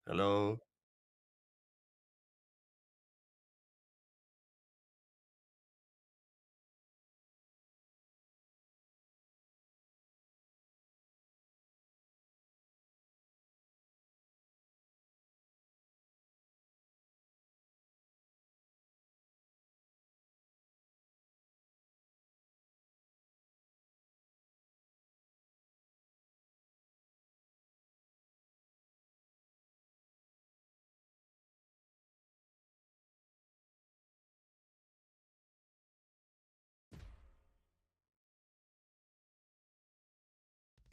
Hello.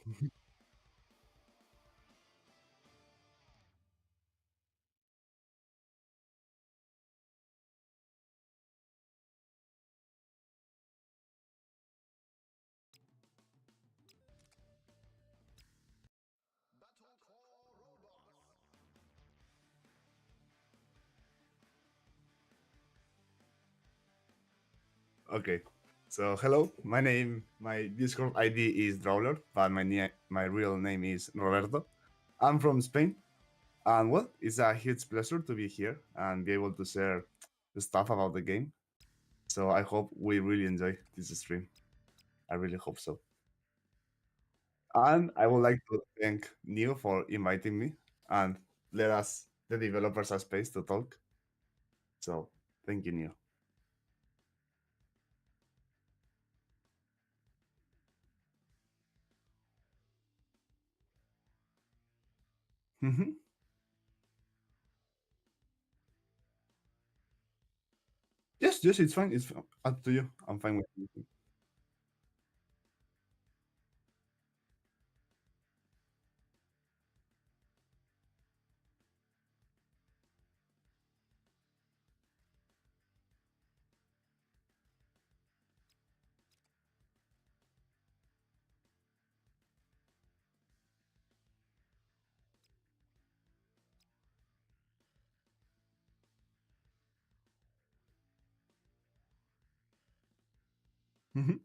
Battlecore Robots. Okay. So hello. My Discord ID is Drawler, but my real name is Roberto. I'm from Spain, and well, it's a huge pleasure to be here and be able to share the stuff about the game. So I hope we really enjoy this stream. I really hope so. And I would like to thank Neo for inviting me and let us, the developers, a space to talk. So thank you, Neo. Mhm. Yes, yes, it's fine. It's up to you. I'm fine with it. Mhm.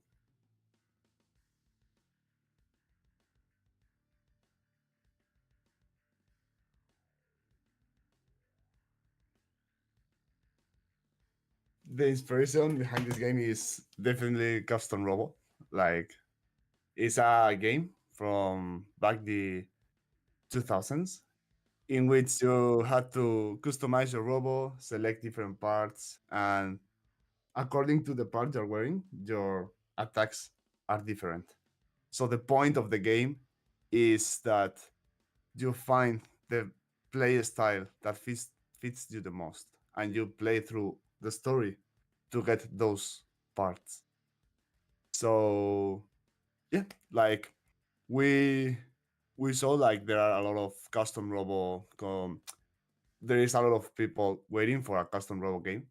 The inspiration behind this game is definitely custom robo. Like it's a game from back the 2000s in which you had to customize your robo, select different parts, and according to the part you're wearing, your attacks are different. So the point of the game is that you find the play style that fits you the most, and you play through the story to get those parts. So yeah, like we we saw like there are a lot of custom robo. There is a lot of people waiting for a custom robo game,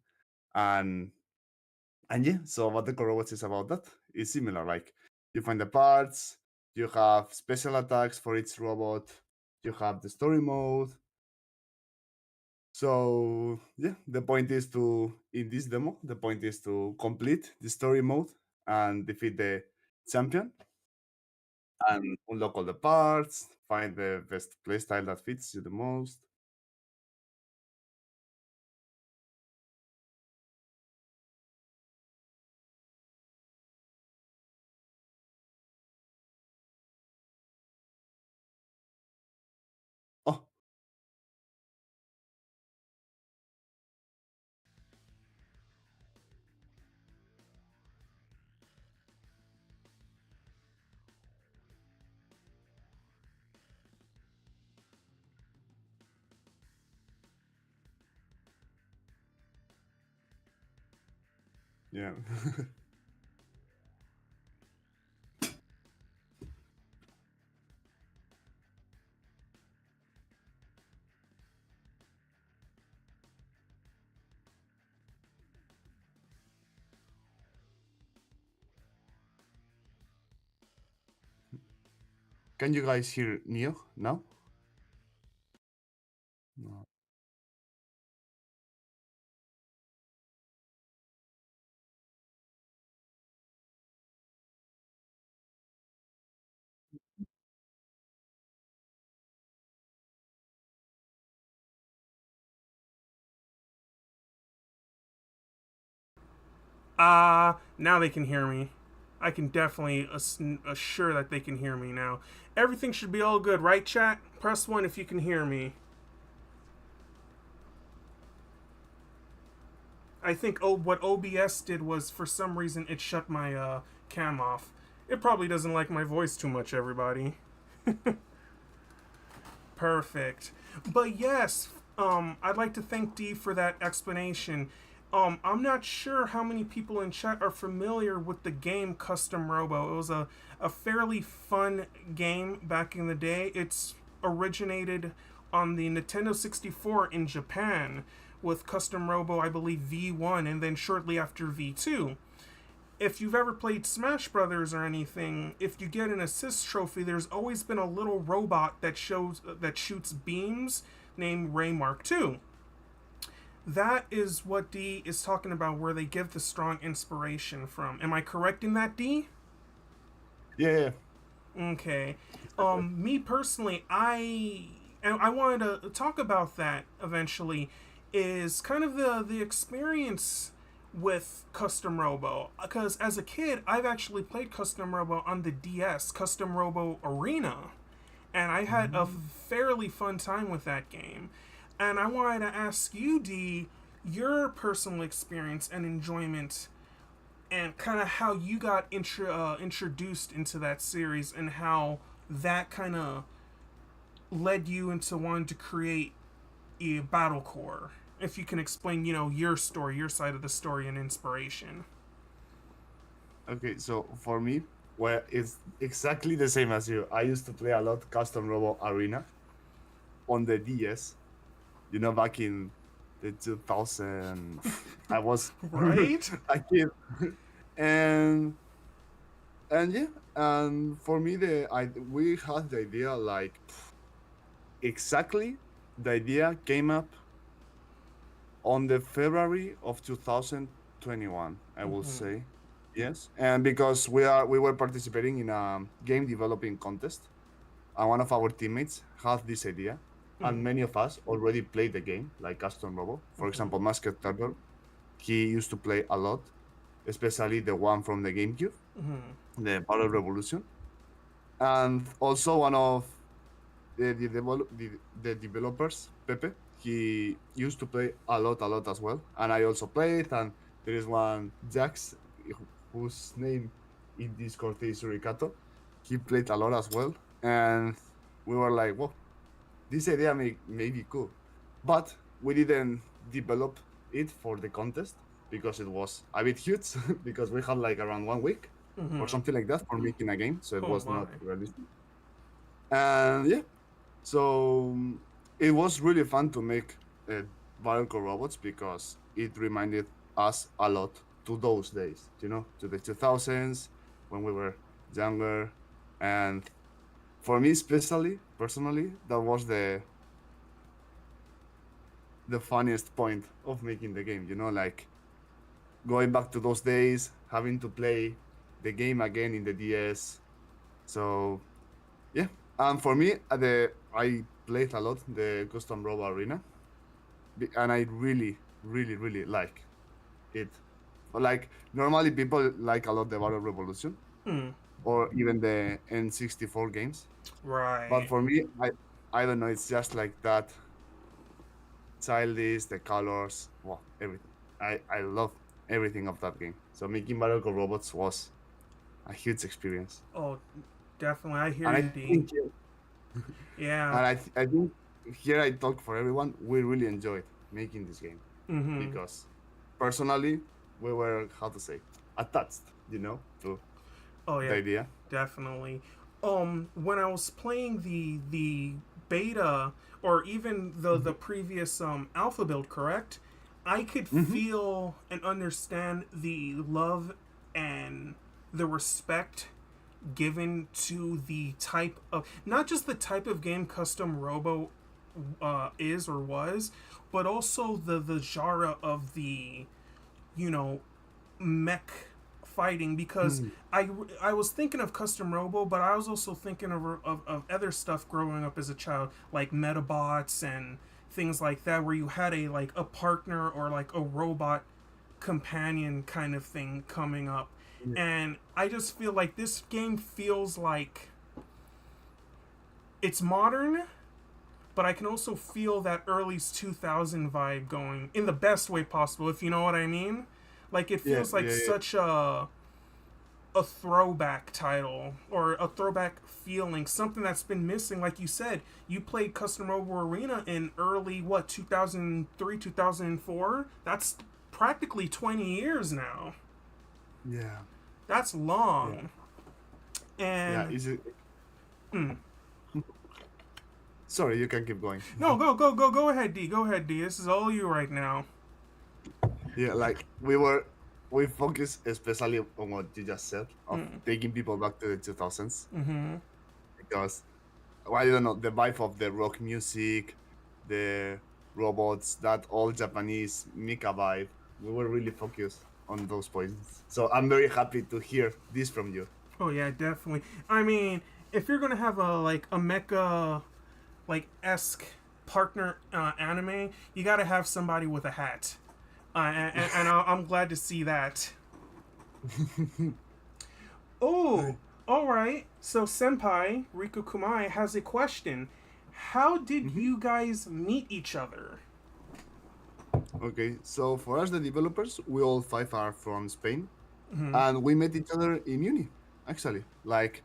and yeah. So what the core robots is about that is similar. Like you find the parts, you have special attacks for each robot, you have the story mode. So yeah, the point is to in this demo, the point is to complete the story mode and defeat the champion and unlock all the parts, find the best playstyle that fits you the most. Oh, yeah. Can you guys hear Neo now? No. Now they can hear me. I can definitely assure that they can hear me now. Everything should be all good, right, chat? Press 1 if you can hear me. I think what OBS did was, for some reason, it shut my cam off. It probably doesn't like my voice too much, everybody. Perfect. But yes, I'd like to thank Dee for that explanation. I'm not sure how many people in chat are familiar with the game Custom Robo. It was a fairly fun game back in the day. It's originated on the Nintendo 64 in Japan with Custom Robo, I believe, V1, and then shortly after V2. If you've ever played Smash Brothers or anything, if you get an assist trophy, there's always been a little robot that shoots beams named Ray Mark II. That is what D is talking about, where they get the strong inspiration from. Am I correct in that, D? Yeah, Okay. exactly. Me personally, I wanted to talk about that eventually. Is kind of the experience with Custom Robo, because as a kid I've actually played Custom Robo on the DS, Custom Robo Arena, and I had a Mm. fairly fun time with that game. And I wanted to ask you, D, your personal experience and enjoyment, and kind of how you got introduced into that series, and how that kind of led you into wanting to create a Battlecore. If you can explain, your story, your side of the story and inspiration. Okay, so for me, well, it's exactly the same as you. I used to play a lot Custom Robo Arena on the DS. Back in the 2000, I was Right? a kid, and yeah, and for me, we had the idea like exactly the idea came up on the February of 2021, I will Mm-hmm. say. Yes, and because we were participating in a game developing contest, and one of our teammates had this idea, and Mm-hmm. many of us already played the game, like Custom Robo. For example, Masked Turtle, he used to play a lot, especially the one from the GameCube, Mm-hmm. the Battle Revolution, and also one of the developers, Pepe. He used to play a lot as well, and I also played. And there is one Jax, whose name in Discord is Suricato. He played a lot as well, and we were like, "Well, this idea may be cool," but we didn't develop it for the contest because it was a bit huge because we had like around 1 week or Mm-hmm. something like that for making a game, so it Oh was my. not realistic. And yeah, so it was really fun to make Battlecore Robots because it reminded us a lot to those days, to the 2000s when we were younger. And for me, especially personally, that was the funniest point of making the game. Like going back to those days, having to play the game again in the DS. So yeah, and for me, I played a lot the Custom Robo Arena, and I really, really, really like it. Like normally people like a lot the Battle Revolution Mm. or even the N64 games, but Right. for me, I don't know. It's just like that childish, the colors, well, everything. I love everything of that game. So making Battlecore Robots was a huge experience, Oh, definitely. I hear and I you, D. think Yeah. I think here I talk for everyone. We really enjoyed making this game Mm-hmm. because personally we were, how to say, attached, to Oh the yeah, idea. definitely. When I was playing the beta, or even the Mhm. previous alpha build, correct? I could Mhm. feel and understand the love and the respect given to the type of, not just the type of game Custom Robo is or was, but also the genre of the, you know mech fighting, because Mhm. I was thinking of Custom Robo, but I was also thinking of other stuff growing up as a child, like Metabots and things like that, where you had a partner or like a robot companion kind of thing coming up. Yeah. And I just feel like this game feels like it's modern, but I can also feel that early 2000 vibe going in the best way possible, if you know what I mean. Like it Yeah, feels like yeah, such a throwback title or a throwback feeling, something that's been missing. Like you said, you played Custom Robo Arena in early what 2003, 2004. That's practically 20 years now. yeah, That's yeah, long. yeah. And Is it? mm, Sorry, you can keep going. no, go ahead, D. Go ahead, D. This is all you right now. Yeah, like we focus especially on what you just said of Mm, taking people back to the 2000s mm-hmm. because, well, I don't know, the vibe of the rock music, the robots, that old Japanese Mika vibe. We were really focused on those points. So I'm very happy to hear this from you. Oh yeah, definitely. I mean, if you're gonna have a like a mecha like esque partner anime, you gotta have somebody with a hat. And I'm glad to see that. Oh, all right. So Senpai Riku Kumai has a question. How did Mhm. you guys meet each other? Okay, so for us, the developers, we all five are from Spain, Mm-hmm. and we met each other in uni, actually, like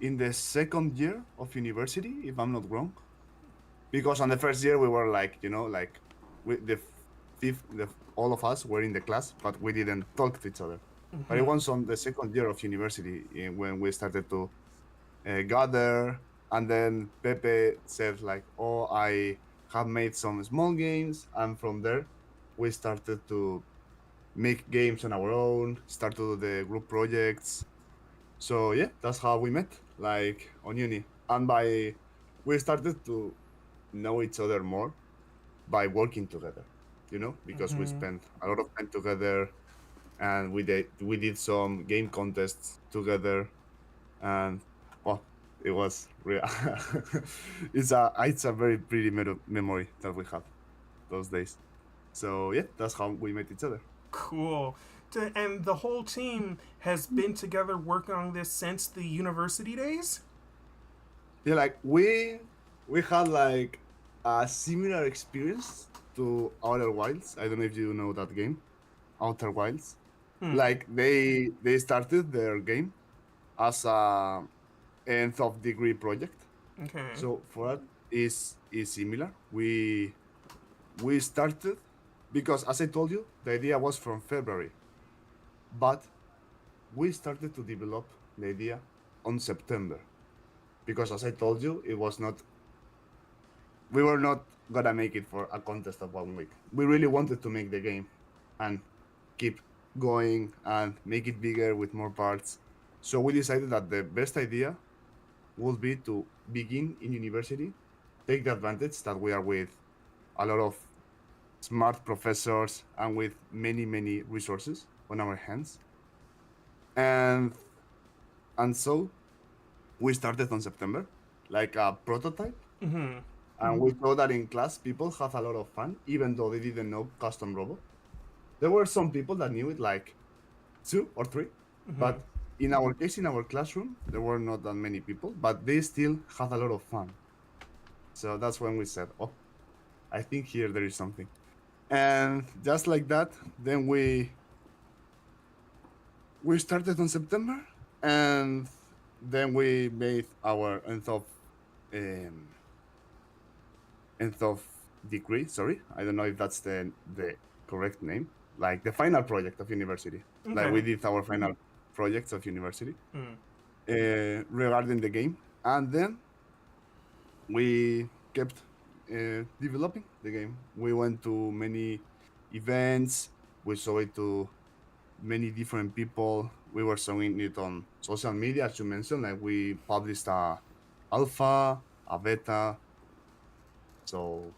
in the second year of university, if I'm not wrong. Because on the first year we were like, like the fifth, all of us were in the class, but we didn't talk to each other. But it Mm-hmm. was on the second year of university when we started to gather, and then Pepe said like, "Oh, I have made some small games," and from there we started to make games on our own, start to do the group projects. So yeah, that's how we met, like on uni, and by we started to know each other more by working together, because we Mm-hmm. spent a lot of time together, and we did some game contests together, and well, it was real. It's a very pretty memory that we have those days. So yeah, that's how we met each other. Cool. And the whole team has been together working on this since the university days? Yeah, like we had like a similar experience to Outer Wilds. I don't know if you know that game, Outer Wilds. Hmm. Like they started their game as a nth of degree project. Okay. So for us is similar. We started because, as I told you, the idea was from February, but we started to develop the idea on September because, as I told you, it was not we were not gonna make it for a contest of 1 week. We really wanted to make the game and keep going and make it bigger with more parts. So we decided that the best idea would be to begin in university, take the advantage that we are with a lot of smart professors and with many, many resources on our hands. And so we started on September, like a prototype. Mm-hmm. And we saw that in class, people have a lot of fun, even though they didn't know custom robo. There were some people that knew it, like two or three, Mm-hmm. but in our case, in our classroom, there were not that many people, but they still had a lot of fun. So that's when we said, "Oh, I think here there is something." And just like that, then we started on September, and then we made our um, nth of degree. Sorry, I don't know if that's the correct name. Like the final project of university. Like we Okay. did our final projects of university Mm. regarding the game, and then we kept developing the game. We went to many events. We saw it to many different people. We were showing it on social media, as you mentioned. Like we published a alpha, a beta. So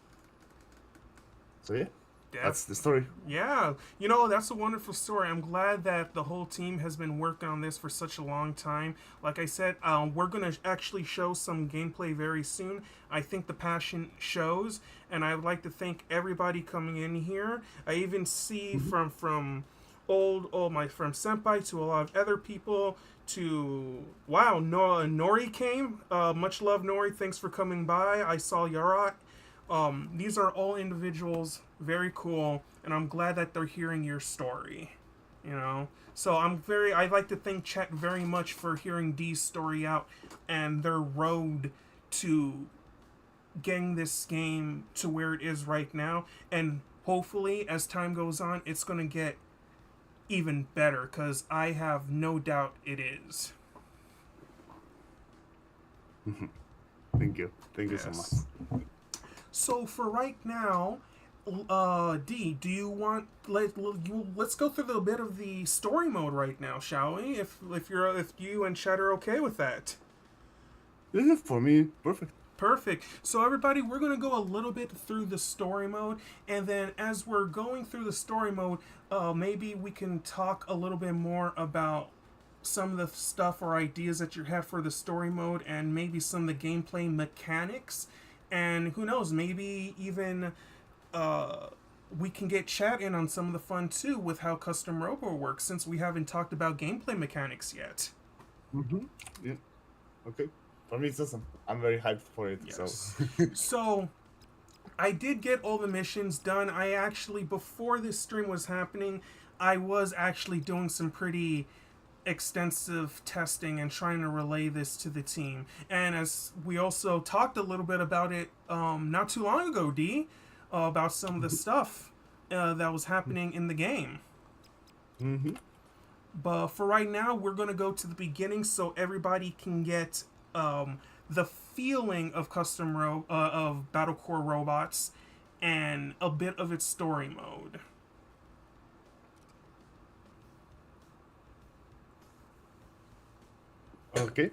yeah. Def That's the story. Yeah, that's a wonderful story. I'm glad that the whole team has been working on this for such a long time. Like I said, we're going to actually show some gameplay very soon. I think the passion shows, and I would like to thank everybody coming in here. I even see Mhm. from old my from senpai to a lot of other people to wow, Nori came. Much love, Nori. Thanks for coming by. I saw Yarat. These are all individuals, very cool, and I'm glad that they're hearing your story. So I'd like to thank Chet very much for hearing Dee's story out and their road to getting this game to where it is right now. And hopefully, as time goes on, it's going to get even better because I have no doubt it is. Thank you so much. Yes. So for right now, D, do you want let's go through the bit of the story mode right now, shall we? If you and Chet are okay with that. This is for me perfect. Perfect. So everybody, we're going to go a little bit through the story mode, and then as we're going through the story mode, maybe we can talk a little bit more about some of the stuff or ideas that you have for the story mode, and maybe some of the gameplay mechanics, and who knows, maybe even we can get chat in on some of the fun too with how custom robo works, since we haven't talked about gameplay mechanics yet. Mm-hmm. Yeah. Okay. For me, it's awesome. I'm very hyped for it. Yes. So. So I did get all the missions done. I actually, before this stream was happening, I was actually doing some pretty extensive testing and trying to relay this to the team. And as we also talked a little bit about it not too long ago, D, about some of the stuff that was happening in the game. Mm-hmm. But for right now, we're going to go to the beginning so everybody can get the feeling of of Battlecore Robots and a bit of its story mode. Okay.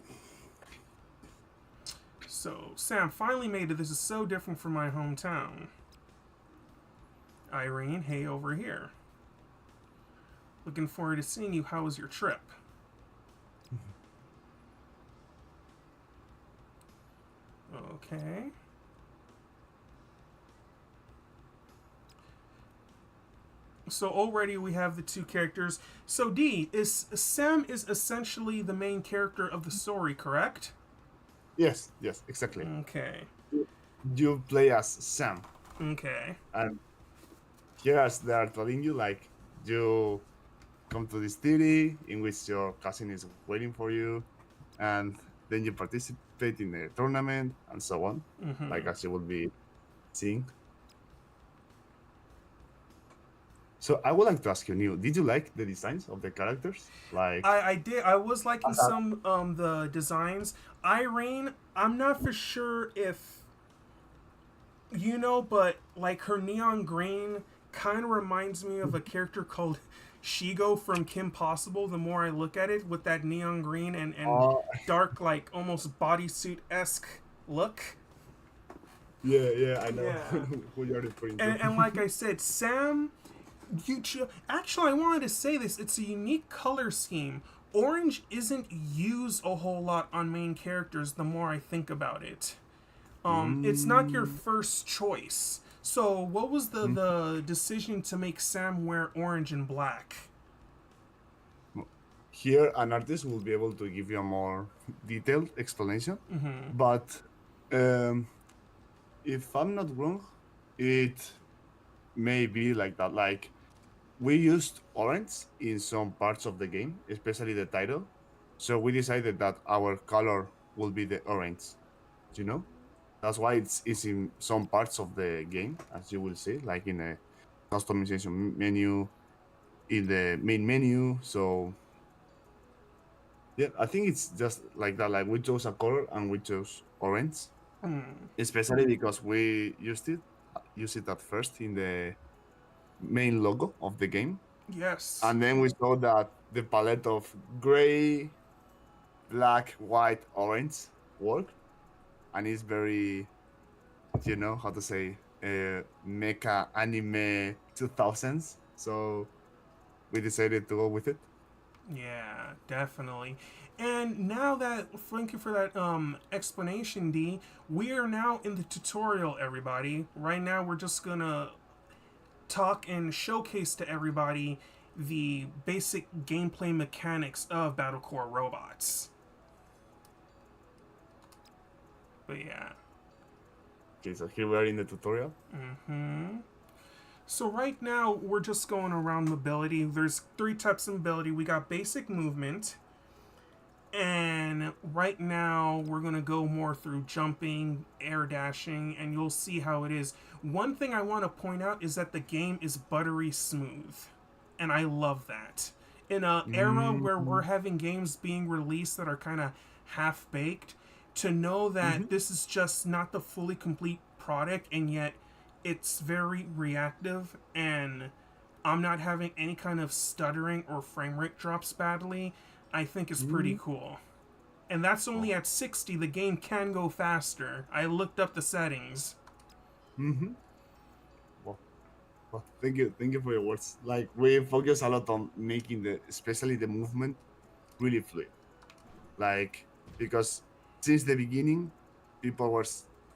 So, Sam finally made it. This is so different from my hometown. Irene, hey over here. Looking forward to seeing you. How was your trip? Okay. So already we have the two characters. So D, is Sam is essentially the main character of the story, correct? Yes. Yes. Exactly. Okay. You play as Sam, Okay. and here as they are telling you, like you come to this city in which your cousin is waiting for you, and then you participate in a tournament and so on, like Mm-hmm. as you will be seeing. So I would like to ask you, Neil, did you like the designs of the characters? Like, I did. I was liking some the designs. Irene, I'm not for sure if but like her neon green kind of reminds me of a character called Shigo from Kim Possible. The more I look at it, with that neon green and uh, dark, like almost bodysuit esque look. yeah, I know Yeah. who you're referring to. And like I said, Sam, actually, I wanted to say this. It's a unique color scheme. Orange isn't used a whole lot on main characters. The more I think about it, it's not your Mm. first choice. So, what was Mhm. the decision to make Sam wear orange and black? Here, an artist will be able to give you a more detailed explanation. Mm-hmm. But um, if I'm not wrong, it may be like that. Like, we used orange in some parts of the game, especially the title. So we decided that our color will be the orange, you know? That's why it's in some parts of the game, as you will see, like in a customization menu, in the main menu. So yeah, I think it's just like that. Like we chose a color and we chose orange, Hmm. especially because we used it at first in the main logo of the game, Yes. and then we saw that the palette of gray, black, white, orange worked, and it's very, how to say, mecha anime. 2000s. So we decided to go with it. Yeah, definitely. And now that, thank you for that explanation, D. We are now in the tutorial, everybody. Right now, we're just gonna talk and showcase to everybody the basic gameplay mechanics of Battlecore Robots. But yeah. Okay, so here we are in the tutorial. So right now we're just going around mobility. There's three types of mobility. We got basic movement, and right now we're gonna go more through jumping, air dashing, and you'll see how it is. One thing I want to point out is that the game is buttery smooth, and I love that. In an era where we're Mm-hmm. having games being released that are kind of half baked, to know Mm-hmm. that this is just not the fully complete product, and yet it's very reactive, and I'm not having any kind of stuttering or frame rate drops badly, I think is pretty cool. And that's only Oh. at 60. The game can go faster. I looked up the settings. Mm-hmm. Well, well, thank you for your words. Like we focus a lot on making the, especially the movement, really fluid. Like because since the beginning, people were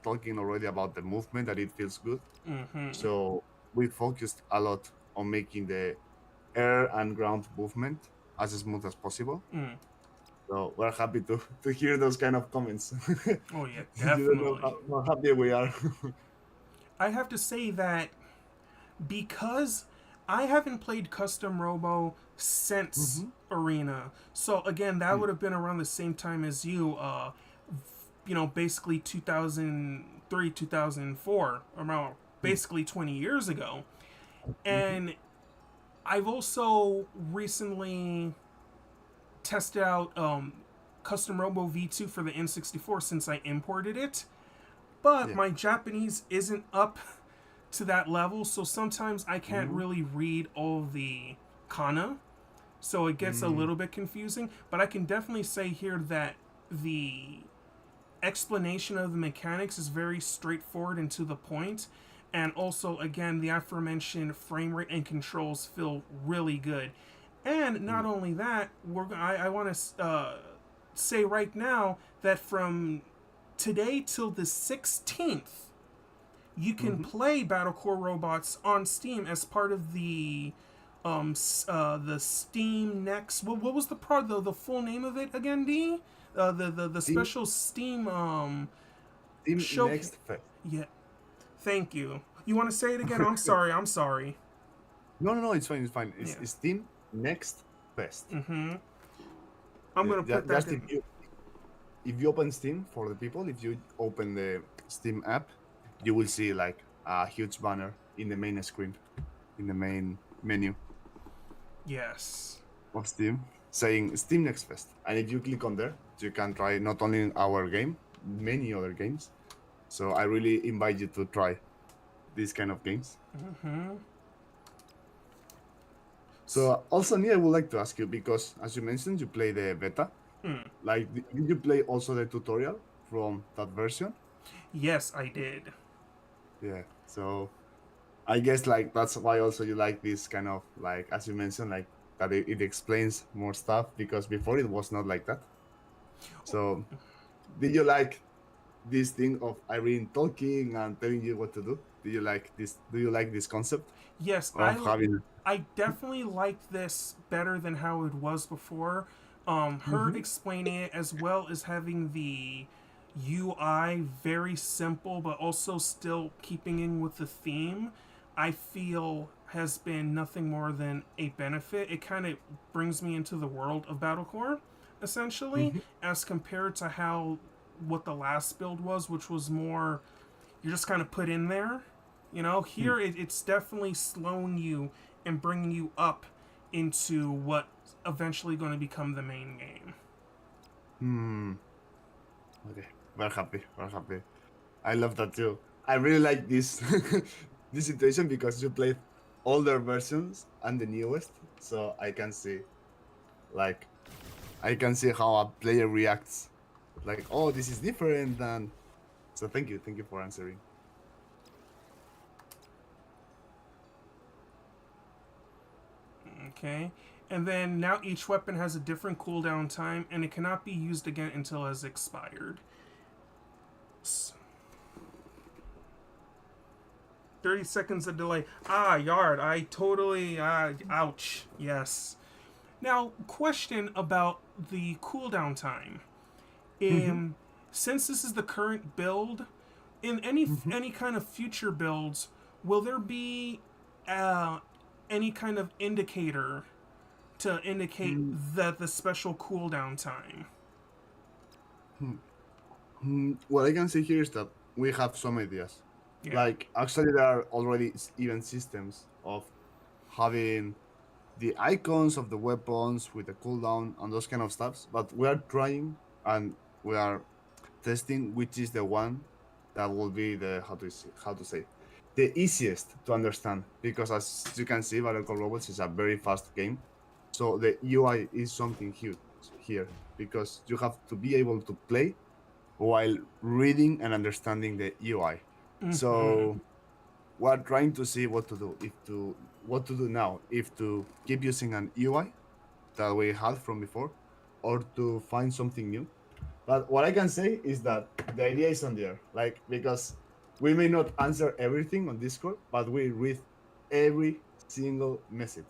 talking already about the movement that it feels good. Mm-hmm. So we focused a lot on making the air and ground movement as smooth as possible. Mm. So we're happy to hear those kind of comments. Oh yeah, You don't know definitely. how happy we are. I have to say that because I haven't played Custom Robo since Mm-hmm. Arena. So again, that Mm. would have been around the same time as you. Basically 2003, 2004, around Mm. basically 20 years ago. Mm-hmm. And I've also recently tested out Custom Robo V2 for the N64 since I imported it. But Yeah. my Japanese isn't up to that level, so sometimes I can't Mm-hmm. really read all the kana, so it gets a Mm. little bit confusing. But I can definitely say here that the explanation of the mechanics is very straightforward and to the point. And also, again, the aforementioned frame rate and controls feel really good. And not Mm. only that, I want to say right now that from today till the 16th, you can Mm-hmm. play Battlecore Robots on Steam as part of the Steam Next. What was the part though? The full name of it again, D? The Team special Steam Team show. Next Fest. Yeah, thank you. You want to say it again? I'm sorry. I'm sorry. No, no, no, it's fine, it's fine. Yeah. It's Team Next Fest. Mm-hmm. I'm gonna put that Just in. if you open Steam for the people, if you open the Steam app, you will see like a huge banner in the main screen, in the main menu Yes. of Steam saying Steam Next Fest. And if you click on there, you can try not only our game, many other games. So I really invite you to try these kind of games. Mm-hmm. So also, Nia, I would like to ask you because, as you mentioned, you play the beta. Mm. Like, did you play also the tutorial from that version? Yes, I did. Yeah. So I guess like that's why also you like this kind of like, as you mentioned, like that it explains more stuff because before it was not like that. So did you like this thing of Irene talking and telling you what to do? Do you like this? Do you like this concept Yes, of having? I definitely like this better than how it was before. Her Mm-hmm. explaining it as well as having the UI very simple, but also still keeping in with the theme, I feel has been nothing more than a benefit. It kind of brings me into the world of Battlecore, essentially, Mm-hmm. as compared to how what the last build was, which was more you're just kind of put in there. Here it's definitely slowing you and bringing you up into what eventually going to become the main game. Hmm. Okay. We're happy. We're happy. I love that too. I really like this this situation because you played older versions and the newest, so like I can see how a player reacts. Like, oh, this is different than. So thank you for answering. Okay. And then now each weapon has a different cooldown time, and it cannot be used again until it has expired. 30 seconds of delay. Ah, Yard, I totally. Ouch. Yes. Now, question about the cooldown time. Mhm. In, since this is the current build, in any kind of future builds, will there be uh, any kind of indicator to indicate Mm, the special cooldown time? hmm. What I can say here is that we have some ideas. Yeah. Like, actually, there are already even systems of having the icons of the weapons with the cooldown and those kind of stuffs. But we are trying and we are testing which is the one that will be the how to say the easiest to understand, because as you can see, Battlecore Robots is a very fast game, so the UI is something huge here, because you have to be able to play while reading and understanding the UI. Mm-hmm. So we're trying to see what to do, if to what to do now, if to keep using an UI that we had from before, or to find something new. But what I can say is that the idea is on there, like, because we may not answer everything on Discord, but we read every single message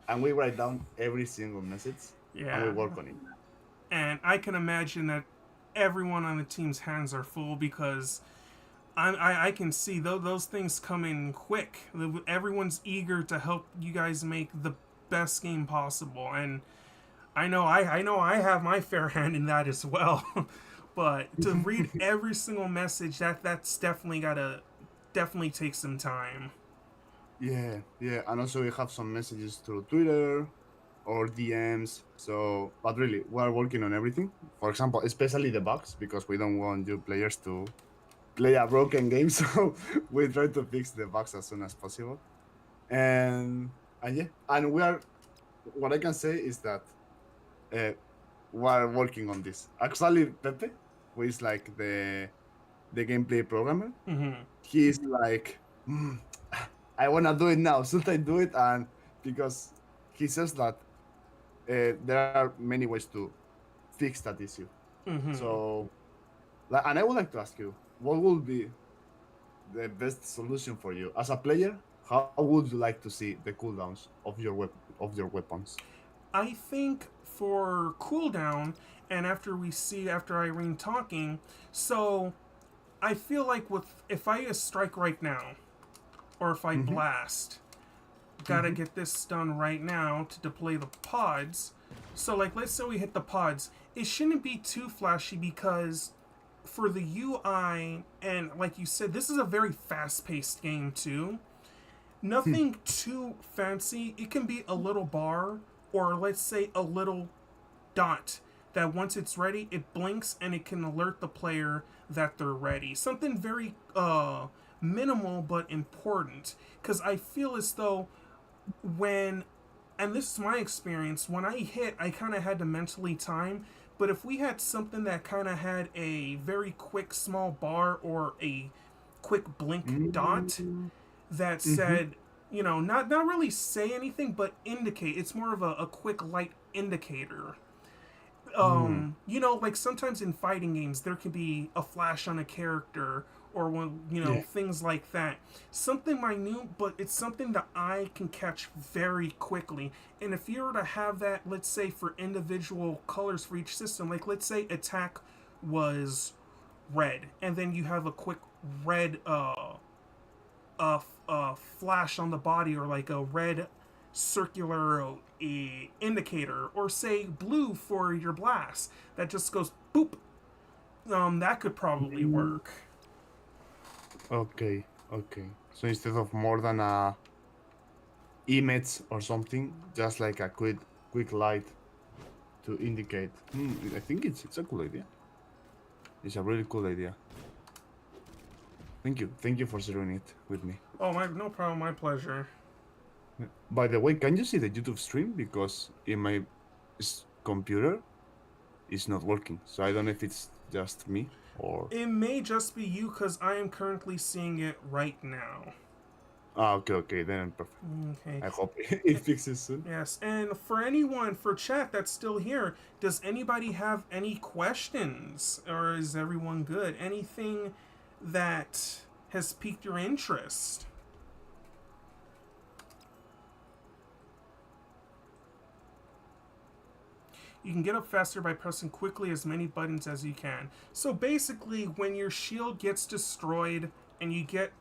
and we write down every single message and we Yeah. work on it. And I can imagine that everyone on the team's hands are full because I can see those things come in quick. Everyone's eager to help you guys make the best game possible, and I know I have my fair hand in that as well. But to read every single message, that's definitely take some time. Yeah, yeah, and also we have some messages through Twitter or DMs. So, but really, we're working on everything. For example, especially the bugs, because we don't want you players to play a broken game. So we try to fix the bugs as soon as possible. And yeah, and we are. What I can say is that uh, we're working on this. Actually, Pepe, who is like the gameplay programmer, Mm-hmm. he's like, I wanna do it now. Should I do it? And because he says that there are many ways to fix that issue. Mm-hmm. So, and I would like to ask you, what would be the best solution for you as a player? How would you like to see the cooldowns of your weapons? I think for cooldown, and after Irene talking, so I feel like with if I strike right now, or if I Mm-hmm. blast, gotta Mm-hmm. get this done right now to deploy the pods. So like let's say we hit the pods, it shouldn't be too flashy because for the UI and like you said, this is a very fast-paced game too. Nothing too fancy. It can be a little bar or let's say a little dot that once it's ready, it blinks and it can alert the player that they're ready. Something very minimal but important cuz I feel as though when and this is my experience, when I hit, I kind of had to mentally time, but if we had something that kind of had a very quick small bar or a quick blink dot Mm-hmm. that Mm-hmm. said, not really say anything, but indicate. It's more of a quick light indicator. Mm. Like sometimes in fighting games there could be a flash on a character or when Yeah. things like that. Something minute, but it's something that I can catch very quickly. And if you were to have that, let's say for individual colors for each system, like let's say attack was red, and then you have a quick red flash on the body or like a red circular indicator, or say blue for your blast that just goes boop. That could probably Mm. work. Okay. Okay. So instead of more than a image or something, just like a quick light to indicate. I think it's a cool idea. It's a really cool idea. Thank you for sharing it with me. Oh, my no problem, my pleasure. Yeah. By the way, can you see the YouTube stream? Because in my computer, it's not working. So I don't know if it's just me or. It may just be you because I am currently seeing it right now. Ah, okay, okay, then perfect. Okay. I hope it fixes soon. Yes, and for anyone for chat that's still here, does anybody have any questions, or is everyone good? Anything that has piqued your interest? You can get up faster by pressing quickly as many buttons as you can. So basically, when your shield gets destroyed and you get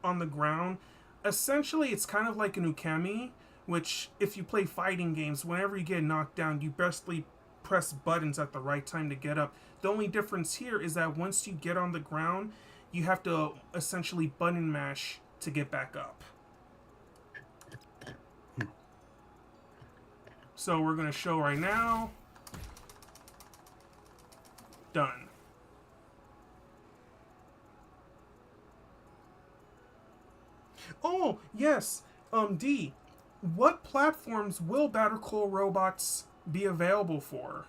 on the ground, essentially it's kind of like an ukemi, which if you play fighting games, whenever you get knocked down, you basically press buttons at the right time to get up. The only difference here is that once you get on the ground, you have to essentially button mash to get back up. So we're going to show right now. Done. Oh, yes. D. What platforms will Battlecore Robots be available for?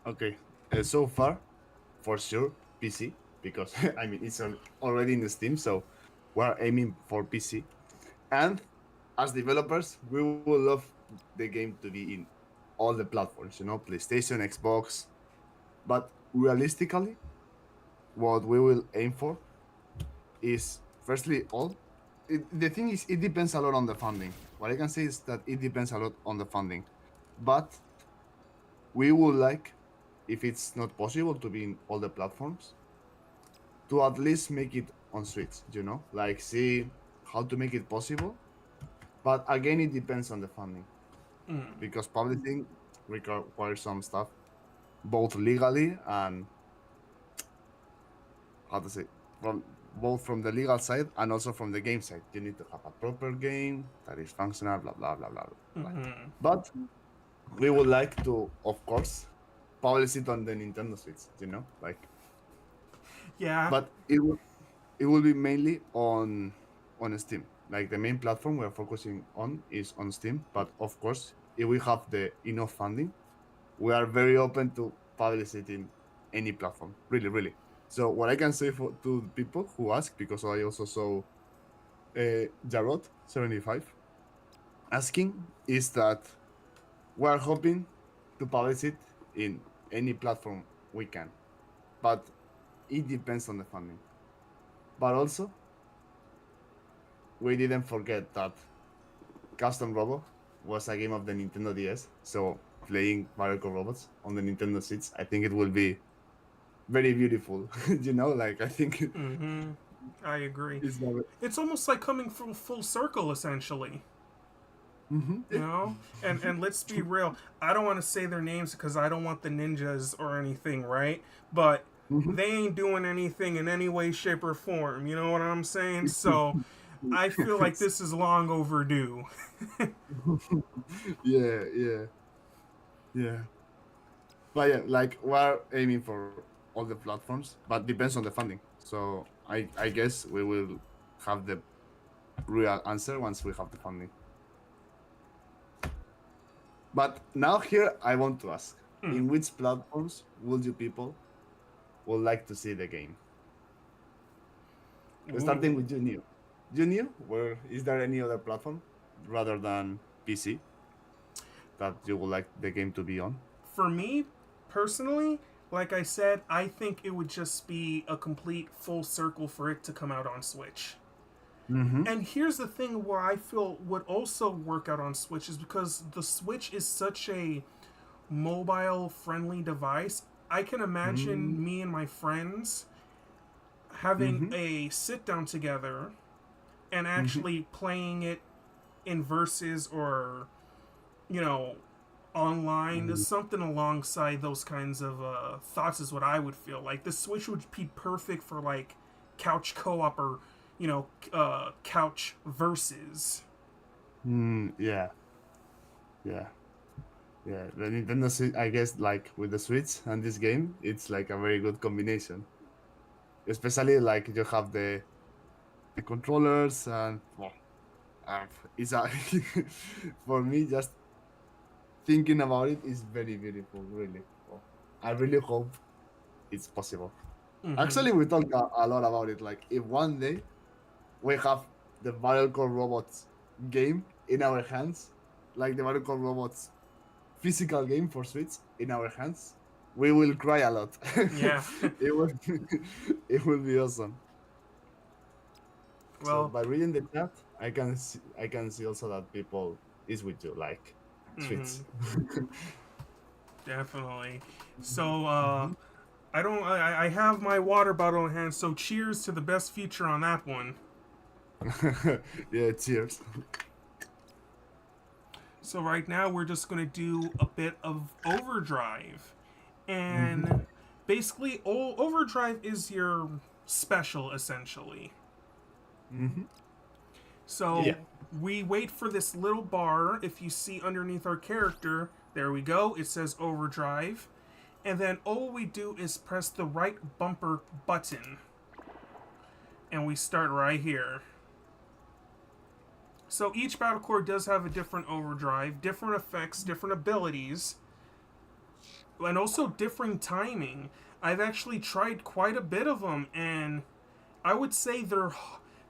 Okay, so far, for sure, PC, because I mean, it's already in Steam, so we're aiming for PC. And as developers, we will love the game to be in all the platforms, PlayStation, Xbox. But realistically, what we will aim for is firstly all. The thing is, it depends a lot on the funding. What I can say is that it depends a lot on the funding. But we would like, if it's not possible to be in all the platforms, to at least make it on Switch, like see how to make it possible. But again, it depends on the funding Mm. because publishing requires some stuff, both legally and how to say from both from the legal side and also from the game side. You need to have a proper game that is functional, blah blah blah blah blah. Mm-hmm. But we would like to, of course, publish it on the Nintendo Switch. Like, Yeah. but it will be mainly on Steam. Like the main platform we are focusing on is on Steam. But of course, if we have the enough funding, we are very open to publish it in any platform. Really, really. So what I can say to people who ask, because I also saw Jarrod75 asking, is that we are hoping to publish it in any platform we can, but it depends on the funding. But also, we didn't forget that Custom Robo was a game of the Nintendo DS, so playing Battlecore Robots on the Nintendo Switch, I think it will be very beautiful. Like I think Mm-hmm. I agree. it's very. It's almost like coming full circle, essentially. You Yeah. know, and let's be real. I don't want to say their names because I don't want the ninjas or anything, right? But Mhm. they ain't doing anything in any way, shape, or form. You know what I'm saying? So I feel like It's- this is long overdue. yeah, yeah, yeah. But yeah, like we're aiming for all the platforms, but depends on the funding. So I guess we will have the real answer once we have the funding. But now here I want to ask, Mm. in which platforms would you people would like to see the game? Starting Ooh. with Junior. Junior, where is there any other platform rather than PC that you would like the game to be on? For me, personally, like I said, I think it would just be a complete full circle for it to come out on Switch. Mm-hmm. And here's the thing where I feel would also work out on Switch is because the Switch is such a mobile friendly device. I can imagine me and my friends having Mm-hmm. a sit down together and Mm-hmm. actually playing it in verses or, you know, online, Mm-hmm. something alongside those kinds of thoughts is what I would feel like. The Switch would be perfect for like couch co-op or couch versus. Yeah, yeah, yeah. The Nintendo Switch, I guess, like with the Switch and this game, it's like a very good combination. Especially like you have the controllers and well, uh, it's a for me just thinking about it is very beautiful. Really, well, I really hope it's possible. Mm-hmm. Actually, we talked a lot about it. Like if one day we have the Battlecore Robots game in our hands, like the Battlecore Robots physical game for Switch in our hands, we will cry a lot. Yeah. It will it will be awesome. So Well, by reading the chat, I can see also that people is with you like Switch. hmm, definitely. So, Mhm. I have my water bottle in hand, so cheers to the best future on that one. Yeah, cheers. So right now we're just going to do a bit of overdrive. Hmm. And basically, overdrive is your special, essentially. Hmm. Yeah. So we wait for this little bar. If you see underneath our character, there we go. It says overdrive. And then all we do is press the right bumper button. And we start right here. So each battle core does have a different overdrive, different effects, different abilities, and also differing timing. I've actually tried quite a bit of them, and I would say they're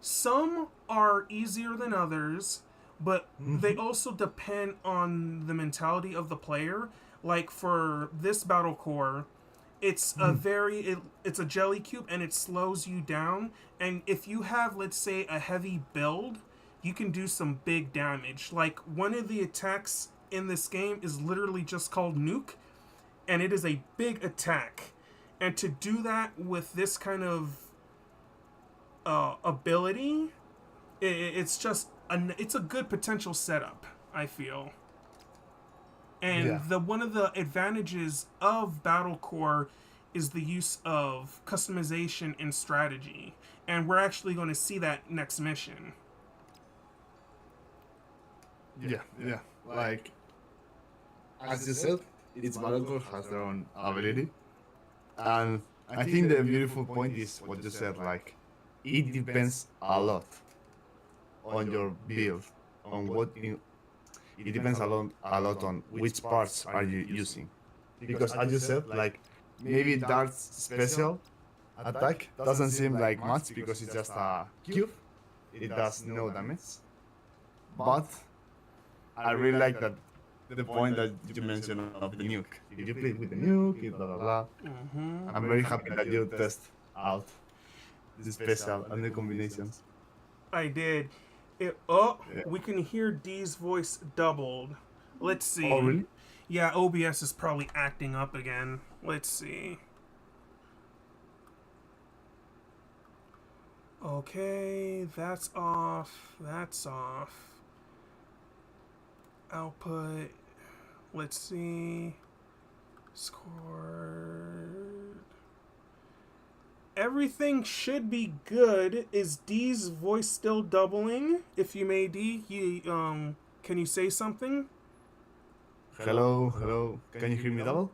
some are easier than others, but they Hmm. also depend on the mentality of the player. Like for this battle core, it's a jelly cube and it slows you down. And if you have, let's say, a heavy build, you can do some big damage. Like one of the attacks in this game is literally just called nuke, and it is a big attack. And to do that with this kind of ability, it's just it's a good potential setup. I feel. And Yeah. the one of the advantages of Battlecore is the use of customization and strategy. And we're actually going to see that next mission. Yeah. Yeah. Like as you said, each Battlecore has their own ability. And I think the beautiful point is what you said, like it depends a lot on your build, on it depends a lot on which parts are you using. Because as you said, like maybe Dart's special attack doesn't seem like much because it's just a cube. It does no damage. But I really like that the point that you mentioned of the nuke. If you play with the nuke, blah blah blah. Mm-hmm. I'm very happy that you test out the special and the combinations. I did. Oh, Yeah. we can hear D's voice doubled. Let's Oh see. really? Yeah, OBS is probably acting up again. Let's see. Okay, that's off. That's off. Output. Let's see. Score. Everything should be good. Is D's voice still doubling? If you may, D, can you say something? Hello, hello. Can you hear me double?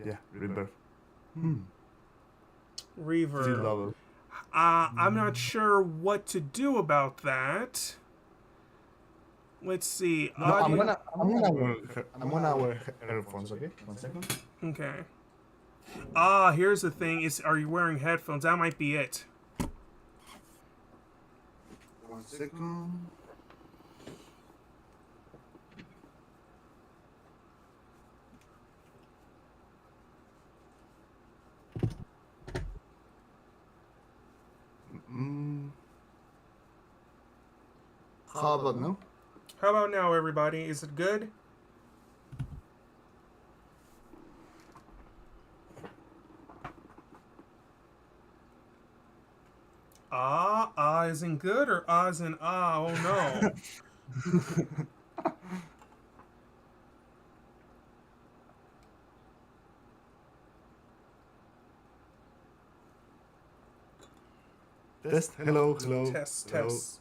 Yeah, reverb. Hmm. Still Reverb. double. I'm not sure what to do about that. Let's see. No, Audio. I'm gonna wear earphones. Okay, 1 second. Okay. Here's the thing: is are you wearing headphones? That might be it. 1 second. Mm, how about now? How about now, everybody? Is it good? Isn't good or isn't oh no. Test. Hello, hello, Test, hello. test.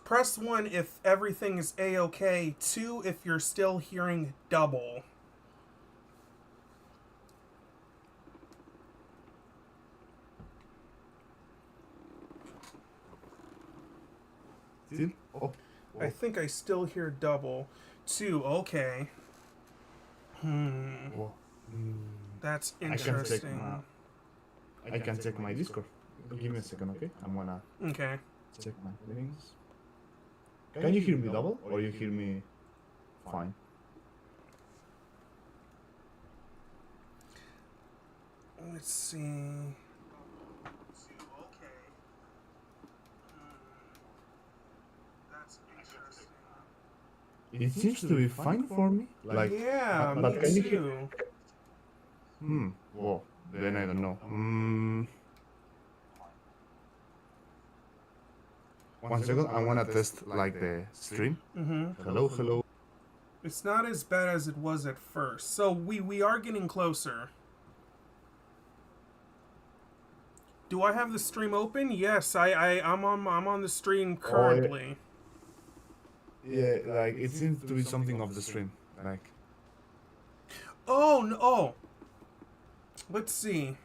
Press 1 if everything is A-OK. 2 if you're still hearing double. Still? Oh, I oh. think I still hear double. 2, okay. Well, That's I can check interesting. I can check my Discord. Give me a second, okay? I'm gonna Okay. check my settings. Can you hear me double or you hear me fine? Let's see. It seems to be fine for me. Like, Yeah, but me can you hear? too. Well, then I don't know. One second, I wanna test like the stream. Hello, hello. It's not as bad as it was at first. So we are getting closer. Do I have the stream open? Yes, I'm on the stream currently. Yeah, like it seems to be something of the stream. Like, Oh no! Oh, let's see.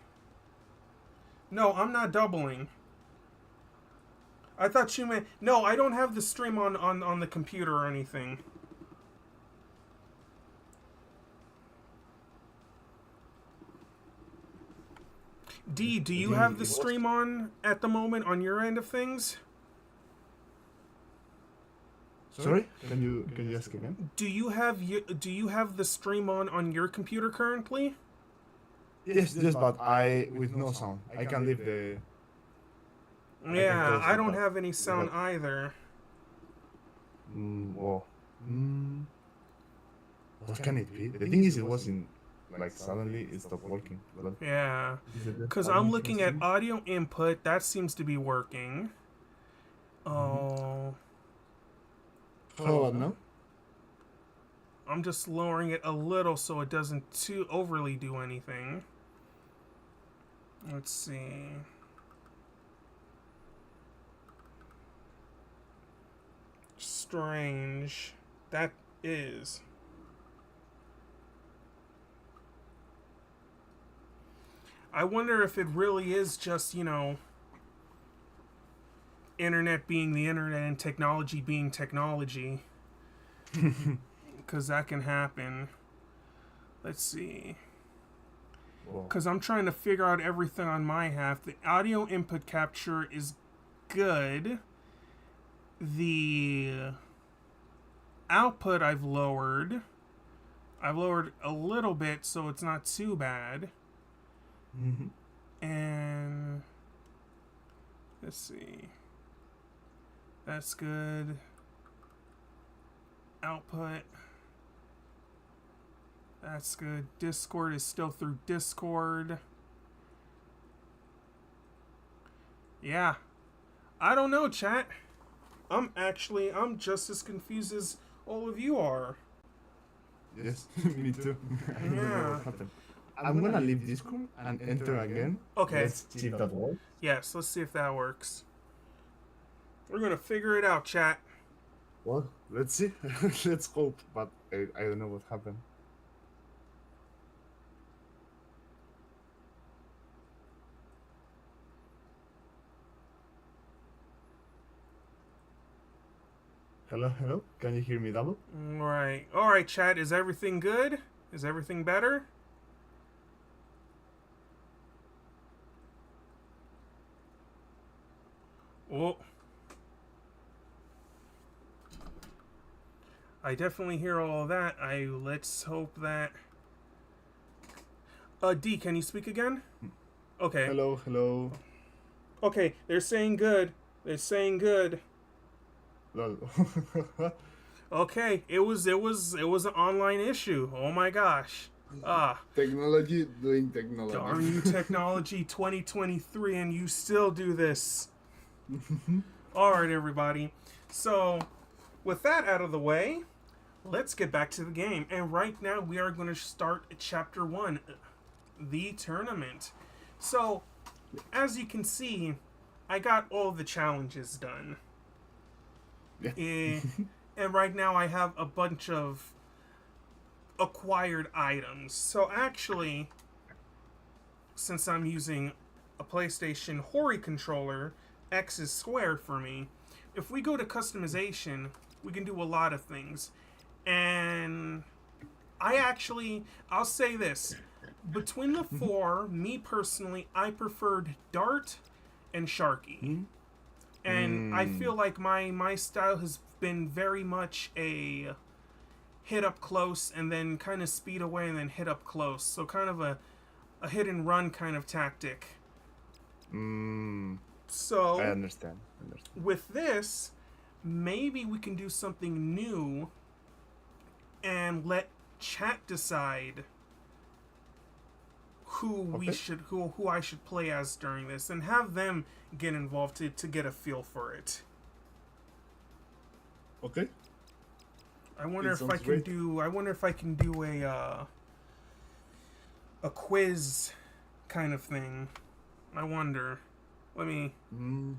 No, I'm not doubling. I thought you meant no. I don't have the stream on the computer or anything. D, do you have the stream on at the moment on your end of things? sorry, can you ask again? Do you have the stream on your computer currently? Yes, yes, but I with no sound. I can leave the. Yeah, close I it, don't but have any sound without- either. Well, what can it be? The thing is, it was in like suddenly it stopped working. But Yeah, is it because audio I'm looking at stream? audio input. That seems to be working. Oh, How about now? I'm just lowering it a little so it doesn't too overly do anything. Let's see. Strange. That is. I wonder if it really is just, internet being the internet and technology being technology. Because that can happen. Let's see. Well, Because I'm trying to figure out everything on my half. The audio input capture is good. The output I've lowered. I've lowered a little bit so it's not too bad. And let's see. That's good. Output. That's good. Discord is still through Discord. Yeah. I don't know, chat. I'm just as confused as all of you are. yes, me too. I don't know Yeah. what happened. I'm gonna leave Discord and enter again. Okay. Let's see if that works. Yes, let's see if that works. We're gonna figure it out, chat. Well, let's see. Let's hope, but I don't know what happened. Hello, hello. Can you hear me double? All right, chat. Is everything good? Is everything better? Oh. I definitely hear all of that. Let's hope that. D, can you speak again? Okay. Hello, hello. Okay, they're saying good. They're saying good. Lol. Okay, it was an online issue. Oh my gosh. Technology doing technology. Darn you, technology 2023, and you still do this. All right, everybody. So, with that out of the way, let's get back to the game. And right now, we are going to start Chapter 1, the tournament. So, as you can see, I got all the challenges done. Yeah. And right now, I have a bunch of acquired items. So, actually, since I'm using a PlayStation Hori controller, X is square for me. If we go to customization, we can do a lot of things. And I'll say this. Between the four, me personally, I preferred Dart and Sharky. Hmm? And I feel like my style has been very much a hit up close and then kind of speed away and then hit up close. So kind of a hit and run kind of tactic. Mm, I So understand. with this, maybe we can do something new and let chat decide Okay. who I should play as during this and have them get involved to get a feel for it. Okay. I wonder It if I sounds can great. do a quiz kind of thing. I wonder. Let me Mm,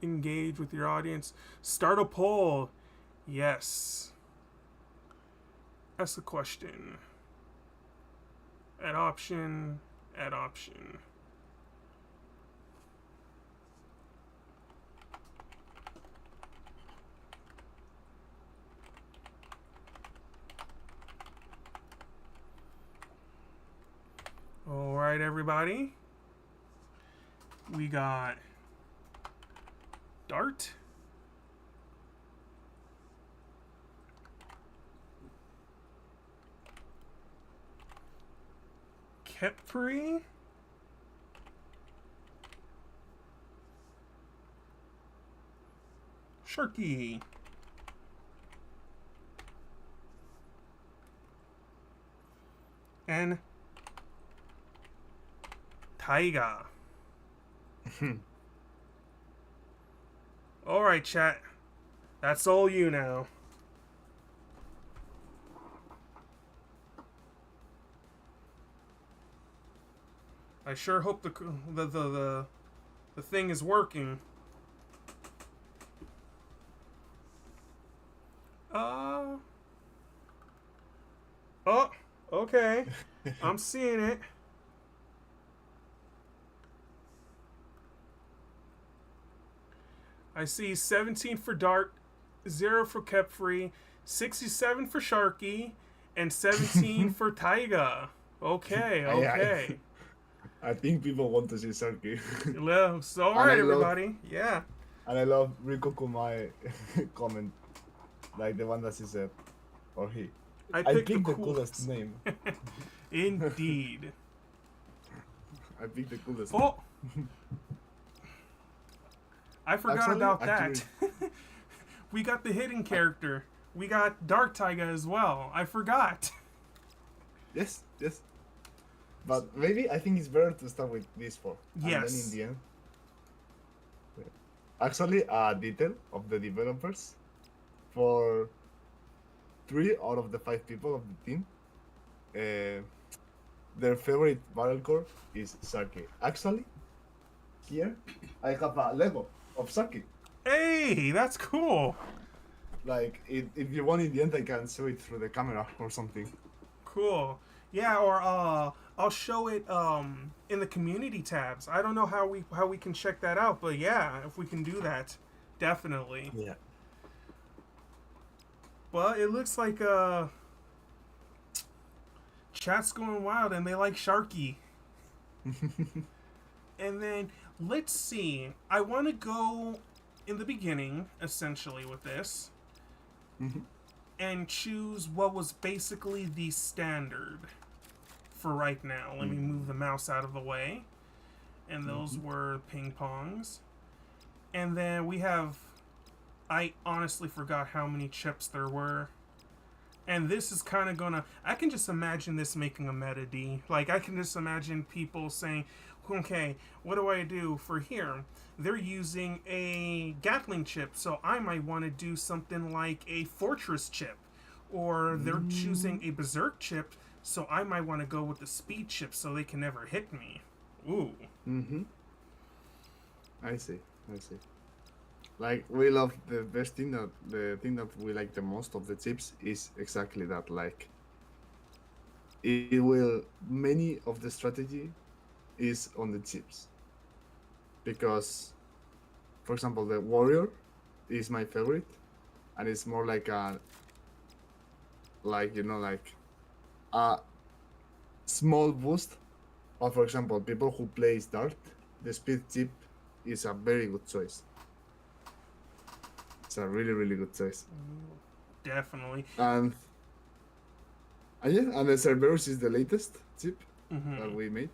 engage with your audience. Start a poll. Yes. Ask a question. Add option. Add option. All right, everybody. We got Dart. Kepri. Sharky. And Taiga. All right, chat. That's all you now. I sure hope the thing is working. Uh oh, okay. I'm seeing it. I see 17 for Dart, 0 for Kepfree, 67 for Sharky, and 17 for Taiga. Okay, I, I okay. I think people want to see Sarky. So, all and I right, love everybody. Yeah. and I love Rico Kumai comment, like the one that she said, or he. I I picked picked the the coolest coolest. name. Indeed. I picked the coolest name. Oh, I forgot about that. We got the hidden character. We got Dark Taiga as well. I forgot. Yes, yes. But maybe I think it's better to start with these four. And then in Yes. the end. Actually, a detail of the developers for 3 out of the 5 people of the team, uh, their favorite Battlecore is Saki. Actually, here I have a Lego of Saki. Hey, that's cool. Like, if you want in the end, I can show it through the camera or something. Cool. Yeah, or I'll show it in the community tabs. I don't know how we can check that out, but yeah, if we can do that, definitely. Yeah. Well, it looks like chat's going wild and they like Sharky. And then let's see. I want to go in the beginning essentially with this and choose what was basically the standard for right now. Let me move the mouse out of the way. And those were ping pongs. And then we have. I honestly forgot how many chips there were. And this is kind of gonna. I can just imagine this making a meta D. Like, I can just imagine people saying, okay, what do I do for here? They're using a Gatling chip, so I might want to do something like a Fortress chip. Or they're choosing a Berserk chip, so I might want to go with the Speed chip so they can never hit me. Ooh. I see. Like, we love the thing that we like the most of the chips is exactly that. Like, it will, many of the strategy is on the chips. Because, for example, the warrior is my favorite, and it's more like a like like a small boost. Or for example, people who plays dart, the speed chip is a very good choice. It's a really really good choice. Definitely. And yeah, and the Cerberus is the latest chip that Mm-hmm. we made,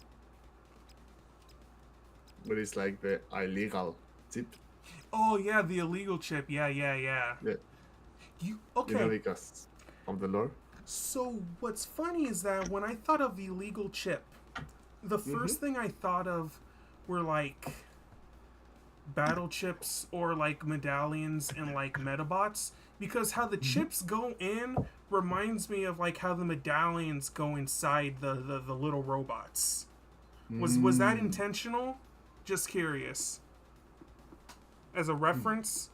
but it's like the illegal chip. Oh yeah, the illegal chip. Yeah, yeah, yeah. Yeah, You okay? because of the lore. So what's funny is that when I thought of the illegal chip, the Mm-hmm. first thing I thought of were like battle chips or like medallions and like metabots because how the Mm-hmm. chips go in reminds me of like how the medallions go inside the little robots. Was that Mm. intentional? Just curious. As a Hmm. reference.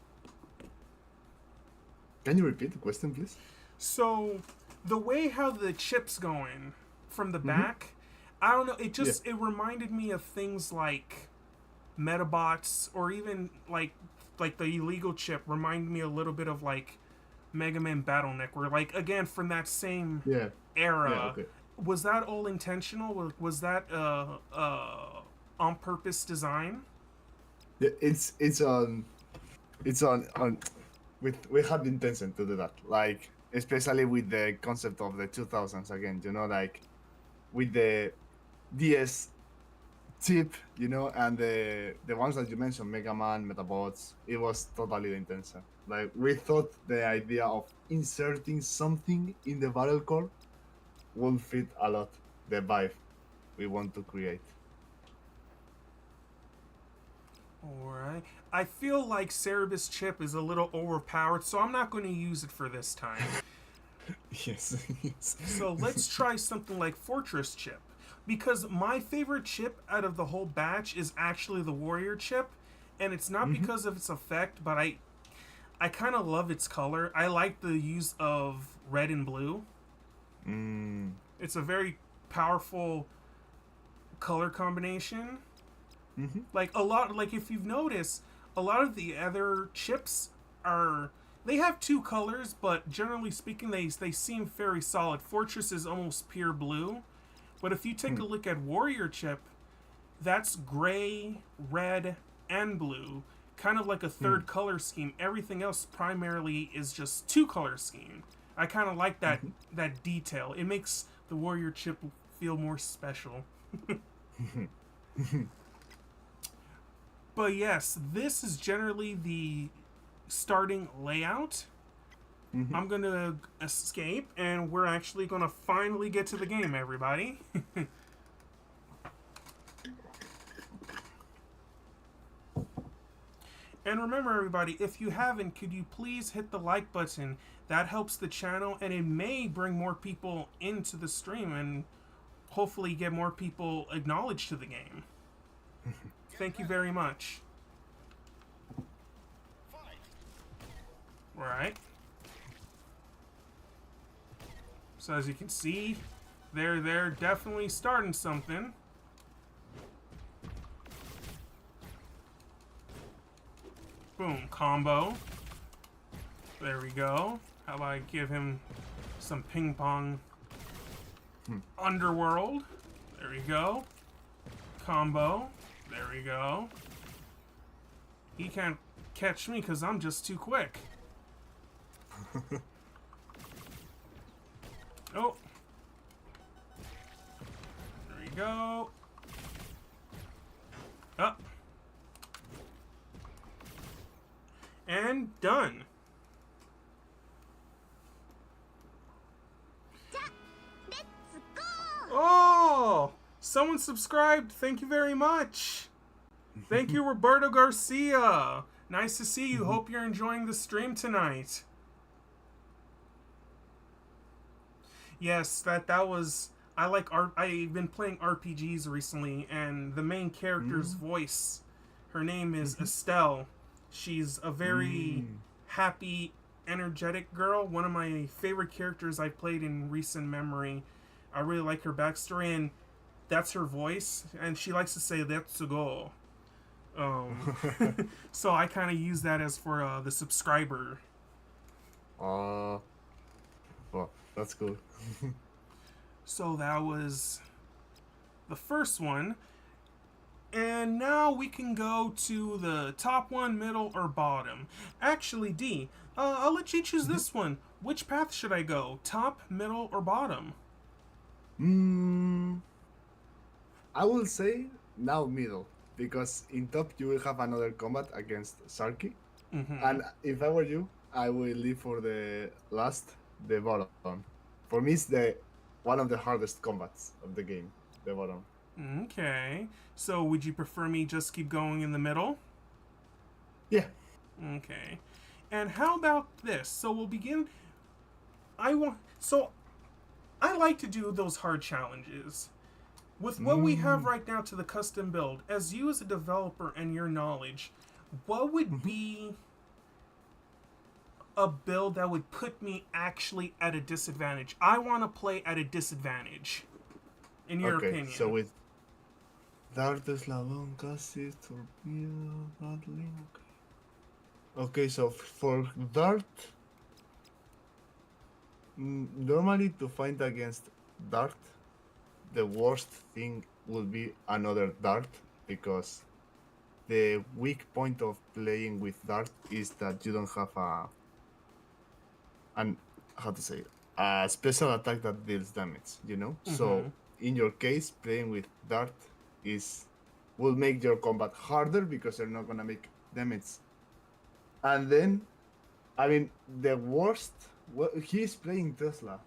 Can you repeat the question, please? So the way how the chips go in from the Mm-hmm. back, I don't know, Yeah. it reminded me of things like Metabots or even like the illegal chip reminded me a little bit of like Mega Man Battleneck, where like again from that same Yeah. Yeah. era. Okay. Was that all intentional? Was that on purpose design? Yeah. It's on we have the intention to do that, like especially with the concept of the 2000s again, like with the DS chip, and the ones that you mentioned, Mega Man, Metabots, it was totally the intention. Like we thought the idea of inserting something in the Battlecore will fit a lot the vibe we want to create. Alright. I feel like Cerebus chip is a little overpowered, so I'm not going to use it for this time. Yes. Yes. So let's try something like Fortress chip. Because my favorite chip out of the whole batch is actually the Warrior chip. And it's not Hmm. because of its effect, but I kind of love its color. I like the use of red and blue. Mm. It's a very powerful color combination. Hmm. Like a lot, like if you've noticed, a lot of the other chips are they have two colors, but generally speaking, they seem very solid. Fortress is almost pure blue, but if you take a look at Warrior chip, that's gray, red, and blue, kind of like a third color scheme. Everything else primarily is just two color scheme. I kind of like that detail. It makes the Warrior chip feel more special. But yes, this is generally the starting layout. Hmm. I'm gonna escape, and we're actually gonna finally get to the game, everybody. And remember, everybody, if you haven't, could you please hit the like button? That helps the channel, and it may bring more people into the stream and hopefully get more people acknowledged to the game. Thank you very much. All right. So as you can see, they're definitely starting something. Boom, combo. There we go. How about I give him some ping pong underworld? There we go. Combo. There we go. He can't catch me because I'm just too quick. Oh. There we go. Up. And done. Oh! Someone subscribed. Thank you very much. Thank you, Roberto Garcia. Nice to see you. Hope you're enjoying the stream tonight. Yes, that was. I like art. I've been playing RPGs recently, and the main character's Mm. voice, her name is Estelle. She's a very Mm. happy, energetic girl. One of my favorite characters I played in recent memory. I really like her backstory, and that's her voice. And she likes to say "Let's go." Um, so I kind of use that as for the subscriber. uh, well, That's cool. So that was the first one. And now we can go to the top one, middle, or bottom. Actually, D, I'll let you choose this one. Which path should I go? Top, middle, or bottom? Mm, I will say now middle, because in top you will have another combat against Sarky. Mm-hmm. And if I were you, I will leave for the last, the bottom. For me, it's the one of the hardest combats of the game, the bottom. Okay. So would you prefer me just keep going in the middle? Yeah. Okay. And how about this? So we'll begin. I like to do those hard challenges. With what we have Mm, right now to the custom build, as you as a developer and your knowledge, what would mhm. be a build that would put me actually at a disadvantage? I want to play at a disadvantage, in your Okay, so opinion. with Dart, Slalom, Cassis, Torpedo, Gatling. Okay, so for Dart, normally to fight against Dart, the worst thing will be another Dart, because the weak point of playing with Dart is that you don't have an how to say it, a special attack that deals damage, you know? Mm-hmm. So in your case, playing with Dart is will make your combat harder because you're not gonna make damage. And then, I mean, the worst. Well, he's playing Tesla.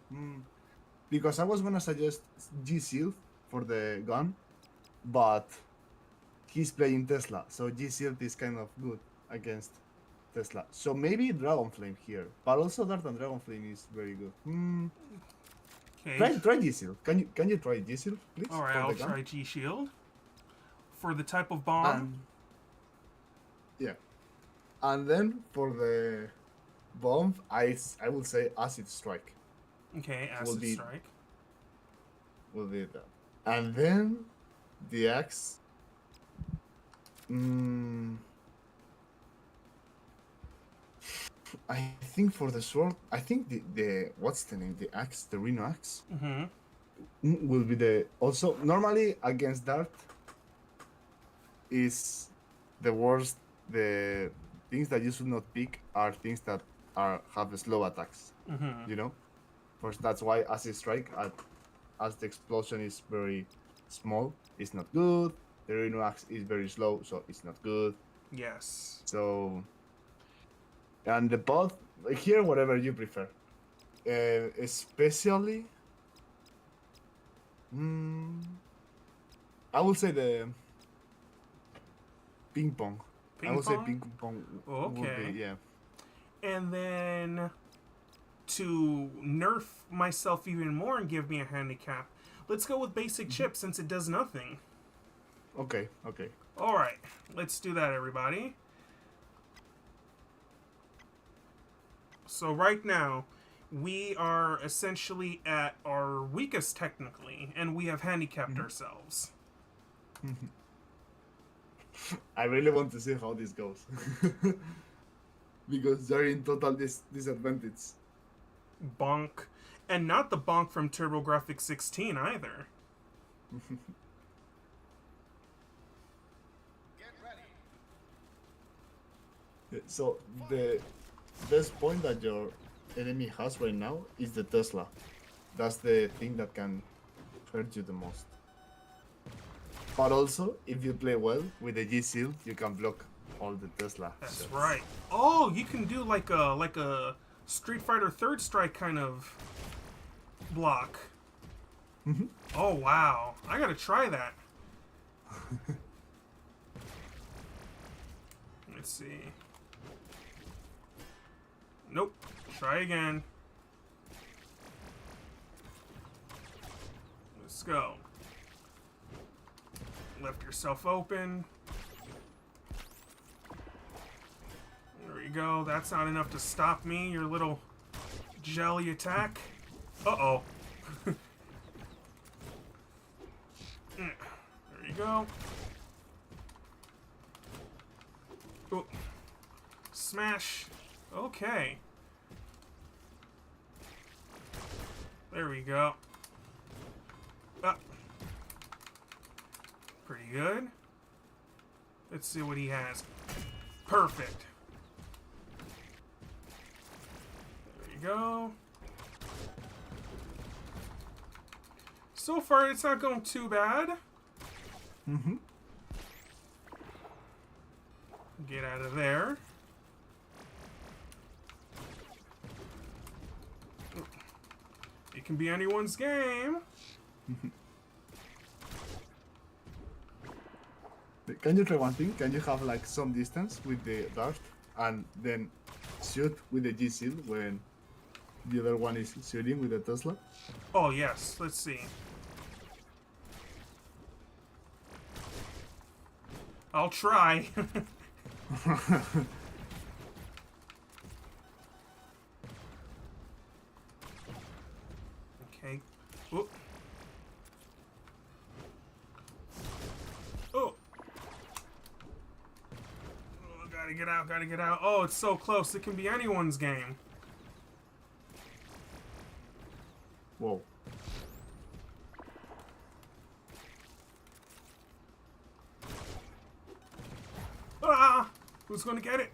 Because I was gonna suggest G Shield for the gun, but he's playing Tesla, so G Shield is kind of good against Tesla. So maybe Dragon Flame here, but also Dart and Dragon Flame is very good. Okay. Try G Shield. Can you try G Shield, All please, right. for I'll the gun? try G Shield for the type of bomb. And yeah, and then for the bomb, I will say Acid Strike Okay. will Acid be strike. that, and then the axe. Mm, I think for the sword, I think the what's the name? The axe, the Rhino axe, Mm-hmm. will be the also normally against Dart is the worst. The things that you should not pick are things that are have slow attacks. Mm-hmm. You know, first that's why acid strike as the explosion is very small, it's not good. The Rhino axe is very slow, so it's not good. Yes. So and the both here, whatever you prefer. Especially, mm, I will say the ping pong. I Ping will say pong. ping pong would be, Okay. yeah. And then to nerf myself even more and give me a handicap, let's go with basic Mhm. chip since it does nothing. Okay, okay. All right. Let's do that, everybody. So right now, we are essentially at our weakest technically, and we have handicapped Mhm. ourselves. I really want to see how this goes. Because they're in total disadvantage. Bonk. And not the bonk from TurboGrafx 16 either. So the best point that your enemy has right now is the Tesla. That's the thing that can hurt you the most. But also, if you play well with the G Shield, you can block all the Tesla That's shots. right. Oh, you can do like a Street Fighter Third Strike kind of block. Mhm. Oh wow. I gotta try that. Let's see. Nope. Try again. Let's go. Left yourself open. There you go. That's not enough to stop me, your little jelly attack. Uh-oh. There you go. Ooh. Smash. Okay. There we go. Ah, pretty good. Let's see what he has. Perfect. There you go. So far, it's not going too bad. Mm-hmm. Get out of there. It can be anyone's game. Can you try one thing? Can you have like some distance with the dart and then shoot with the G shield when the other one is shooting with the Tesla? Oh, yes. Let's see. I'll try. Okay. Oop. Oh. Oh, gotta get out, gotta get out. Oh, it's so close. It can be anyone's game. Whoa. Ah! Who's gonna get it?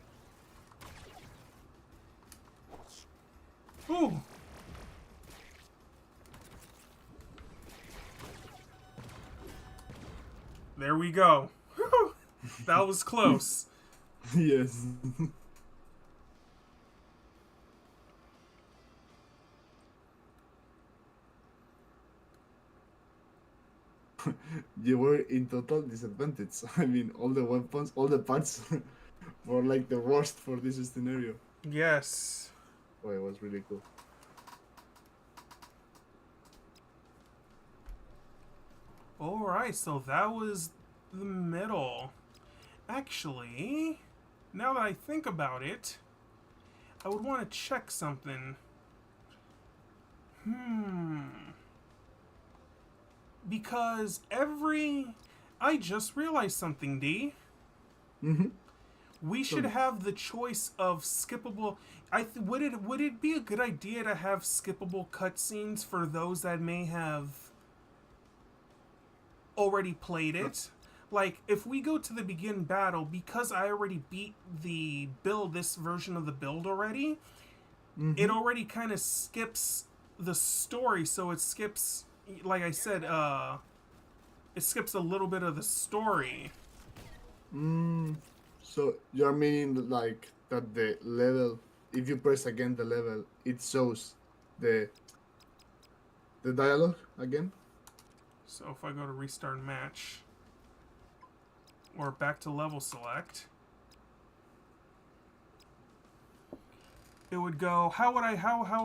Ooh! There we go. Whew. That was close. Yes. You were in total disadvantage. I mean, all the weapons, all the parts were like the worst for this scenario. Yes. Oh, it was really cool. Alright, so that was the middle. Actually, now that I think about it, I would want to check something. Because I just realized something, D. Mm-hmm. We should have the choice of skippable. Would it be a good idea to have skippable cutscenes for those that may have already played it? Like, if we go to the begin battle, because I already beat this version of the build already, it already kind of skips the story, so it skips, like I said, it skips a little bit of the story. So you're meaning like that the level, if you press again the level, it shows the dialogue again? So if I go to restart match, or back to level select, it would go, how would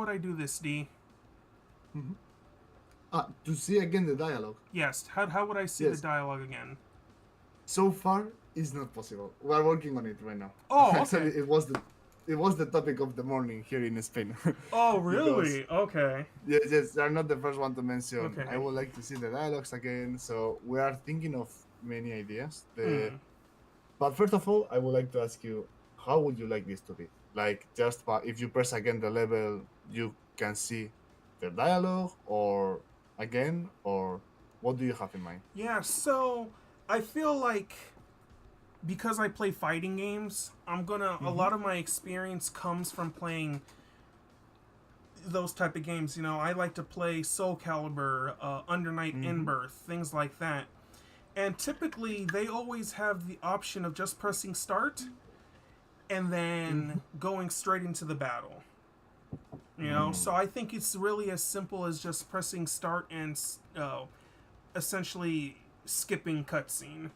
I do this, D? To see again the dialogue. Yes, how would I see the dialogue again? So far, it's not possible. We are working on it right now. Oh, okay. Actually, it was the topic of the morning here in Spain. Oh, really? Okay. Yes, they're not the first one to mention. Okay. I would like to see the dialogues again. So we are thinking of many ideas. But first of all, I would like to ask you, how would you like this to be? Like, just if you press again the level, you can see the dialogue, or again, or what do you have in mind? Yeah, so I feel like because I play fighting games, a lot of my experience comes from playing those type of games. You know, I like to play Soul Calibur, Under Night In-Birth, things like that. And typically, they always have the option of just pressing start and then going straight into the battle. You know, so I think it's really as simple as just pressing start and essentially skipping cutscene.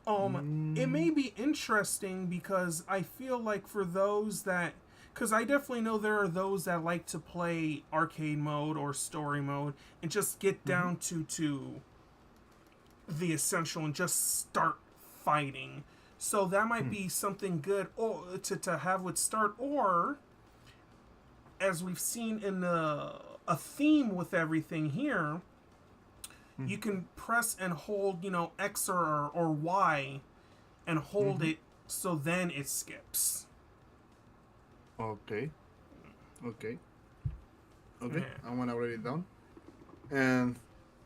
It may be interesting because I feel like for those that, because I definitely know there are those that like to play arcade mode or story mode and just get down to the essential and just start fighting. So that might be something good to have with start, or as we've seen in a theme with everything here, you can press and hold, X or Y and hold it, so then it skips. Okay. Okay, Yeah. I'm gonna write it down. And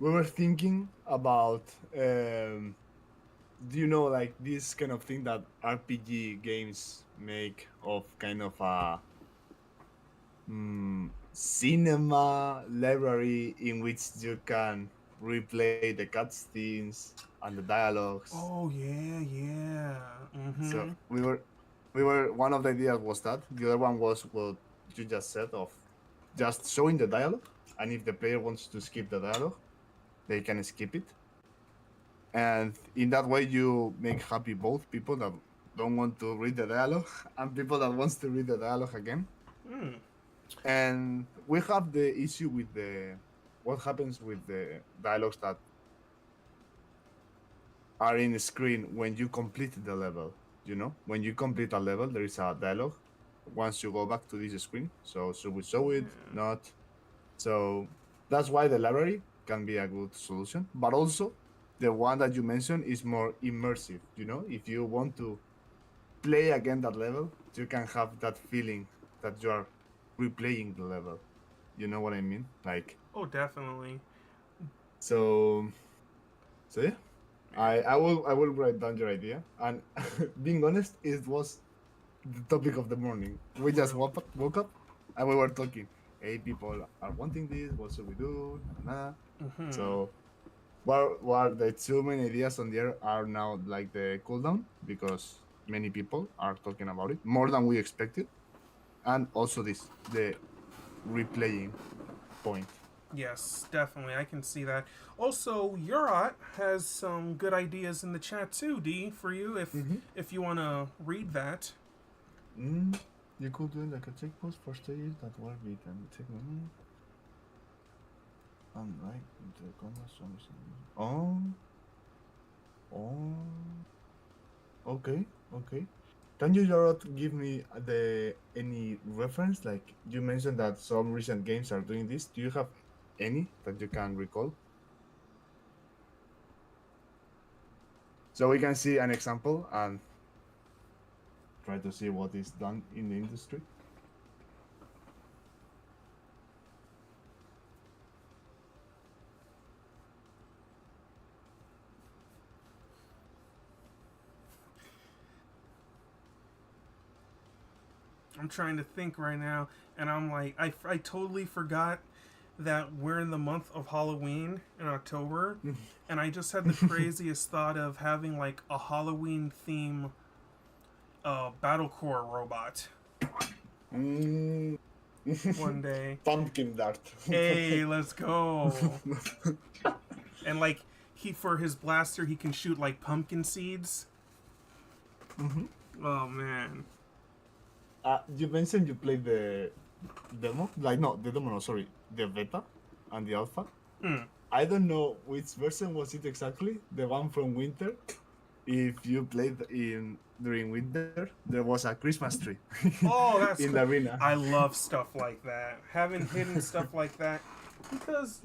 we were thinking about, do you know, like this kind of thing that RPG games make of kind of a cinema library in which you can replay the cutscenes and the dialogues. Oh yeah, yeah. So Mm-hmm. we were one of the ideas was that the other one was what you just said of just showing the dialogue, and if the player wants to skip the dialogue, they can skip it, and in that way you make happy both people that don't want to read the dialogue and people that wants to read the dialogue again. Mm. And we have the issue with the what happens with the dialogues that are in the screen when you complete the level. When you complete a level, there is a dialogue once you go back to this screen. So should we show it? Yeah. Not. So that's why the library can be a good solution. But also, the one that you mentioned is more immersive. If you want to play again that level, you can have that feeling that you are replaying the level. You know what I mean? Like, Oh, definitely. so, so yeah. I will write down your idea. And being honest, it was the topic of the morning. We just Really. woke up and we were talking. Hey, people are wanting this. What should we do? Nah, nah, nah. Mm-hmm. So, what the too many ideas on there are now like the cooldown because many people are talking about it more than we expected, and also the replaying point. Yes, definitely. I can see that. Also, Urat has some good ideas in the chat too, D, for you Mm-hmm. if you want to read that. Mm, you could do like a checkpost for stages that were beaten. Take one. And right into the combat zombies. Oh, oh, okay, okay. Can you Jarrod, give me the any reference? Like you mentioned that some recent games are doing this. Do you have any that you can recall? So we can see an example and try to see what is done in the industry. I'm trying to think right now, and I'm like, I totally forgot that we're in the month of Halloween in October, and I just had the craziest thought of having like a Halloween theme Battlecore robot Mm. one day. Pumpkin dart. Hey, let's go. And like he for his blaster he can shoot like pumpkin seeds. Mhm. Oh man. You mentioned you played the demo, like no, the demo, no, sorry, the beta and the alpha. Mm. I don't know which version was it exactly. The one from winter. If you played in during winter, there was a Christmas tree Oh, in that's the cool. arena. I love stuff like that. Having hidden stuff like that because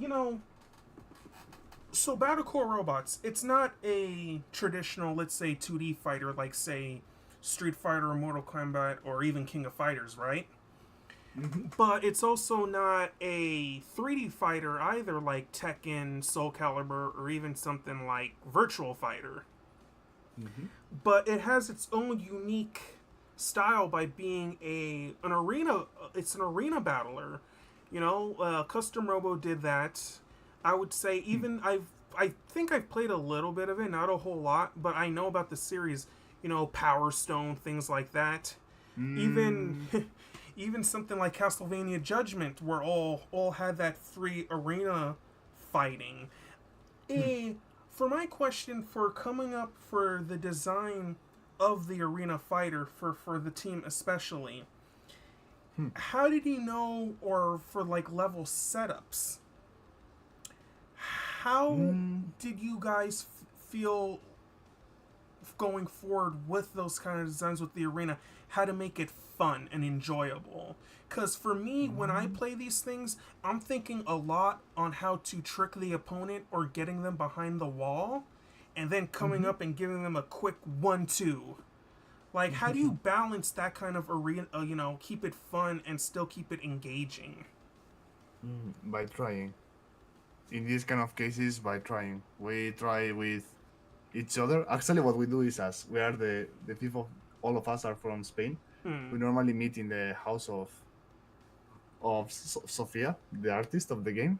so Battlecore Robots, it's not a traditional, let's say, 2D fighter like say Street Fighter or Mortal Kombat or even King of Fighters, right? Mm-hmm. But it's also not a 3D fighter either, like Tekken, Soul Calibur, or even something like Virtual Fighter. Mm-hmm. But it has its own unique style by being an arena. It's an arena battler. Custom Robo did that. I would say even I think I've played a little bit of it, not a whole lot, but I know about the series. Power Stone, things like that. Even Mm. even something like Castlevania Judgment, where all had that free arena fighting. Eh, for my question for coming up for the design of the arena fighter for the team especially, how did you know, or for like level setups, how Mm. did you guys feel going forward with those kind of designs with the arena, how to make it fun and enjoyable? Because for me, when I Mm. play these things, I'm thinking a lot on how to trick the opponent or getting them behind the wall and then coming Mm-hmm. up and giving them a quick 1-2. Like, how do you balance that kind of arena, keep it fun and still keep it engaging? By trying. In these kind of cases, by trying. We try with each other. Actually, what we do is, as we are the people, all of us are from Spain. Hmm. We normally meet in the house of Sofia, the artist of the game,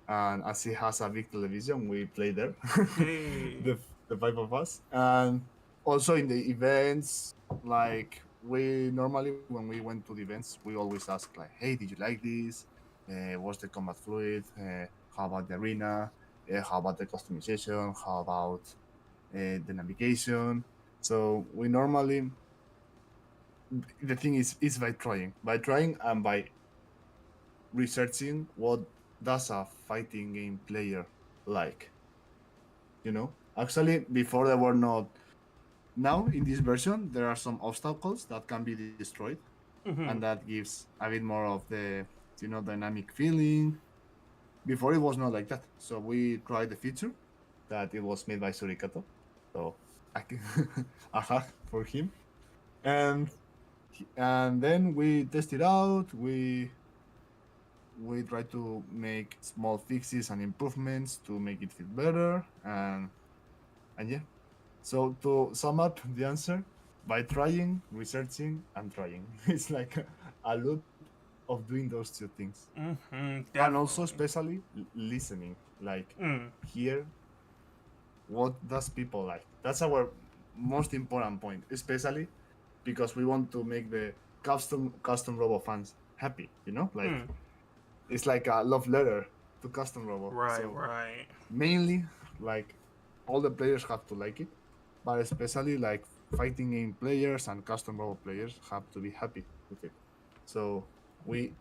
and as he has a big television, we play there, Hey. the five of us, and also in the events, like we normally when we went to the events, we always ask like, "Hey, did you like this? Was the combat fluid? How about the arena? How about the customization? How about the navigation?" So we normally the thing is by trying and by researching what does a fighting game player like. Actually, before there were not. Now in this version, there are some obstacles that can be destroyed, and Mm-hmm. that gives a bit more of the dynamic feeling. Before it was not like that, so we tried the feature that it was made by Surikato, so I can a hack for him, and then we test it out. We try to make small fixes and improvements to make it feel better, and yeah. So to sum up the answer, by trying, researching, and trying, it's like a loop of doing those two things, Mm-hmm. and also Definitely. especially listening, like Mm. hear what does people like. That's our most important point, especially because we want to make the custom robo fans happy. Like Mm. it's like a love letter to custom robo. Right. So Right. mainly, like all the players have to like it, but especially like fighting game players and custom robo players have to be happy with it. So we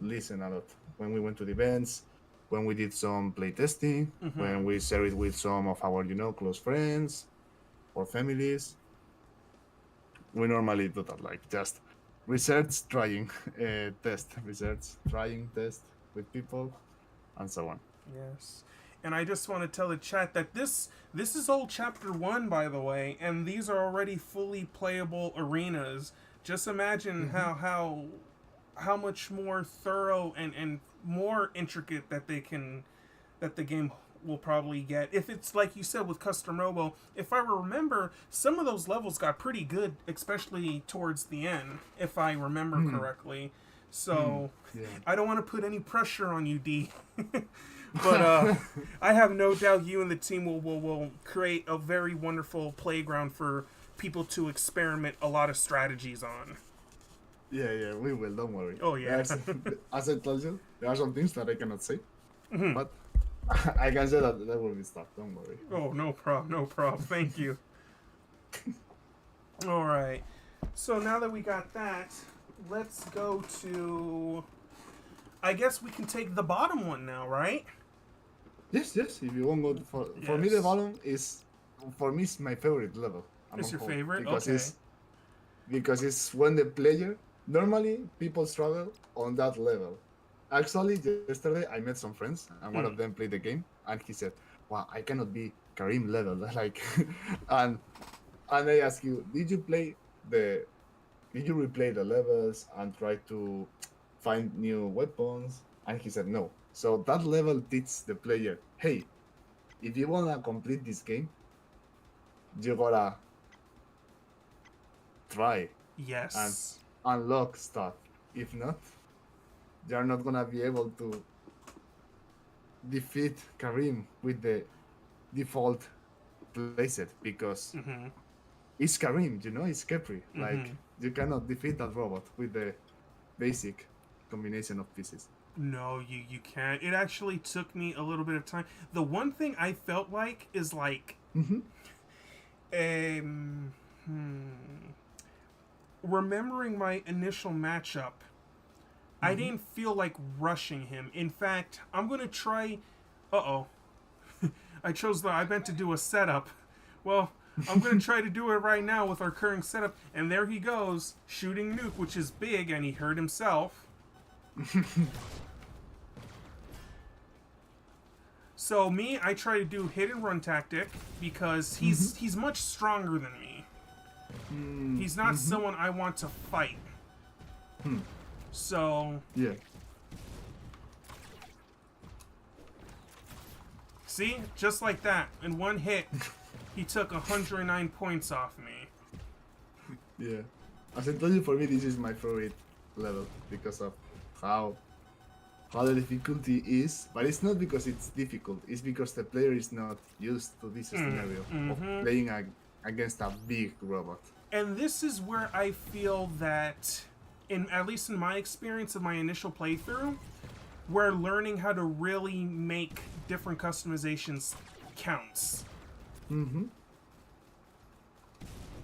listen a lot when we went to the events, when we did some play testing, when Mm-hmm. we share it with some of our close friends or families. We normally do that, like just research, trying, test, research, trying, test with people, and so on. Yes. And I just want to tell the chat that this is all chapter 1, by the way, and these are already fully playable arenas. Just imagine Mm-hmm. how much more thorough and more intricate that the game will probably get. If it's like you said with Custom Robo, if I remember, some of those levels got pretty good, especially towards the end, if I remember Hmm. correctly. Hmm. So Yeah. I don't want to put any pressure on you, D. But I have no doubt you and the team will create a very wonderful playground for people to experiment a lot of strategies on. Yeah, we will. Don't worry. Oh yeah. There's, as I told you, there are some things that I cannot say, but I can say that there will be stuff. Don't worry. Oh, no problem, no problem. Thank you. All right. So now that we got that, let's go to. I guess we can take the bottom one now, right? Yes. If you want to go for me, the Yes. bottom is for me is my favorite level It's among your all favorite? because Okay. it's when the player normally people struggle on that level. Actually, yesterday I met some friends and one of them Mm. played the game and he said, "Wow, I cannot be Karim level." Like, and I ask you, the did you replay the levels and try to find new weapons? And he said no. So that level teaches the player, hey, if you wanna complete this game, you gotta try and Yes. unlock stuff. If not, you're not gonna be able to defeat Karim with the default playset because Mm-hmm. it's Karim, it's Kepri. Like Mm-hmm. you cannot defeat that robot with the basic combination of pieces. No, you can't. It actually took me a little bit of time. The one thing I felt like is like Mm-hmm. um remembering my initial matchup. I Mm-hmm. didn't feel like rushing him. In fact, I'm gonna try. Uh oh. I meant to do a setup. Well, I'm gonna try to do it right now with our current setup. And there he goes, shooting nuke, which is big, and he hurt himself. So me, I try to do hit and run tactic because Mm-hmm. he's much stronger than me. He's not Mm-hmm. someone I want to fight. Hmm. So Yeah. See? Just like that. In one hit, he took 109 points off me. Yeah. As I told you, for me, this is my favorite level because of how the difficulty is. But it's not because it's difficult. It's because the player is not used to this scenario of playing against a big robot. And this is where I feel that, at least in my experience of my initial playthrough, where learning how to really make different customizations counts.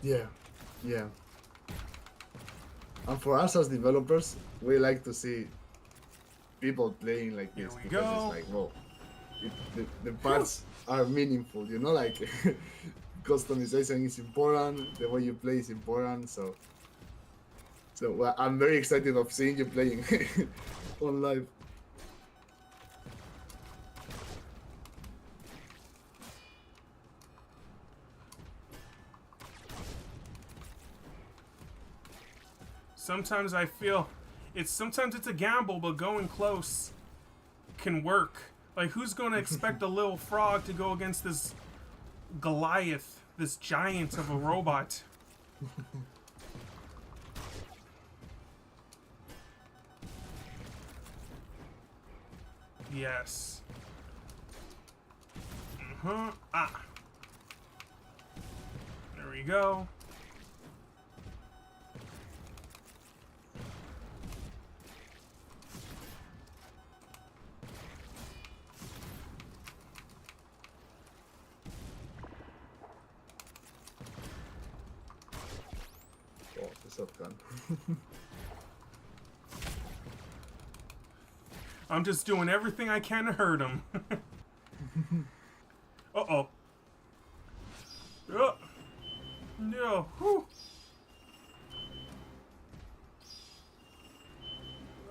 Yeah. And for us as developers, we like to see people playing like this because it's like, whoa, the parts are meaningful, you know, like customization is important, the way you play is important, so well, I'm very excited of seeing you playing on live. Sometimes I feel sometimes it's a gamble, but going close can work. Like, who's going to expect a little frog to go against this Goliath, this giant of a robot? Yes. Ah. There we go. Oh, the shotgun. I'm just doing everything I can to hurt him. Uh-oh. Oh. No. Whew.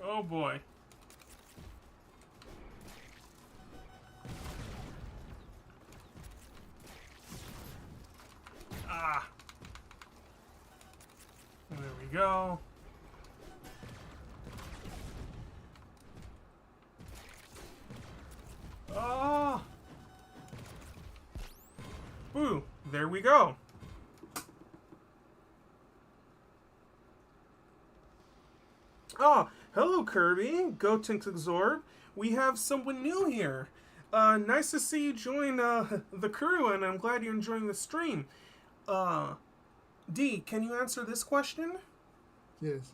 Oh boy. Ah. There we go. Oh. Ooh, there we go. Oh, hello Kirby, GoTinksAbsorb. We have someone new here. Nice to see you join the crew, and I'm glad you're enjoying the stream. D, can you answer this question? Yes.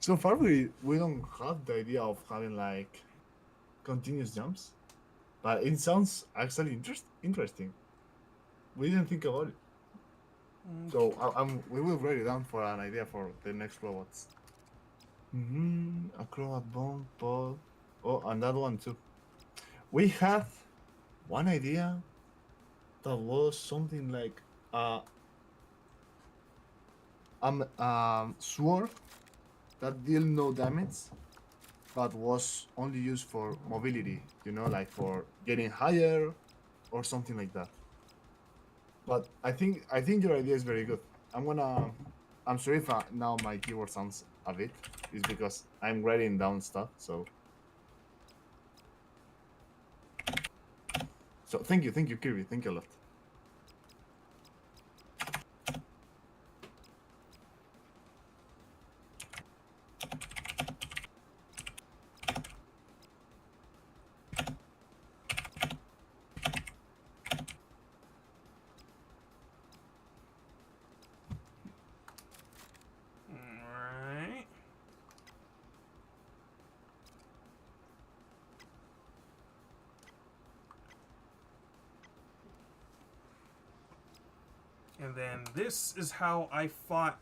So far, we don't have the idea of having like continuous jumps, but it sounds actually interesting. We didn't think about it, so we will write it down for an idea for the next robots. Acrobat bomb pod. Oh, and that one too. We have one idea that was something like sword that deal no damage, but was only used for mobility, you know, like for getting higher or something like that. But I think your idea is very good. I'm sorry if now my keyboard sounds a bit. It's because I'm writing down stuff. So thank you, Kirby. Thank you a lot. Alright. And then this is how I fought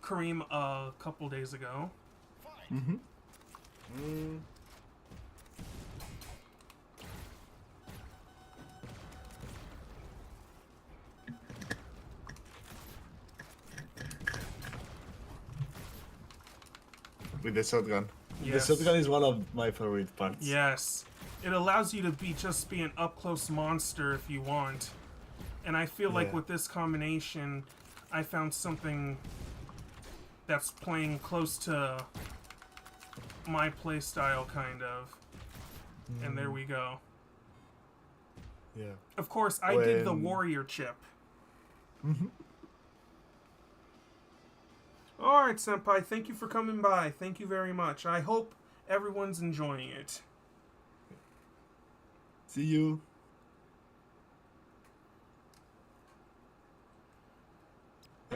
Kareem a couple days ago. With the shotgun. Yes. The shotgun is one of my favorite parts. Yes. It allows you to be an up-close monster if you want. And I feel like Yeah. with this combination, I found something that's playing close to my playstyle, kind of. And there we go. Yeah. Of course, I did the When warrior chip. Mhm. Alright, Senpai, thank you for coming by. Thank you very much. I hope everyone's enjoying it. See you.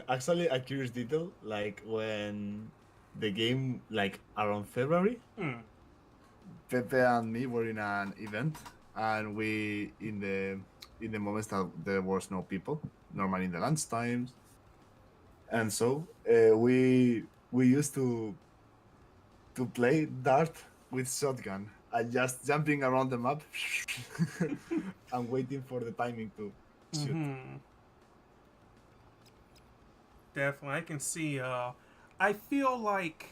Actually, a curious detail, like when the game, like around February, Hmm. Pepe and me were in an event, and we in the moments that there was no people, normally in the lunch times, and so we used to play dart with shotgun and just jumping around the map and waiting for the timing to shoot. Mm-hmm. Definitely. I can see, I feel like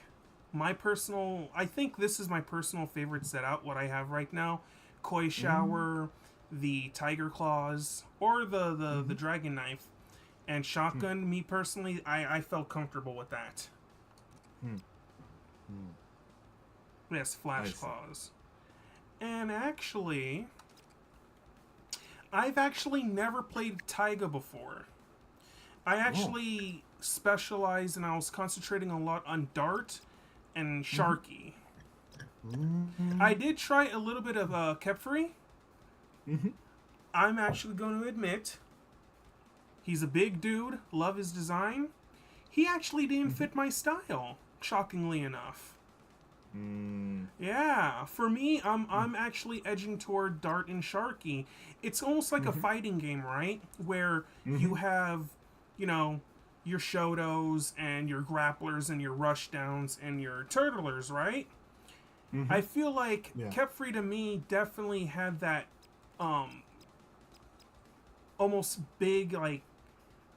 I think this is my personal favorite setup, what I have right now. Koi Mm, Shower, the Tiger Claws, or the mhm, Dragon Knife. And hmm, Shotgun, me personally, I felt comfortable with that. hmm, hmm. Yes, I Flash see. Claws. And actually, I've actually never played Taiga before. I Oh. actually specialized and I was concentrating a lot on Dart and Mhm. Sharky. I Mm, did try a little bit of Kepfree. mhm, I'm actually going to admit he's a big dude. Love his design. He actually didn't mhm, fit my style, shockingly enough. mm, Yeah, for me, I'm mm, I'm actually edging toward Dart and Sharky. It's almost like a mhm, fighting game, right? Where you mhm, have, you know, your Shotos and your grapplers and your rushdowns and your turtlers, right? I mhm. feel like Yeah. Kepfree to me definitely had that um almost big like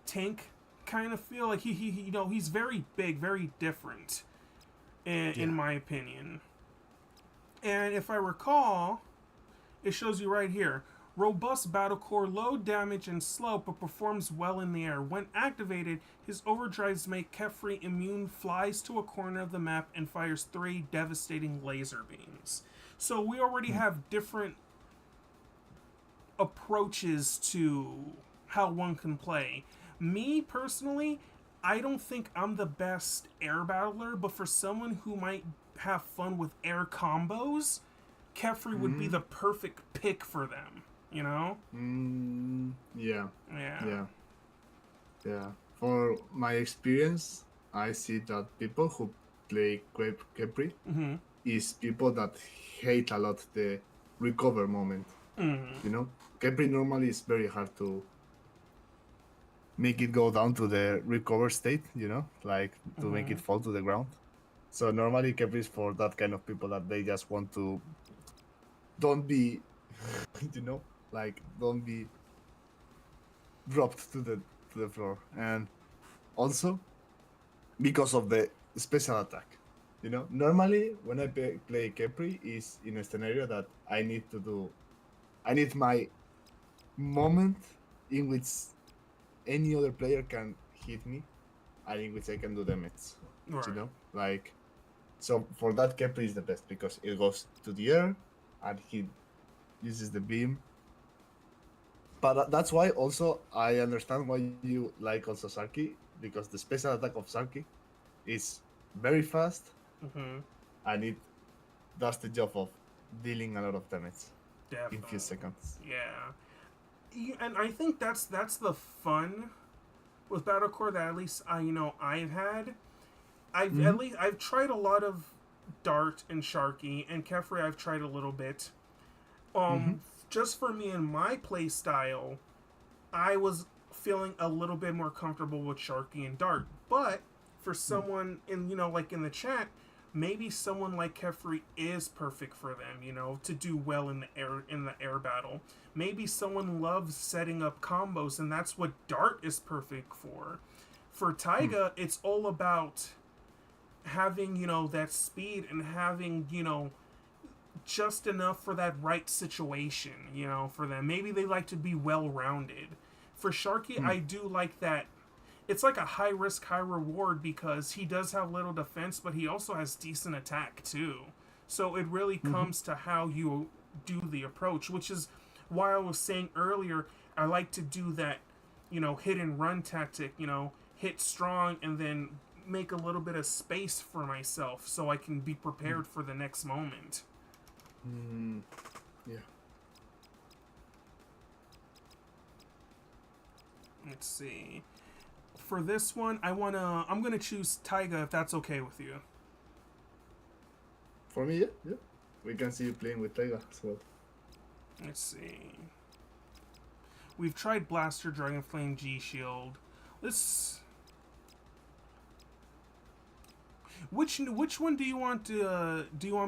tank kind of feel. Like he's very big, very different in Yeah. my opinion. And if I recall, it shows you right here. Robust Battlecore, low damage and slow, but performs well in the air. When activated, his overdrives make Kefri immune, flies to a corner of the map, and fires 3 devastating laser beams. So we already Hmm. have different approaches to how one can play. Me personally, I don't think I'm the best air battler, but for someone who might have fun with air combos, Kefri would be Mm, the perfect pick for them. You know? yeah. Yeah. Yeah. Yeah. For my experience, I see that people who play Capri Mm-hmm. is people that hate a lot the recover moment. Mm-hmm. You know, Capri normally is very hard to make it go down to the recover state. You know, like to make Mm-hmm. it fall to the ground. So normally Capri is for that kind of people that they just want to don't be, you know, like don't be dropped to the floor, and also because of the special attack. You know, normally when I play Capri is in a scenario that I need my moment in which any other player can hit me and in which I can do damage. You Right. know, like so for that Capri is the best because it goes to the air and he uses the beam. But that's why also I understand why you like also Sarki because the special attack of Sarki is very fast Mm-hmm. and it does the job of dealing a lot of damage in few Definitely. seconds. Yeah. And I think that's the fun with Battlecore that at least I've had. Mm-hmm. I've tried a lot of Dart and Sharky and Kefri. I've tried a little bit. Mm-hmm. Just for me and my play style, I was feeling a little bit more comfortable with Sharky and Dart. But for someone in like in the chat, maybe someone like Kefri is perfect for them, to do well in the air battle. Maybe someone loves setting up combos and that's what Dart is perfect for. For Mm-hmm. Taiga, it's all about having, that speed and having, just enough for that right situation, for them. Maybe they like to be well rounded. For Sharky, Hmm. I do like that. It's like a high risk, high reward because he does have little defense, but he also has decent attack too. So it really Mm-hmm. comes to how you do the approach, which is why I was saying earlier, I like to do that, hit and run tactic, hit strong and then make a little bit of space for myself so I can be prepared for the next moment. Mm. Yeah. Let's see. For this one, I'm gonna choose Taiga if that's okay with you. For me, yeah, yeah. We can see you playing with Taiga as well. Let's see. We've tried Blaster, Dragon Flame, G Shield. Let's. Which one do you want me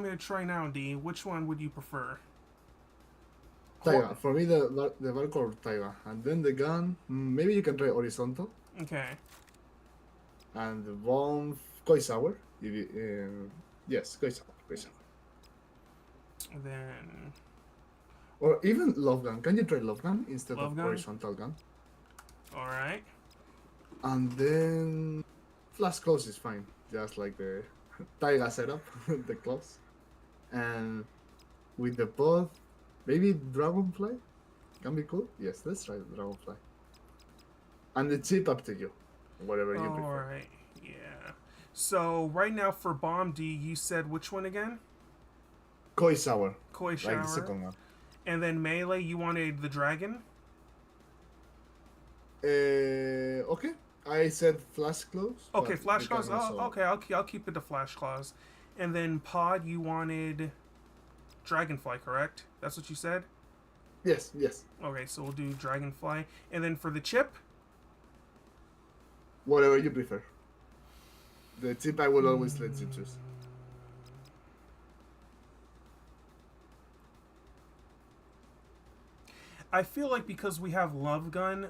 to try now, D? Which one would you prefer? Taiga. For me, the Battlecore Taiga, and then the gun. Maybe you can try horizontal, Okay. and the bomb Koi Sour. Yes, Koi Sour, Koi Sour. Then Or even love gun. Can you try love gun instead Love of Gun. horizontal gun? All right. And then flash close is fine, just like the Taiga setup, the close. And with the pod, maybe Dragonfly can be cool. Yes, let's try Dragonfly. And the chip up to you, whatever you All prefer. right. Yeah. So right now for Bomb D, you said which one again? Koi Sour, Koi like Shower. the second one. And then Melee, you wanted the Dragon. Okay. I said flash close. Okay, but Flash you can Claws. also... Oh, okay, I'll keep it to Flash Claws. And then Pod, you wanted Dragonfly, correct? That's what you said? Yes, yes. Okay, so we'll do Dragonfly. And then for the chip? Whatever you prefer. The chip I will always let you choose. I feel like because we have Love Gun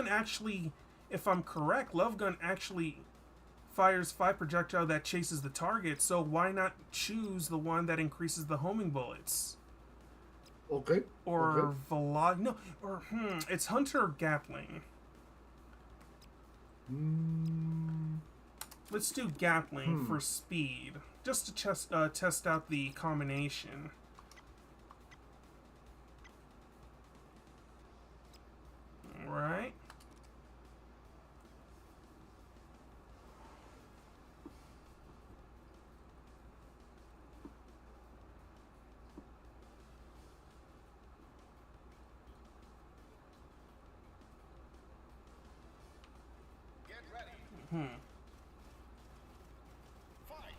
actually, if I'm correct, Love Gun actually fires 5 projectile that chases the target, so why not choose the one that increases the homing bullets? Okay. Or Okay. Velog... No, or, it's Hunter or Gatling. Mm, Let's do Gatling for speed, just to test out the combination. Alright. Get ready. Hmm. Fight.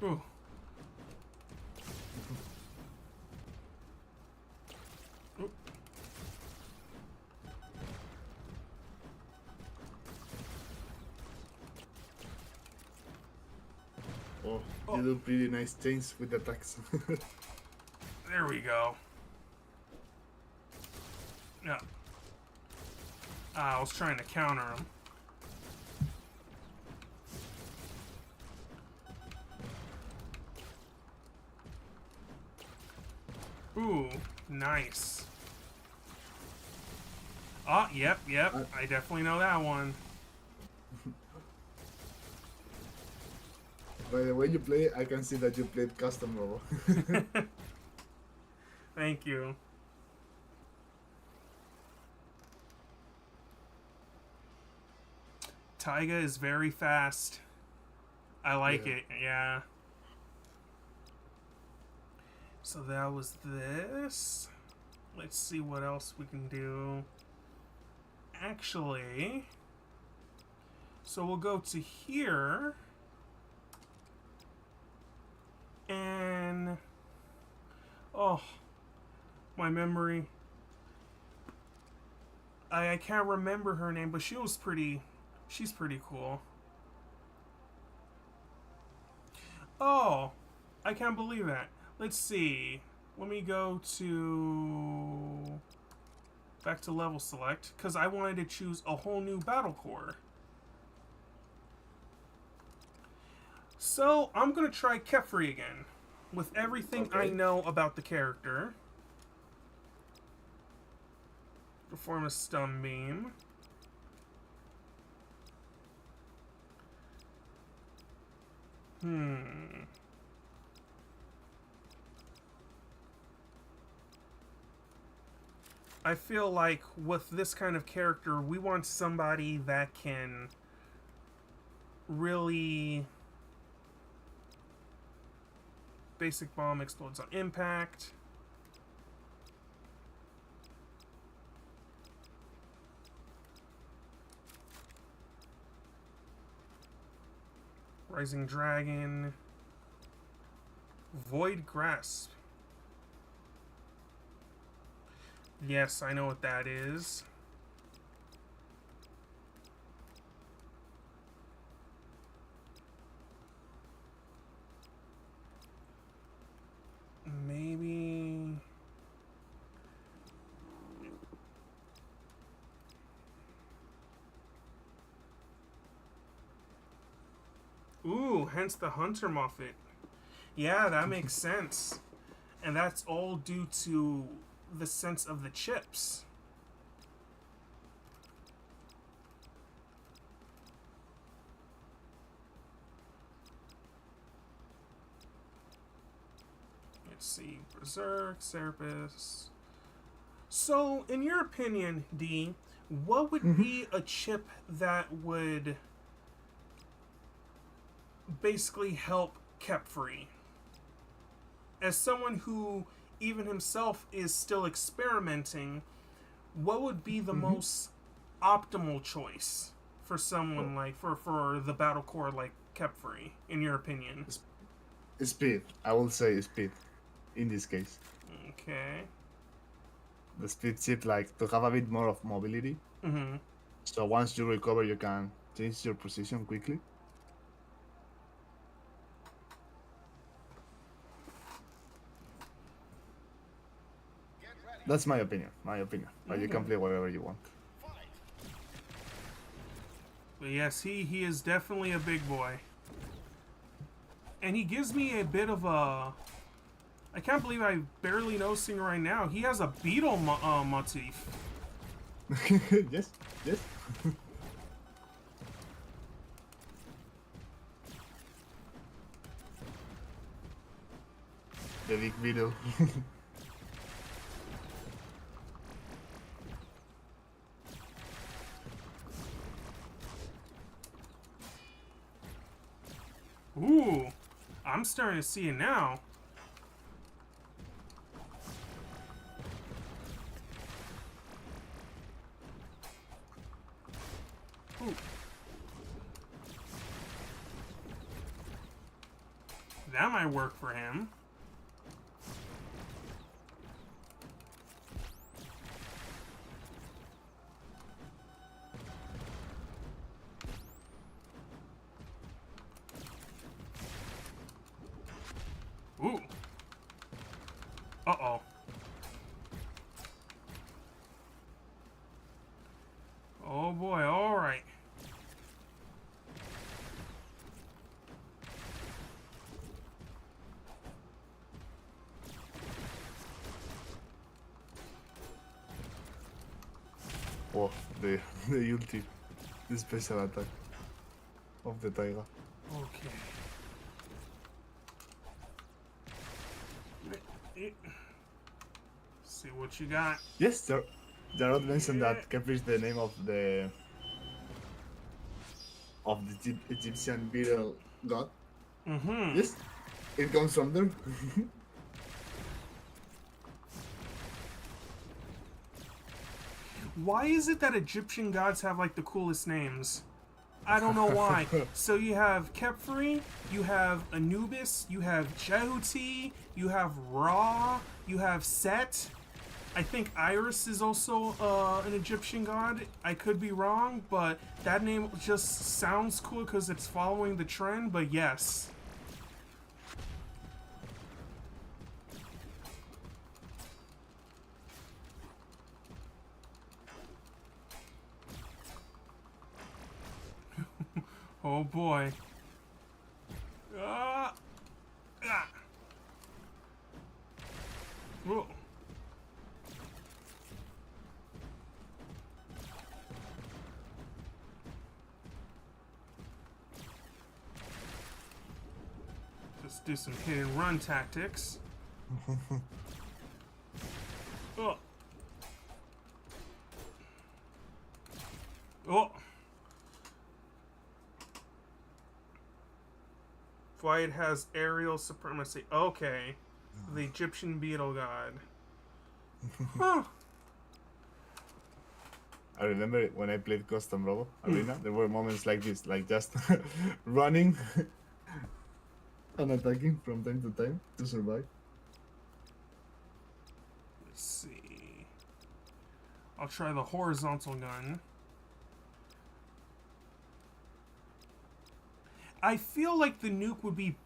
Ooh. Ooh. Oh, Oh. you do pretty nice things with the attacks. There we go. Yeah. I was trying to counter him. Ooh, nice. Oh, yep. I definitely know that one. By the way you play, I can see that you played custom robo. Thank you. Taiga is very fast. I like Yeah. it, yeah. So that was this. Let's see what else we can do. Actually, so we'll go to here. And oh, my memory. I can't remember her name, but she's pretty cool. Oh, I can't believe that. Let's see. Let me go to back to level select because I wanted to choose a whole new battle core. So I'm gonna try Kefri again. With everything I Okay. know about the character. Perform a stun beam. I feel like with this kind of character, we want somebody that can really... Basic bomb explodes on impact. Rising Dragon. Void Grasp. Yes, I know what that is. Maybe... Ooh, hence the Hunter Muffet. Yeah, that makes sense. And that's all due to the sense of the chips. Let's see. Berserk, Serapis. So, in your opinion, D, what would be a chip that would basically help Kepfree? As someone who even himself is still experimenting, what would be the most optimal choice for someone like for the Battlecore like Kepfree, in your opinion? Speed. I will say speed. In this case, Okay. the speed chip, like to have a bit more of mobility. Mm-hmm. So once you recover, you can change your position quickly. Get ready. That's my opinion. My opinion. But you can play whatever you want. Fight. But yes, he is definitely a big boy. And he gives me a bit of a... I can't believe I'm barely noticing right now. He has a beetle motif. Yes. Yes. The big beetle. Ooh, I'm starting to see it now. Ooh. That might work for him. Ooh. Uh-oh. Oh boy, alright. Oh, the ulti, the special attack of the tiger. Okay. See what you got. Yes, Jarrod mentioned that Kepri is the name of the Egyptian beetle god. Mm-hmm. Yes, it comes from there. Why is it that Egyptian gods have like the coolest names? I don't know why. So you have Kepri, you have Anubis, you have Jehuti, you have Ra, you have Set. I think Iris is also an Egyptian god. I could be wrong, but that name just sounds cool because it's following the trend, but yes. Oh boy. Whoa. Just do some hit and run tactics. Oh. Oh. Why it has aerial supremacy. Okay. The Egyptian beetle god. Huh. I remember when I played Custom Robo Arena, there were moments like this, like just running and attacking from time to time to survive. Let's see. I'll try the horizontal gun. I feel like the nuke would be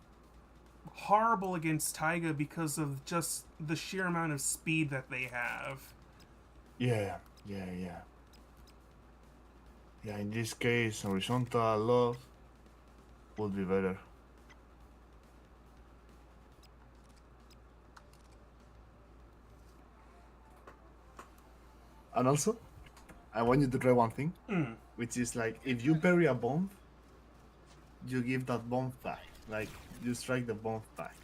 horrible against Taiga because of just the sheer amount of speed that they have. Yeah. Yeah, in this case, horizontal love would be better. And also, I want you to try one thing, which is like if you bury a bomb, you give that bomb back. Like you strike the bomb back,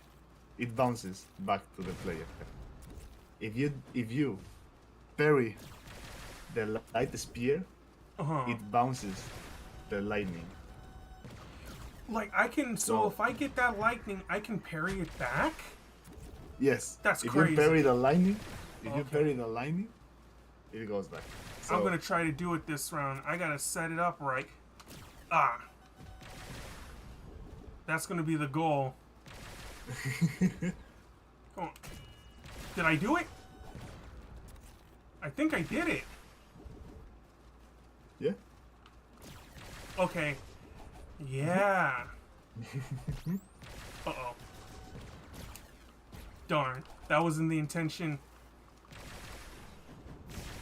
it bounces back to the player. If you bury the light spear, it bounces the lightning. Like I can, so So- if I get that lightning, I can parry it back? Yes. That's if crazy. you bury the lightning, you Okay. bury the lightning, it goes back. I'm gonna try to do it this round. I gotta set it up right. Ah. That's gonna be the goal. Come on. Did I do it? I think I did it. Yeah. Okay. Yeah. Uh-oh. Darn. That wasn't the intention.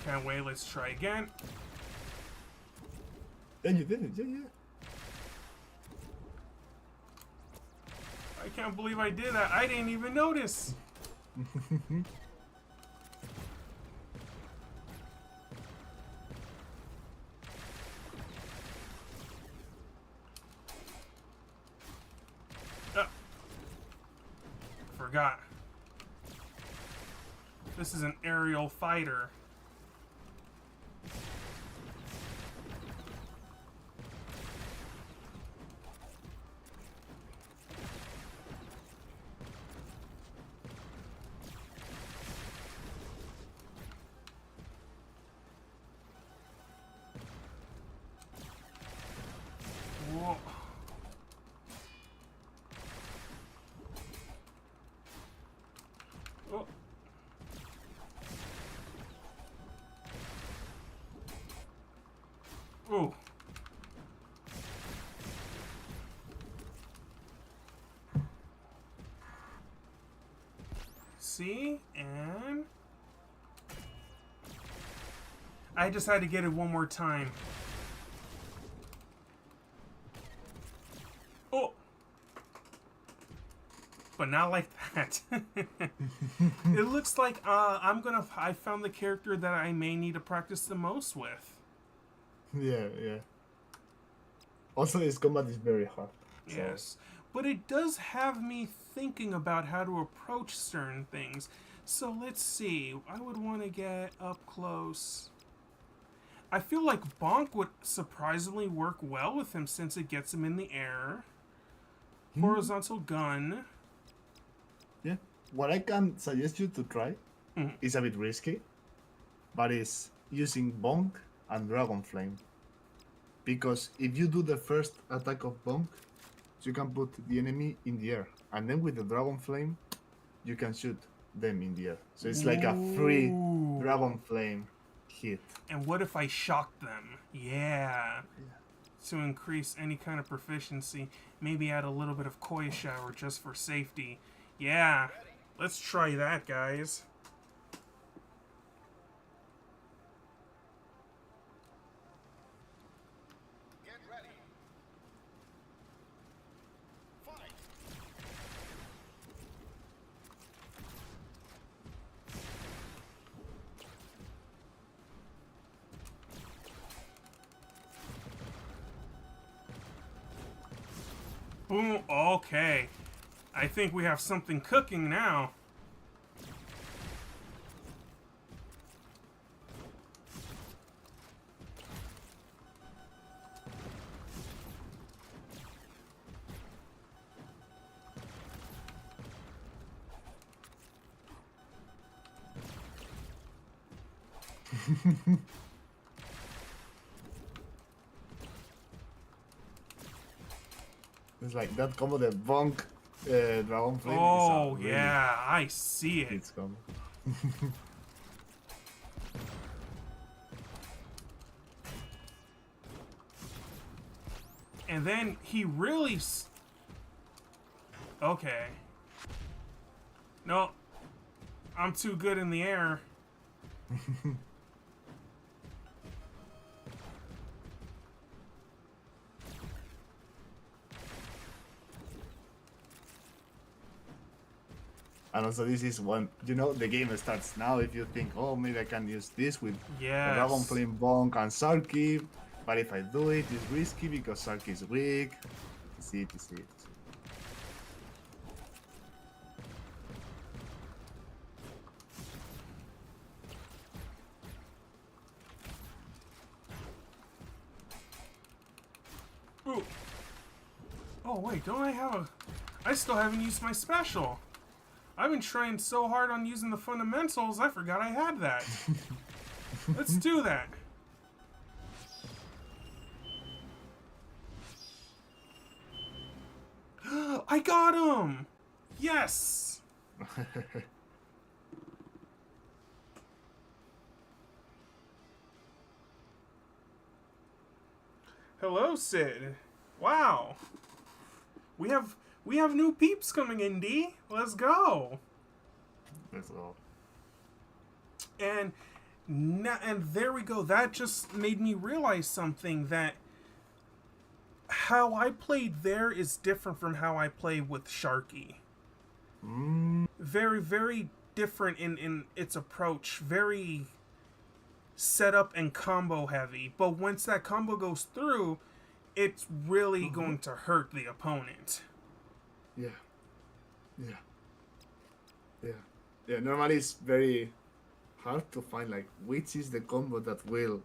Can't wait. Let's try again. Yeah, you did it. Yeah. I can't believe I did that. I didn't even notice. Forgot. This is an aerial fighter. Whoa. Oh. Oh. See? And I just had to get it one more time. Oh. But not like that. It looks like I found the character that I may need to practice the most with. Yeah. Also, his combat is very hard. So. Yes. But it does have me thinking about how to approach certain things. So let's see. I would want to get up close. I feel like Bonk would surprisingly work well with him since it gets him in the air. Horizontal gun. Yeah. What I can suggest you to try is a bit risky, but it's using Bonk and Dragon Flame. Because if you do the first attack of Bonk, you can put the enemy in the air. And then with the Dragon Flame, you can shoot them in the air. So it's like a free Ooh. Dragon Flame hit. And what if I shock them? Yeah. To increase any kind of proficiency. Maybe add a little bit of Koi Shower just for safety. Yeah. Let's try that, guys. Get ready. Fight. boom. Okay. I think we have something cooking now. It's like that combo, the bonk dragon flame. Oh, is a really yeah, I see it. hits combo. And then he really... Okay. No. I'm too good in the air. And also this is when, the game starts now. If you think, oh, maybe I can use this with Yes. Dragon Flame, Bonk, and Sarky. But if I do it, it's risky because Sarky is weak. See it. Ooh. Oh, wait, don't I have a... I still haven't used my special. I've been trying so hard on using the fundamentals, I forgot I had that. Let's do that. I got him! Yes! Hello, Sid. Wow. We have new peeps coming in, D. Let's go. That's all. And there we go. That just made me realize something, that how I played there is different from how I play with Sharky. Very, very different in its approach. Very setup and combo heavy. But once that combo goes through, it's really going to hurt the opponent. Yeah. Normally it's very hard to find like which is the combo that will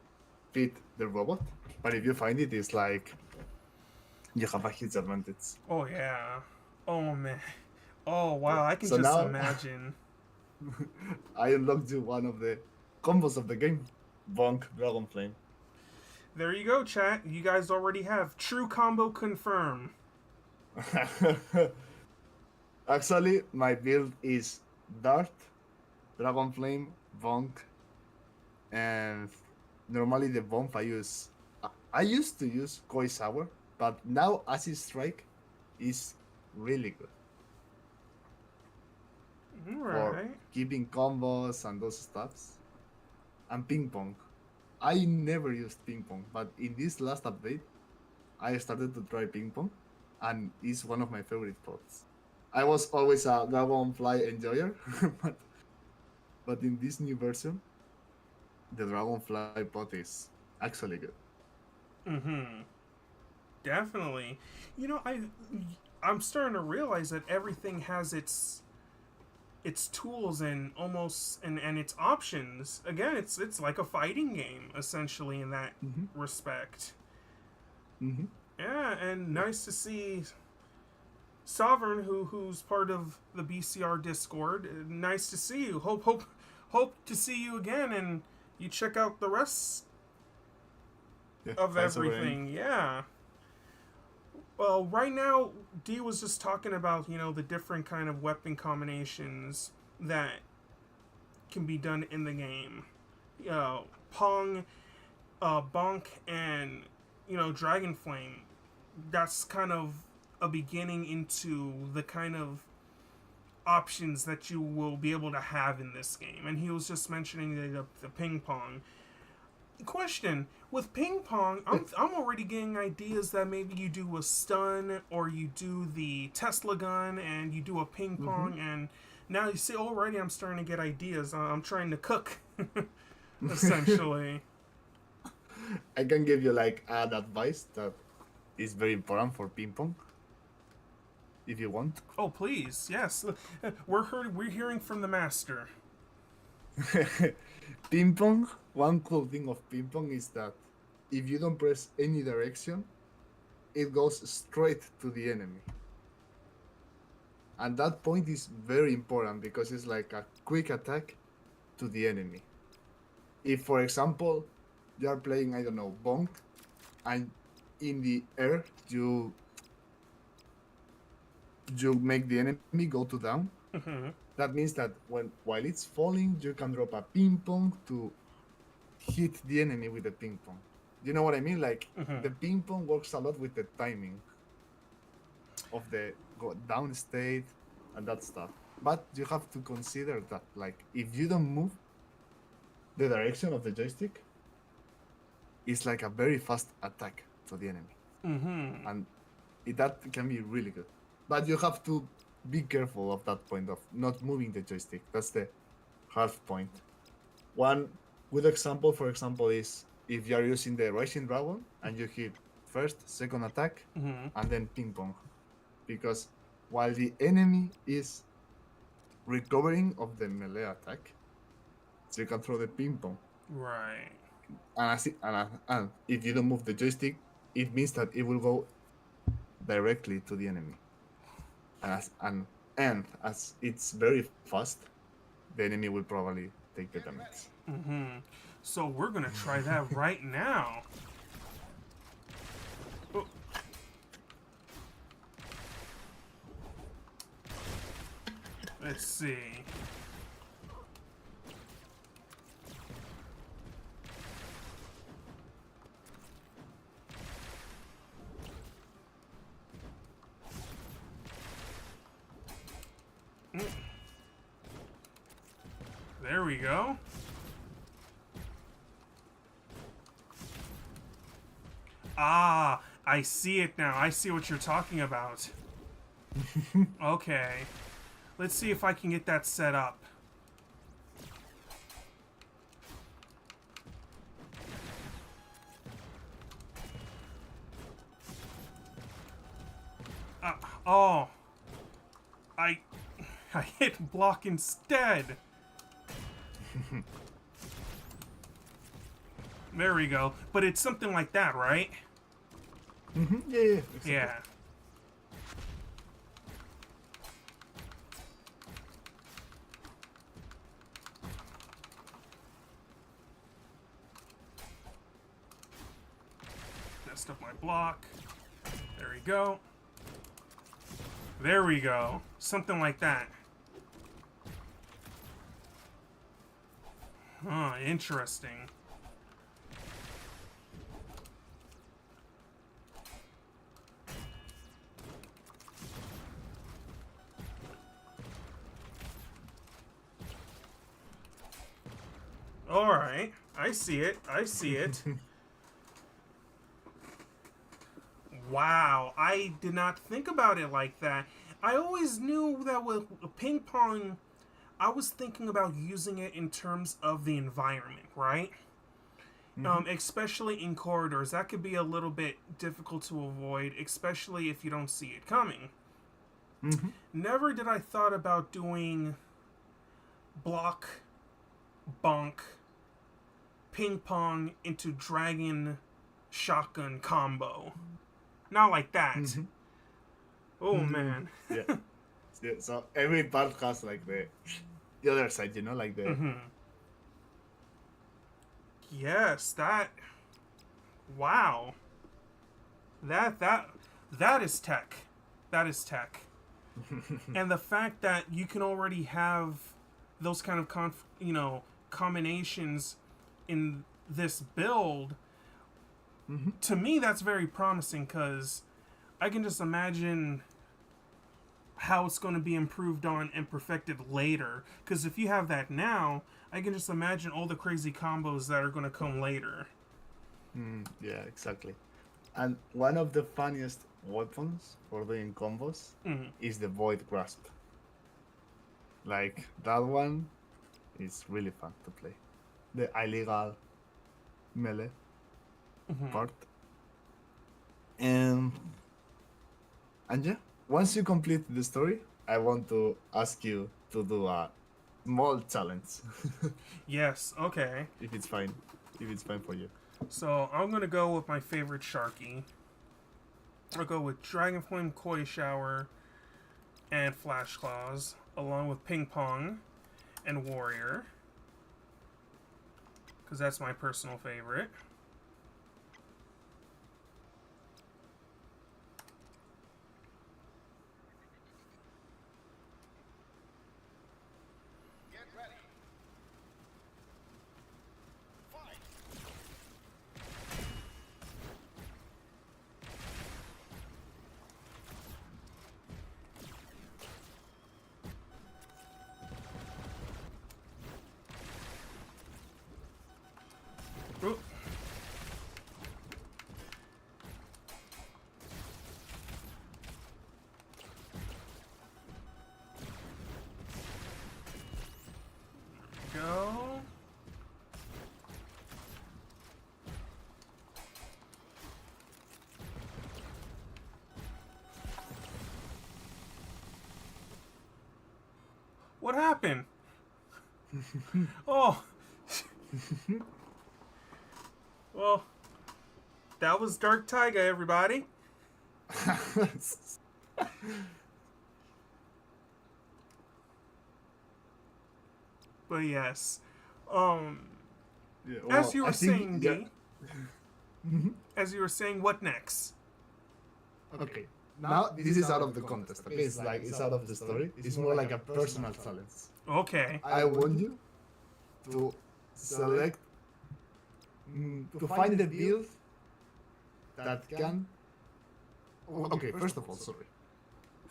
fit the robot. But if you find it, it's like you have a huge advantage. Oh yeah. Oh man. Oh wow. I can So just now- imagine. I unlocked you one of the combos of the game. Bonk, Dragon Flame. There you go, chat. You guys already have true combo confirmed. Actually, my build is Dart, Dragon Flame, Bonk, and normally the bomb I used to use Koi Sour, but now Acid Strike is really good for Alright. keeping combos and those stuffs. And Ping Pong. I never used Ping Pong, but in this last update, I started to try Ping Pong, and it's one of my favorite pots. I was always a Dragonfly enjoyer, but in this new version, the Dragonfly pot is actually good. Mm-hmm. Definitely. You know, I'm starting to realize that everything has its tools and its options. Again, it's like a fighting game essentially in that respect. Mm-hmm. Yeah, and nice to see Sovereign, who's part of the BCR Discord. Nice to see you. Hope to see you again, and you check out the rest Yeah, of thanks for everything. Yeah. Well, right now, D was just talking about, the different kind of weapon combinations that can be done in the game. Pong, Bonk, and, Dragon Flame. That's kind of a beginning into the kind of options that you will be able to have in this game. And he was just mentioning the ping pong. Question: with ping pong, I'm already getting ideas that maybe you do a stun or you do the Tesla gun and you do a ping pong, and now you see already I'm starting to get ideas. I'm trying to cook, essentially. I can give you like an advice that is very important for ping pong. if you want. Oh, please, yes. We're hearing from the master. Ping pong. One cool thing of ping pong is that if you don't press any direction, it goes straight to the enemy. And that point is very important because it's like a quick attack to the enemy. If, for example, you are playing, I don't know, bonk, and in the air you make the enemy go to down, that means that while it's falling, you can drop a ping pong to hit the enemy with the ping pong. You know what I mean? Like the ping pong works a lot with the timing of the go down state and that stuff. But you have to consider that, like, if you don't move the direction of the joystick, it's like a very fast attack to the enemy, and that can be really good. But you have to be careful of that point of not moving the joystick. That's the hard point. One good example, for example, is if you are using the Rising Dragon and you hit first, second attack, and then ping pong, because while the enemy is recovering of the melee attack, so you can throw the ping pong. Right. And if you don't move the joystick, it means that it will go directly to the enemy. And as it's very fast, the enemy will probably take the damage. So we're gonna try that right now. Oh. Let's see. There we go. Ah, I see it now. I see what you're talking about. Okay. Let's see if I can get that set up. Oh. I hit block instead. There we go. But it's something like that, right? Yeah, exactly. Yeah. Messed up my block. There we go. There we go. Something like that. Huh, interesting. Alright, I see it. I see it. Wow, I did not think about it like that. I always knew that with ping pong, I was thinking about using it in terms of the environment, right? Especially in corridors. That could be a little bit difficult to avoid, especially if you don't see it coming. Never did I thought about doing block, bonk, ping pong into dragon shotgun combo. Not like that. Oh man. Yeah. So every part has like the other side, you know, like the Yes, that. Wow. That is tech. That is tech. And the fact that you can already have those kind of combinations in this build, to me that's very promising, because I can just imagine how it's going to be improved on and perfected later. Because if you have that now, I can just imagine all the crazy combos that are going to come later. yeah, exactly. And one of the funniest weapons for doing combos is the Void Grasp. Like, that one is really fun to play. The illegal melee part. And yeah, once you complete the story, I want to ask you to do a small challenge, Yes, okay. if it's fine. If it's fine for you. So I'm gonna go with my favorite Sharky. I'll go with Dragon Flame Koi Shower and Flash Claws, along with Ping Pong and Warrior. Because that's my personal favorite. Get ready. Fight. Ooh. Go. What happened? Oh. Well, that was Dark Taiga, everybody. But yes. Yeah, As you I were think- saying, yeah. D. As you were saying, what next? Okay. Now this is out of the contest. Okay, it's out of the story. It's more like a personal challenge. Okay. I want you to select to find the build that can. Okay, first of all, sorry.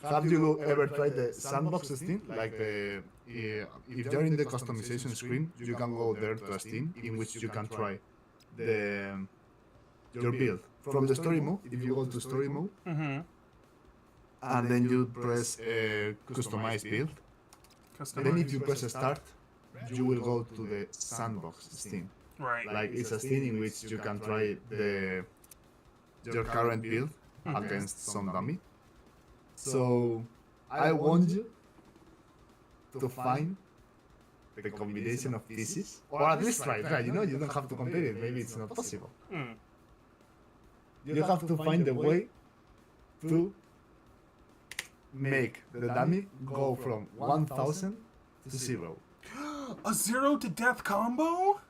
Have you ever tried the sandbox Steam? Like the if you're in the customization screen, you can go there to a Steam in which you can try the your build from the story mode. If you go to story mode, Mm-hmm. and then you press customize build. Then if you press start, you will go to the sandbox Steam. Right. Like it's a Steam in which you can try your current build against some dummy. So I want you to find the combination of pieces, or at least try. You know, you don't have to complete it. Maybe it's not possible. Mm. You have to find a way to make the dummy go from 1,000 to 0. A 0 to death combo?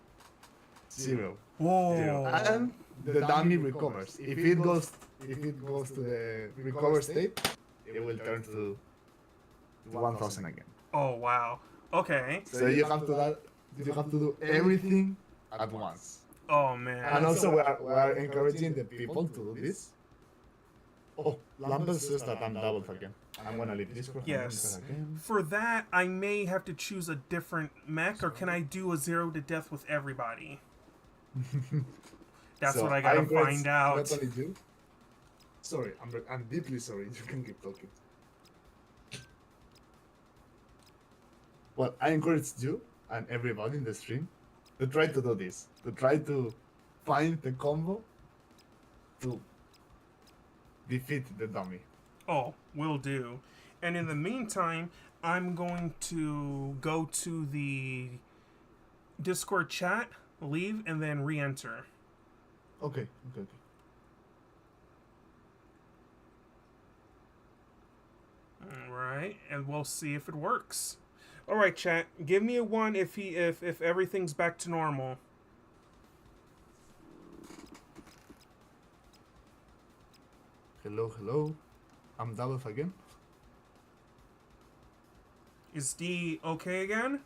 0. Whoa. And the dummy recovers. If it goes to the recover state, it will turn to 1,000 again. Oh wow. Okay. So you have to do everything at once. Oh man. And also we are encouraging the people to do this. Oh, Lambert says that I'm doubled again. I'm gonna leave Discord. Yes. Again. For that, I may have to choose a different mech, or can I do a 0 to death with everybody? That's So what I gotta encourage find out. not only you. Sorry, I'm deeply sorry. You can keep talking. Well, I encourage you and everybody in the stream to try to do this. To try to find the combo to defeat the dummy. Oh, will do. And in the meantime, I'm going to go to the Discord chat, leave, and then re-enter. Okay. Alright, and we'll see if it works. Alright, chat, give me a 1 if everything's back to normal. Hello. I'm doubled again. Is D okay again?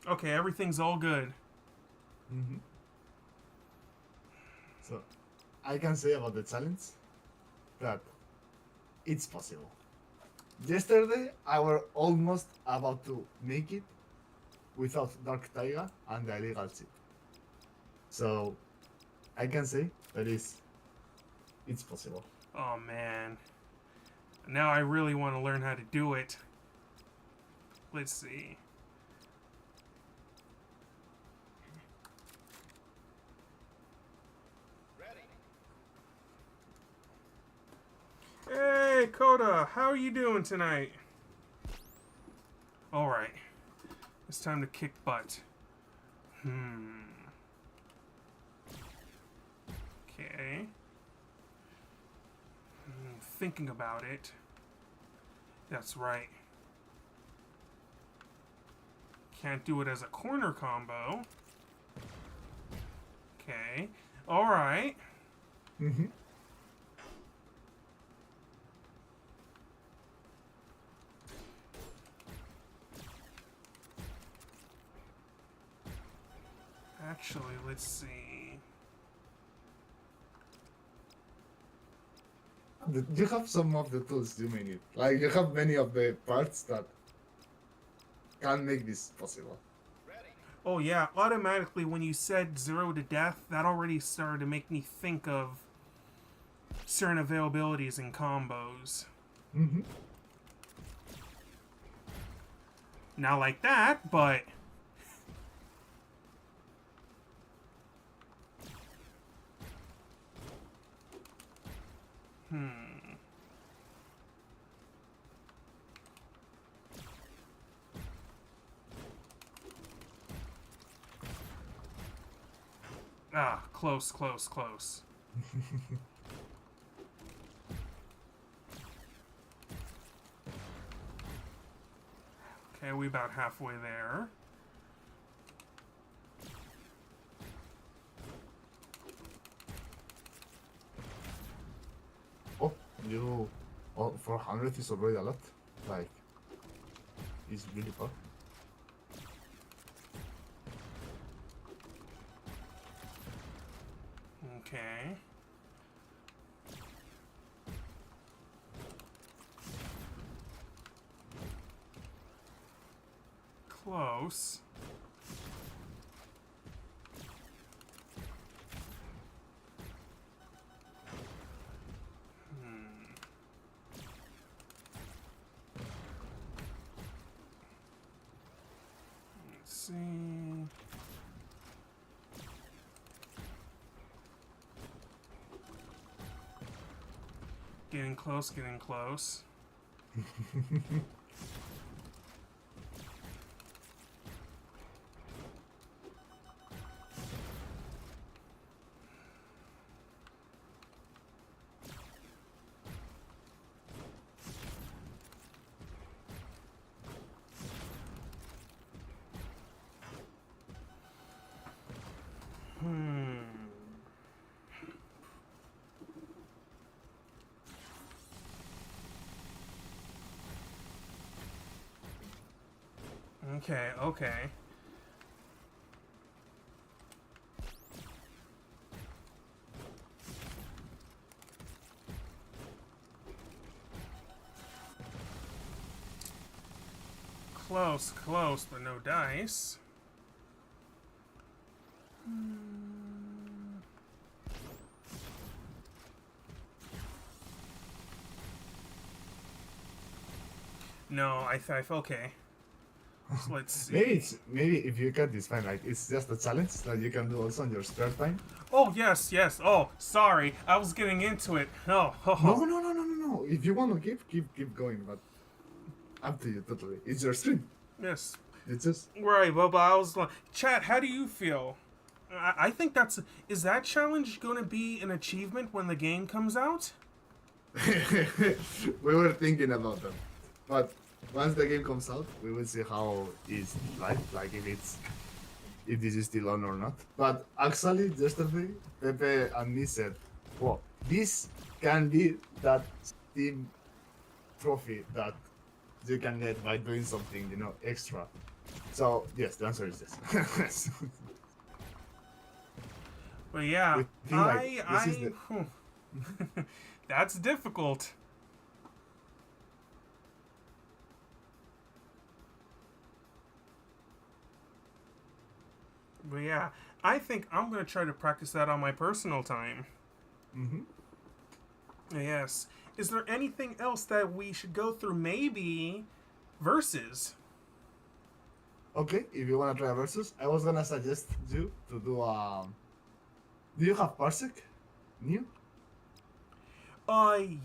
Okay, everything's all good. Mm-hmm. So, I can say about the challenge that it's possible. Yesterday, I were almost about to make it without Dark Taiga and the illegal chip. So, I can say that it's possible. Oh man. Now I really want to learn how to do it. Let's see. Ready. Hey, Coda, how are you doing tonight? Alright. It's time to kick butt. Okay. Thinking about it. That's right. Can't do it as a corner combo. Okay. Alright. Mm-hmm. Actually, let's see. You have some of the tools you may need. Like, you have many of the parts that can make this possible. Ready. Oh yeah, automatically when you said 0 to death, that already started to make me think of certain availabilities and combos. Mm-hmm. Not like that, but... Ah, close, close, close. Okay, we about halfway there. Oh, you... Oh, 400 is already a lot. Like, it's really far. Okay. Close. Let's see. Getting close, getting close. Okay, okay. Close, close, but no dice. No, I felt okay. So let's see. Maybe if you get this fine, like, it's just a challenge that you can do also on your spare time. Oh, yes, yes. Oh, sorry. I was getting into it. Oh, ho, No, ho. no. If you want to keep going, but up to you totally. It's your stream. Yes. It's just... Right, well, but I was like, chat, how do you feel? I think that's... Is that challenge going to be an achievement when the game comes out? We were thinking about that. But once the game comes out, we will see how it's like if this is still on or not. But actually, yesterday, Pepe and me said, well, this can be that Steam trophy that you can get by doing something, extra. So, yes, the answer is yes. But yeah, We think, like, this is that's difficult. But yeah, I think I'm going to try to practice that on my personal time. Mm-hmm. Yes. Is there anything else that we should go through? Maybe versus. Okay, if you wanna try a versus, I was gonna suggest you to do Do you have Parsec? New?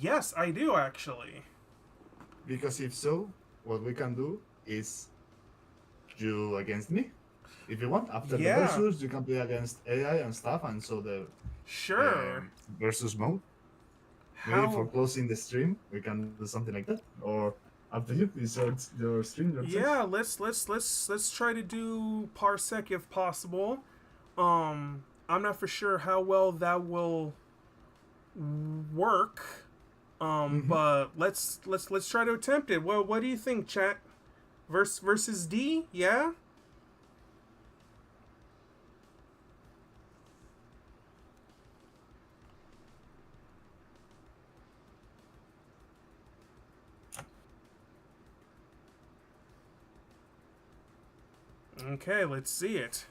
Yes, I do actually. Because if so, what we can do is you against me. If you want, after the Yeah, versus, you can play against AI and stuff, and so the sure. versus mode. Maybe for How? closing the stream, we can do something like that. Or up to you. It's your stream, your choice. Yeah, let's try to do parsec if possible. I'm not for sure how well that will work. Mm-hmm. But let's try to attempt it. What do you think, chat? Versus D? Yeah. Okay, let's see it.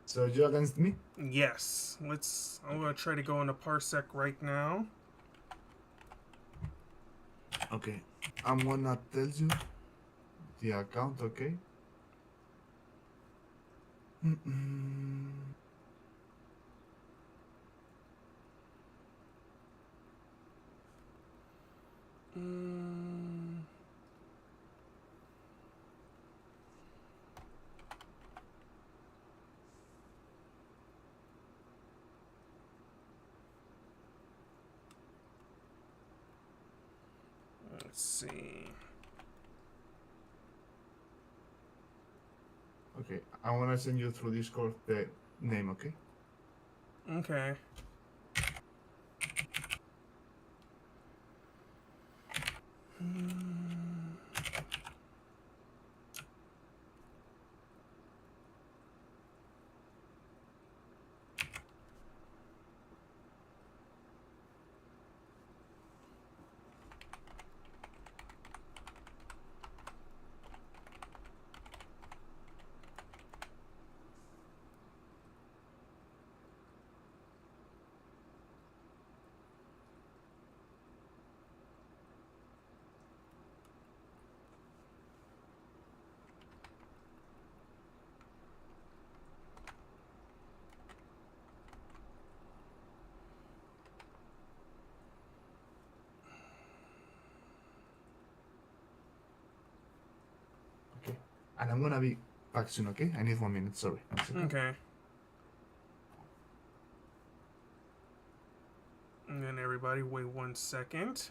So you against me? Yes. Let's. I'm gonna try to go into parsec right now. Okay. I'm gonna tell you the account, okay? Mm-mm. Mm, let's see. Okay, I'm gonna send you through Discord the name, okay? Okay. Okay. And I'm gonna be back soon, okay? I need 1 minute, sorry. 1 second. Okay. And then everybody wait 1 second.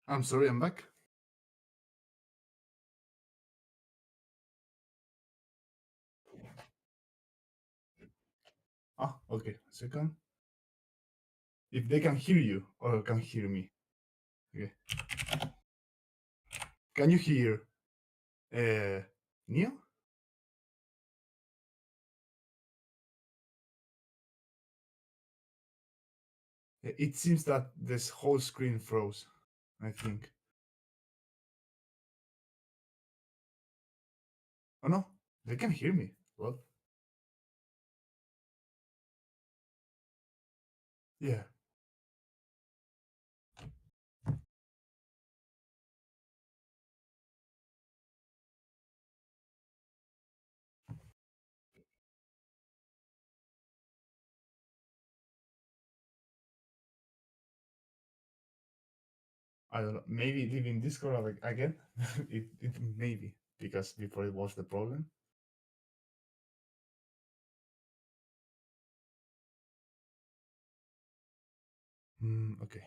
I'm sorry, I'm back. Ah, okay. Second. If they can hear you or can hear me. Okay. Can you hear Neo? It seems that this whole screen froze, I think. Oh no, they can hear me. Well, yeah. I don't know. Maybe leaving Discord again. It maybe because before it was the problem. Okay.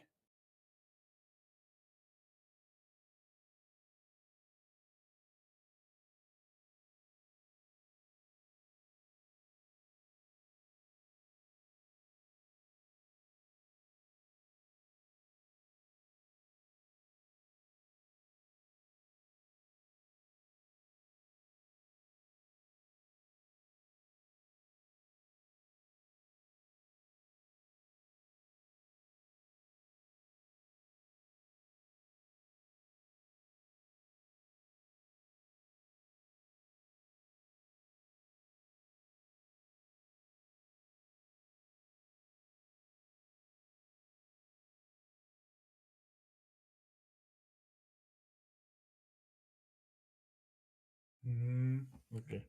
Okay.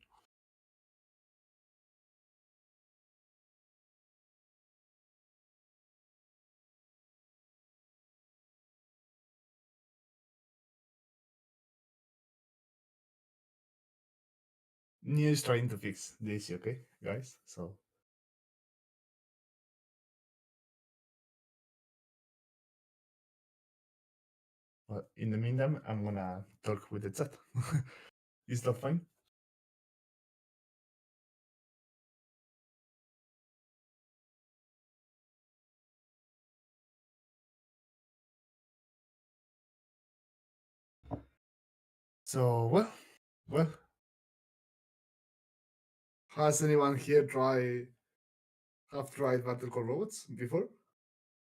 Neo is trying to fix the issue, okay, guys? So but in the meantime, I'm gonna talk with the chat. Is that fine? So well, has anyone here tried Battlecore Robots before?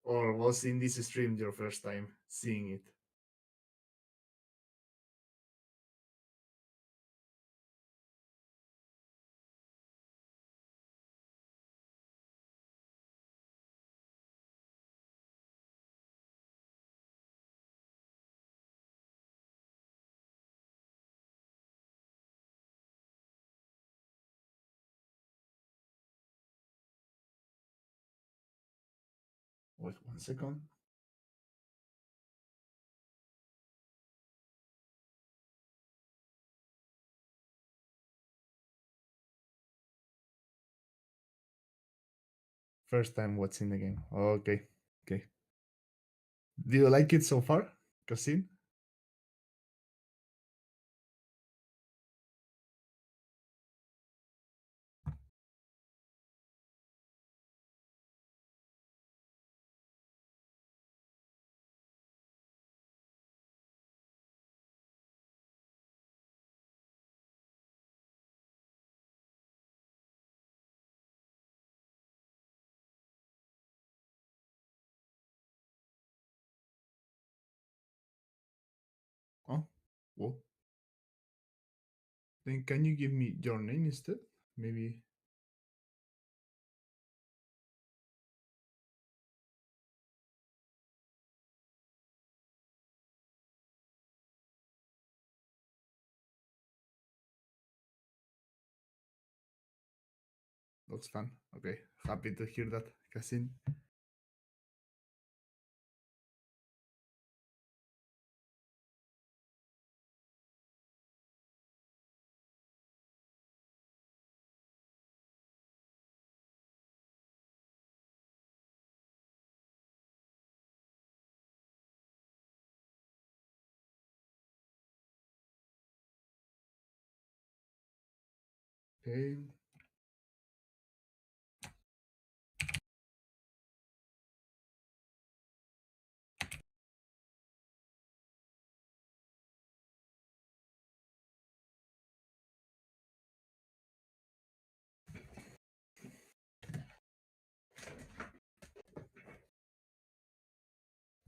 Or was in this stream your first time seeing it? Wait 1 second. First time watching the game. Okay. Okay. Do you like it so far, Kasim? Oh, well. Then can you give me your name instead? Maybe. That's fun. Okay. Happy to hear that, Kasim. Okay.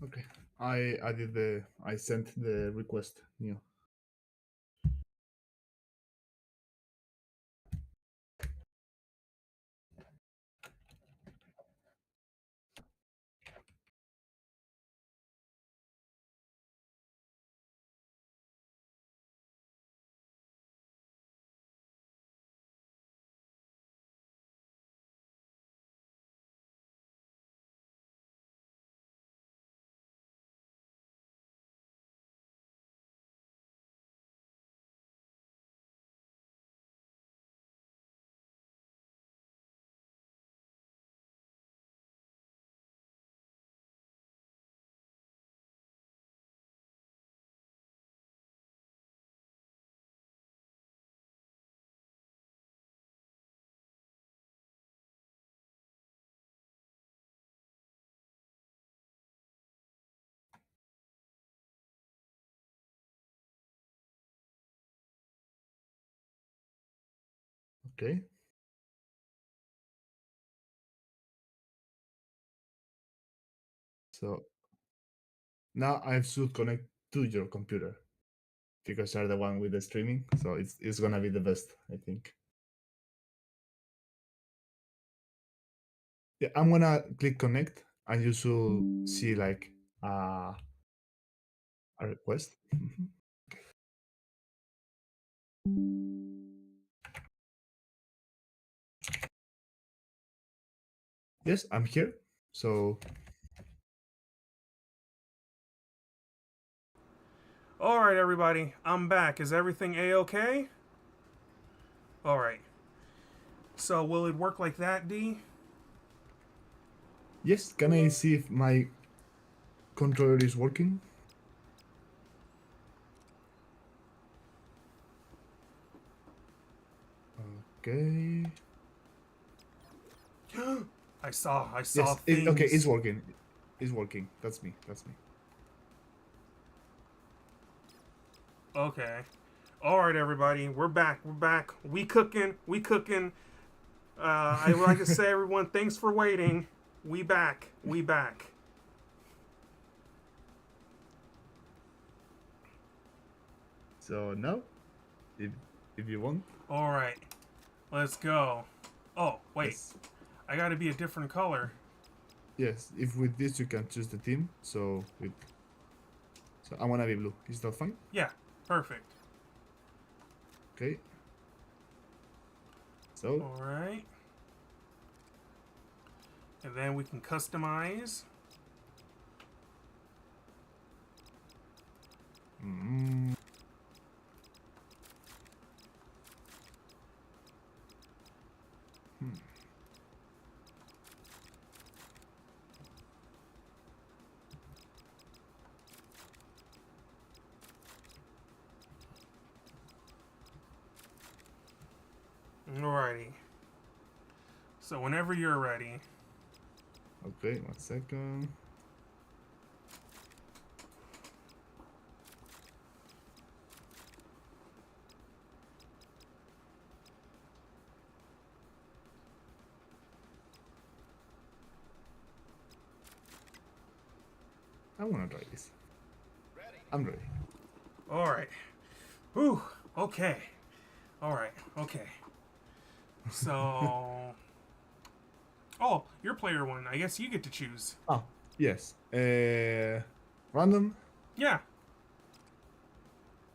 Okay. I sent the request new. Okay. So now I should connect to your computer because you're the one with the streaming. So it's gonna be the best, I think. Yeah, I'm gonna click connect, and you should see like a request. Mhm. Yes, I'm here. So All right, everybody, I'm back. Is everything a-okay? All right. So will it work like that, D? yes, can I see if my controller is working? Okay. I saw Yes. things. Okay, it's working. It's working. That's me. That's me. Okay. All right, everybody, we're back. We're back. We cooking. We cooking. I would like to say, everyone, thanks for waiting. We back. We back. So now, if if you want, All right, let's go. Oh, wait. yes, I got to be a different color. yes. If with this you can choose the team. So I wanna be blue. Is that fine? Yeah, perfect. Okay. So All right. And then we can customize. mm, Alrighty. So whenever you're ready. okay, 1 second. I wanna try this. Ready. I'm ready. All right. Whew. Okay. All right. Okay. So. Oh, you're player one. I guess you get to choose. Oh, yes. Random. Yeah.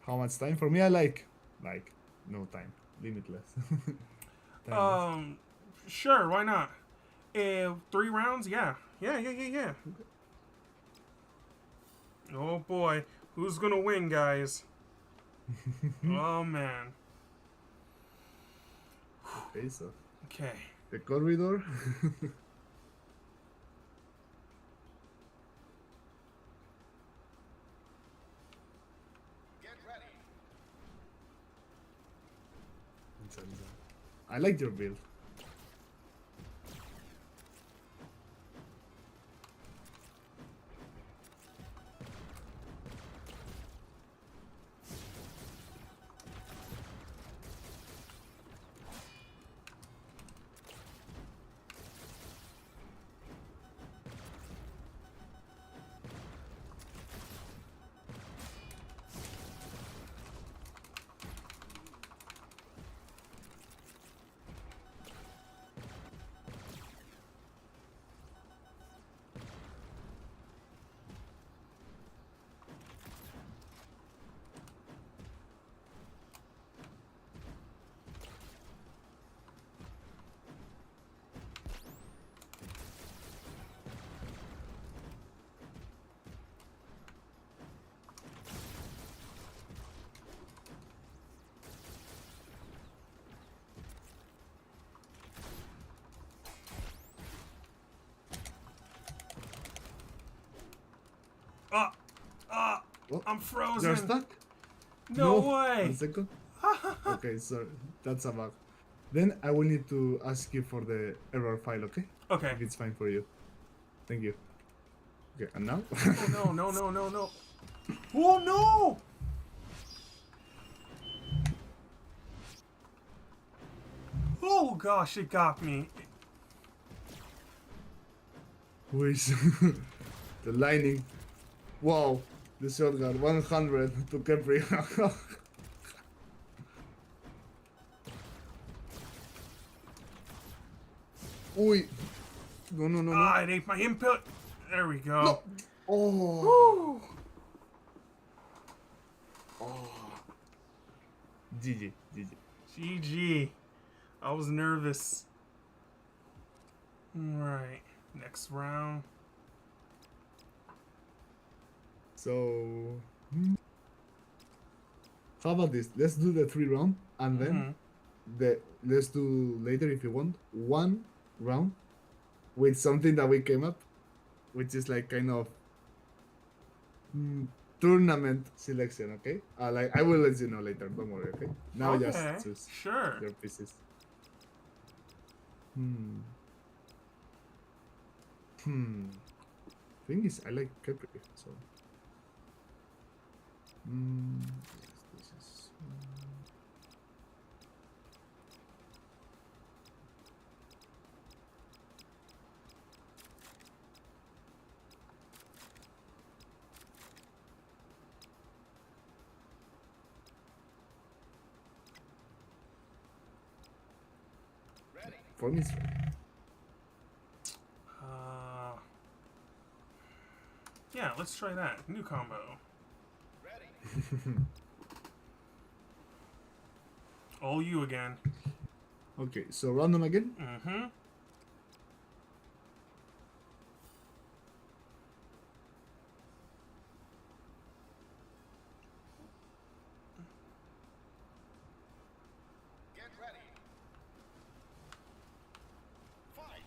How much time? For me, I like no time, limitless. Timeless. Sure. Why not? 3 rounds. Yeah. Yeah. Oh boy, who's gonna win, guys? Oh man. Okay, so Okay. the corridor. Get ready. I like your build. What? I'm frozen. You're stuck? No way. 1 second. Okay, sorry. That's a bug. Then I will need to ask you for the error file, okay? Okay. If it's fine for you. Thank you. Okay, and now? Oh no, no, no, no, no. Oh no! Oh gosh, it got me. Who is the lining? Wow, the shotgun 100 to Capri. Ui. No, no, no, no. Ah, it ate my input. There we go. No. Oh. Woo. GG, GG. GG. I was nervous. Alright, next round. So, how about this? Let's do the 3 round, and then let's do later if you want 1 round with something that we came up, which is like kind of tournament selection. Okay, like I will let you know later. Don't worry. Okay. Now Okay, just choose sure. your pieces. Thing is, I like Capri, so. This is. Ready. For me, it's fine. Yeah, let's try that. New combo. Ready. All you again. Okay, so random again. Mm-hmm. Get ready. Fight.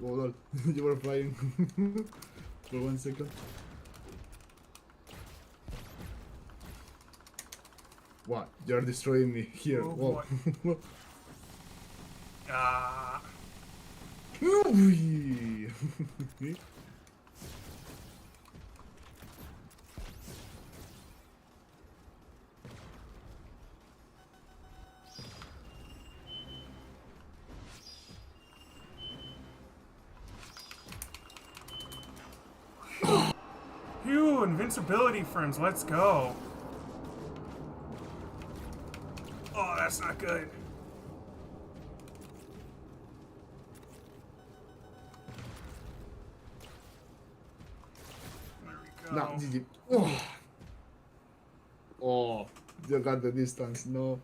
Hold on, you were flying for 1 second. What? You're destroying me here. Oh, Whoa. Ah. Phew, invincibility friends, let's go. Oh, that's not good. No, GG. Oh. Oh, you got the distance. No.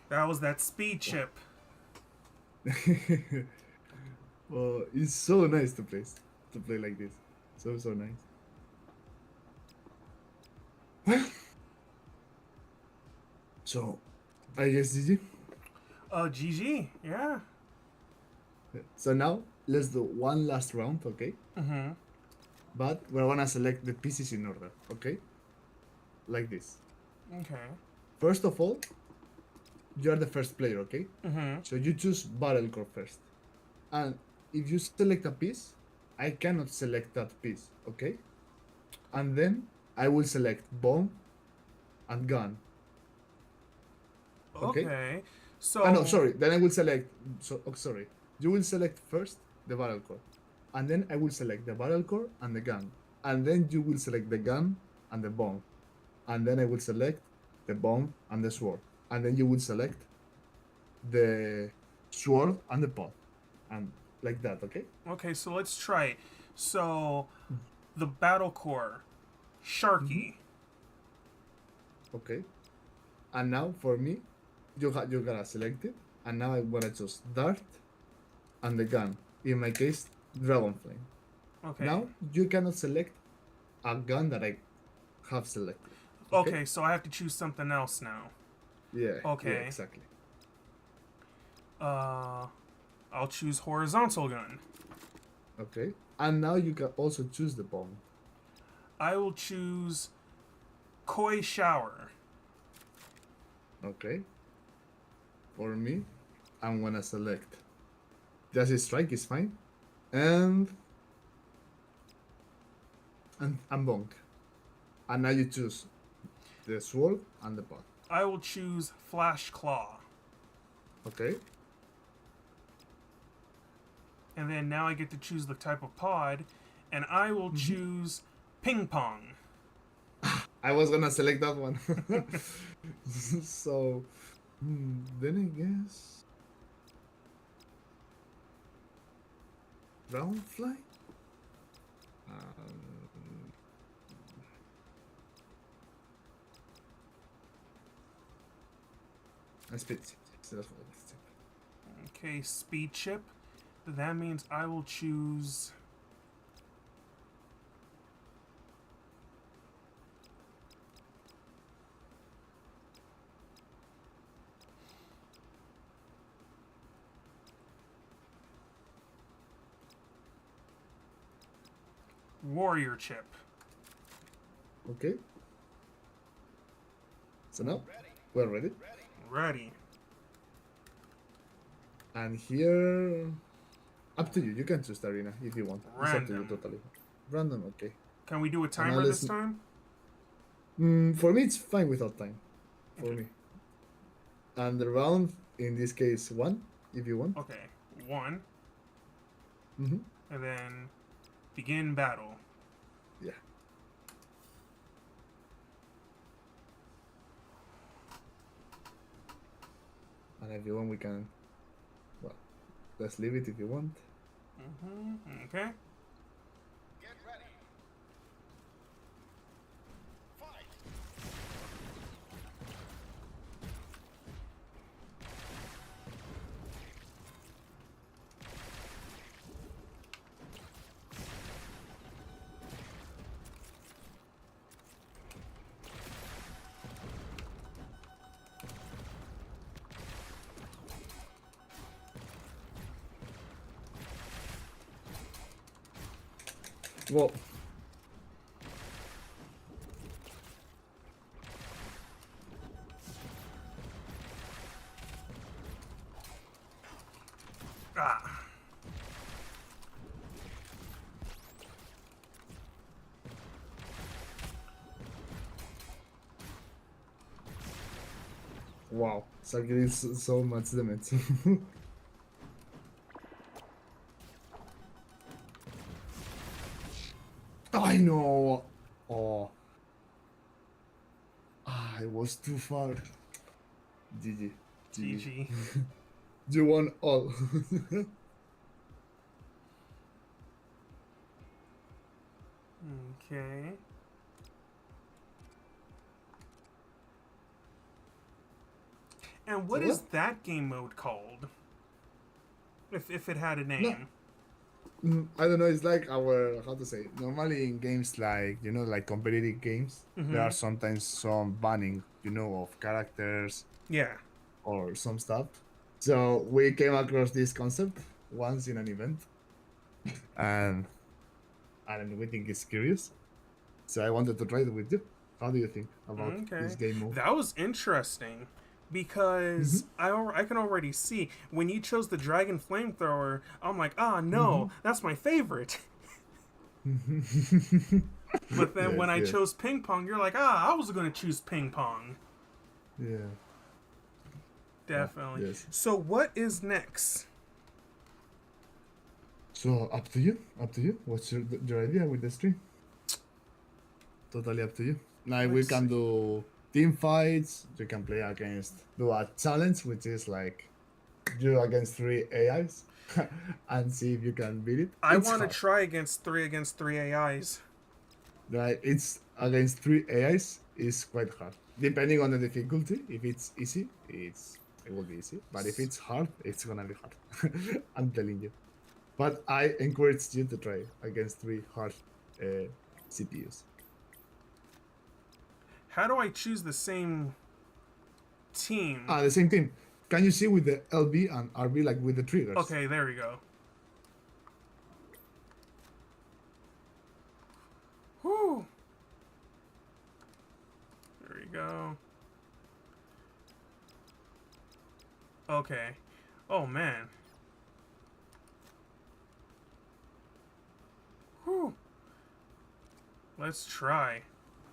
That was that speed chip. Oh, it's so nice to play like this. So nice. Well, so I guess GG. GG. Yeah. So now let's do one last round, okay? Mm-hmm. But we're gonna select the pieces in order, okay? Like this. Okay. First of all, you're the first player, okay? Mm-hmm. So you choose Battlecore first. And if you select a piece, I cannot select that piece, okay? And then I will select bomb and gun. Okay? Okay. So. Ah, no, sorry. Then I will select. Sorry. You will select first the Battlecore. And then I will select the Battlecore and the gun. And then you will select the gun and the bomb. And then I will select the bomb and the sword. And then you will select the sword and the pot. And like that, okay? Okay, so let's try it. So, the battle core, Sharky. Okay. And now for me, you gotta select it. And now I'm gonna choose dart and the gun. In my case, dragon flame. Okay. Now you cannot select a gun that I have selected. Okay, so I have to choose something else now. Yeah. Okay. Yeah, exactly. I'll choose horizontal gun. Okay. And now you can also choose the bomb. I will choose koi shower. Okay. For me, I'm gonna select just a strike is fine. And bonk. And now you choose the sword and the pot. I will choose flash claw. Okay. And then now I get to choose the type of pod, and I will choose ping pong. I was gonna select that one. So then I guess dragonfly. Speed. Okay, speed chip. That means I will choose. Warrior chip. Okay. So now we're ready. Ready. And here, up to you. You can choose the arena if you want. It's up to you Random. totally. Random, okay. Can we do a timer let's- this time? For me, it's fine without time. For me. And the round, in this case, 1, if you want. Okay, 1. Mm-hmm. And then begin battle. Yeah. And if you want, we can. Well, let's leave it if you want. Okay. Get ready. Fight. Well, Ah. wow. Sakiri is so much damage. I know. Oh. I was too far. GG. GG. You won all. Okay. And what So is what? that game mode called? If it had a No, name. I don't know. It's like our how to say. Normally in games like like competitive games, there are Mm-hmm. sometimes some banning of characters Yeah. or some stuff. So we came across this concept once in an event, and we think it's curious. So I wanted to try it with you. How do you think about this Okay. game mode? That was interesting because Mm-hmm. I can already see when you chose the dragon flamethrower, I'm like, ah, Mm-hmm. no, that's my favorite. But then when Yes, I yes, chose ping pong, you're like, ah, I was going to choose ping pong. yeah. Definitely. Yes. So what is next? So up to you. Up to you. What's your idea with the stream? Totally up to you. Like we Let's can see. do team fights. You can play against do a challenge, which is like you against three AIs, and see if you can beat it. I It's want to hard. try against three AIs. Right? It's against three AIs is quite hard. Depending on the difficulty. If it's easy, it will be easy. But if it's hard, it's gonna be hard. I'm telling you. But I encourage you to try against three hard CPUs. How do I choose the same team? The same thing. Can you see with the LB and RB like with the triggers? Okay, there we go. Whew. There we go. Okay. Oh man. Whew. Let's try.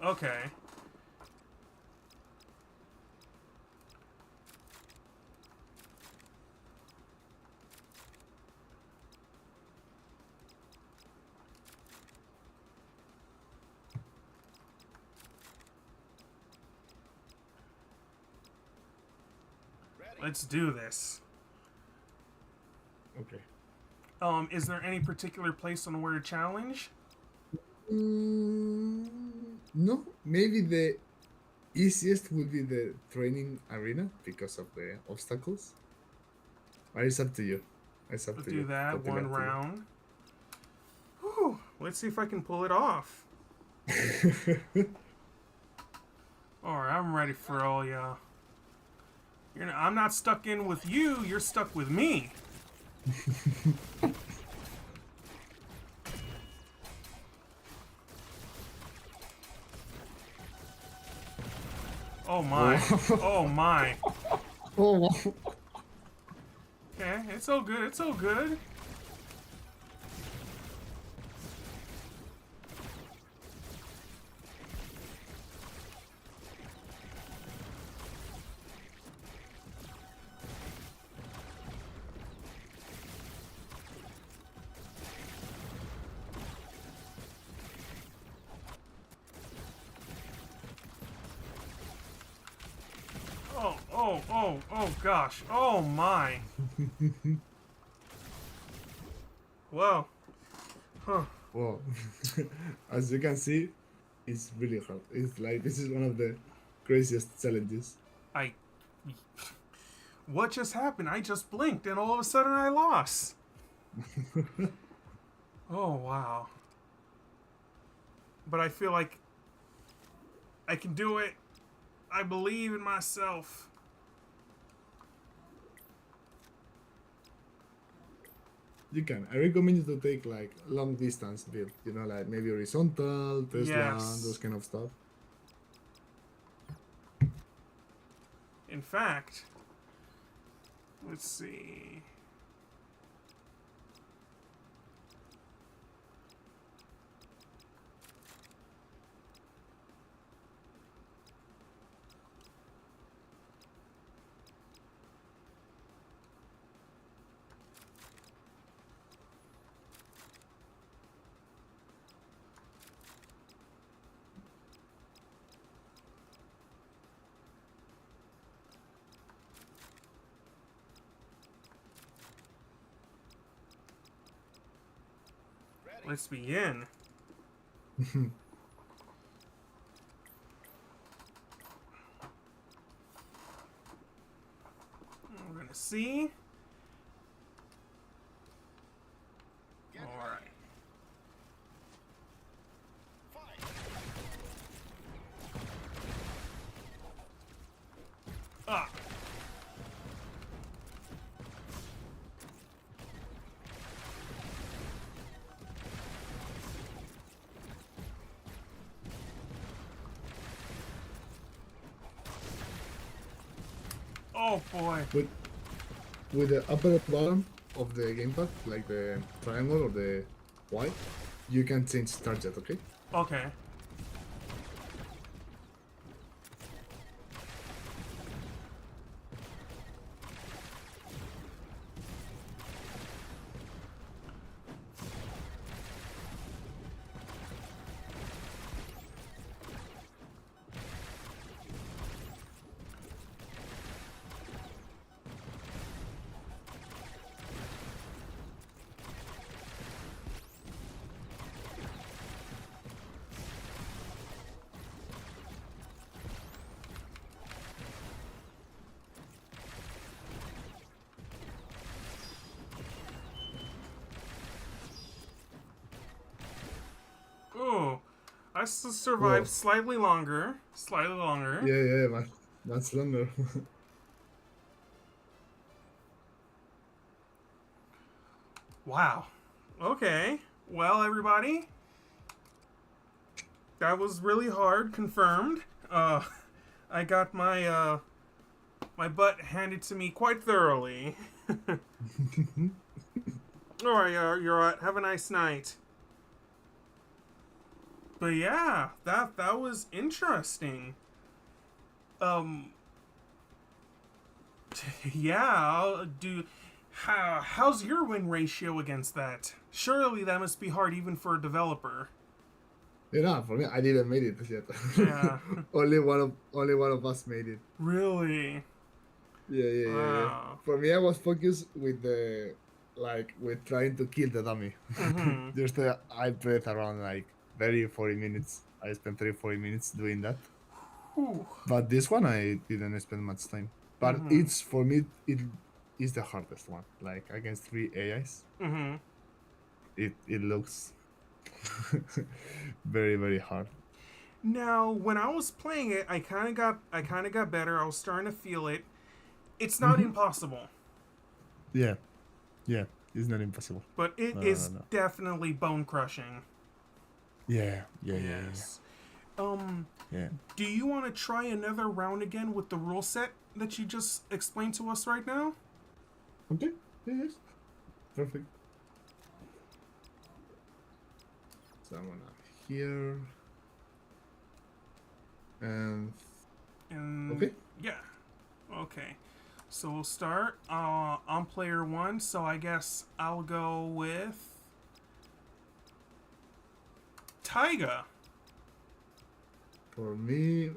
Okay. Ready. Let's do this. Okay. Is there any particular place on where to challenge? No, maybe the easiest would be the training arena because of the obstacles. But it's up to you. It's up Let's to do you. that Totally one up to round. Whew. Let's see if I can pull it off. you. Alright, I'm ready for all y'all. I'm not stuck in with you, you're stuck with me. Oh my. Oh my. Oh, Okay, it's all good, it's all good. Oh gosh. Oh my. Well. Huh. well, as you can see, it's really hard. It's like this is one of the craziest challenges. I. What just happened? I just blinked and all of a sudden I lost. Oh wow. But I feel like I can do it. I believe in myself. You can. I recommend you to take like long distance build. Like maybe horizontal, Tesla, Yes. those kind of stuff. In fact, let's see. Ready. Let's begin. We're gonna see. All right. Fight. Ah. Oh boy. With the upper bottom of the gamepad, like the triangle or the Y, you can change target, okay? Okay. Ooh. I survived Whoa. slightly longer. Slightly longer. Yeah, much longer. Wow. Okay. Well, everybody, that was really hard. Confirmed. I got my my butt handed to me quite thoroughly. All right, you're right. Have a nice night. But yeah, that was interesting. Um. Yeah. How's your win ratio against that? Surely that must be hard even for a developer. Yeah, for me, I didn't made it yet. Yeah. only one of us made it. Really? Yeah. Wow. For me, I was focused with the with trying to kill the dummy. Mhm. Just I played around like 40 minutes. I spent 40 minutes doing that. Whew. But this one I didn't spend much time. But Mhm. it's for me it is the hardest one. Like against 3 AIs, Mhm. it looks very hard. Now, when I was playing it, I kind of got better. I was starting to feel it. It's not impossible, Yeah, it's not impossible. but it is No. definitely bone crushing. Yeah. Yes. Um, Yeah. do you want to try another round again with the rule set that you just explained to us right now? Okay. Yes. Perfect. So I'm gonna here and And okay. yeah. Okay. So we'll start on player one. So I guess I'll go with Taiga. For me,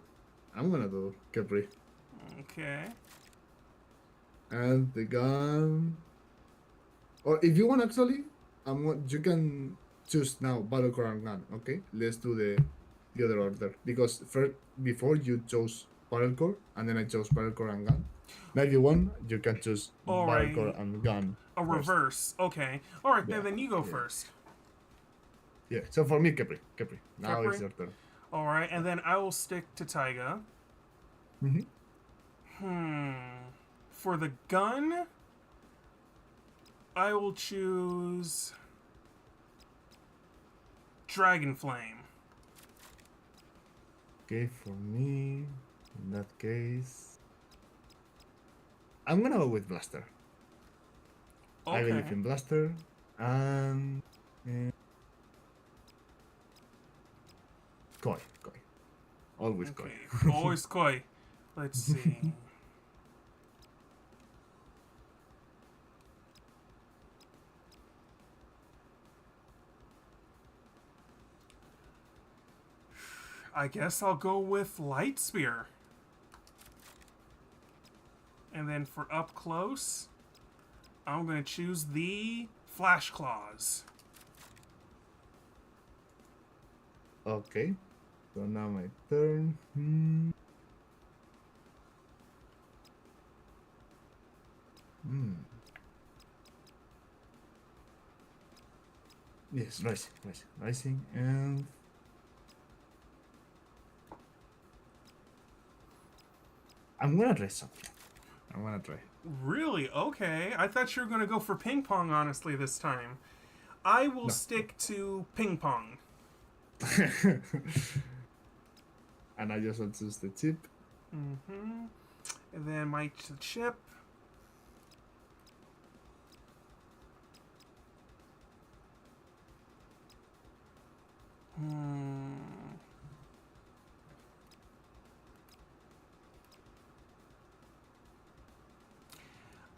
I'm gonna do Capri Okay. and the gun. Or if you want, actually, you can choose now Battlecore and gun. Okay, let's do the other order because first before you chose Battlecore and then I chose Battlecore and gun. Now if you want, you can choose All right. Battlecore and gun. A first. reverse. Okay. All right. Yeah, Then you go yeah. first. Yeah. So for me, Capri. Now Capri? it's your turn. All right. And then I will stick to Taiga. Mm-hmm. For the gun, I will choose Dragon Flame. Okay, for me, in that case, I'm gonna go with Blaster. I believe Okay. in Blaster, and Koi, always Koi. Okay. Always Koi. Let's see. I guess I'll go with Light Spear. And then for up close, I'm going to choose the Flash Claws. Okay. So now my turn. Yes, rising, and I'm gonna try something. I'm gonna try. Really? Okay. I thought you were going to go for ping pong, honestly, this time. I will No. stick to ping pong. And I just want to use the tip. Mm-hmm. And then my chip.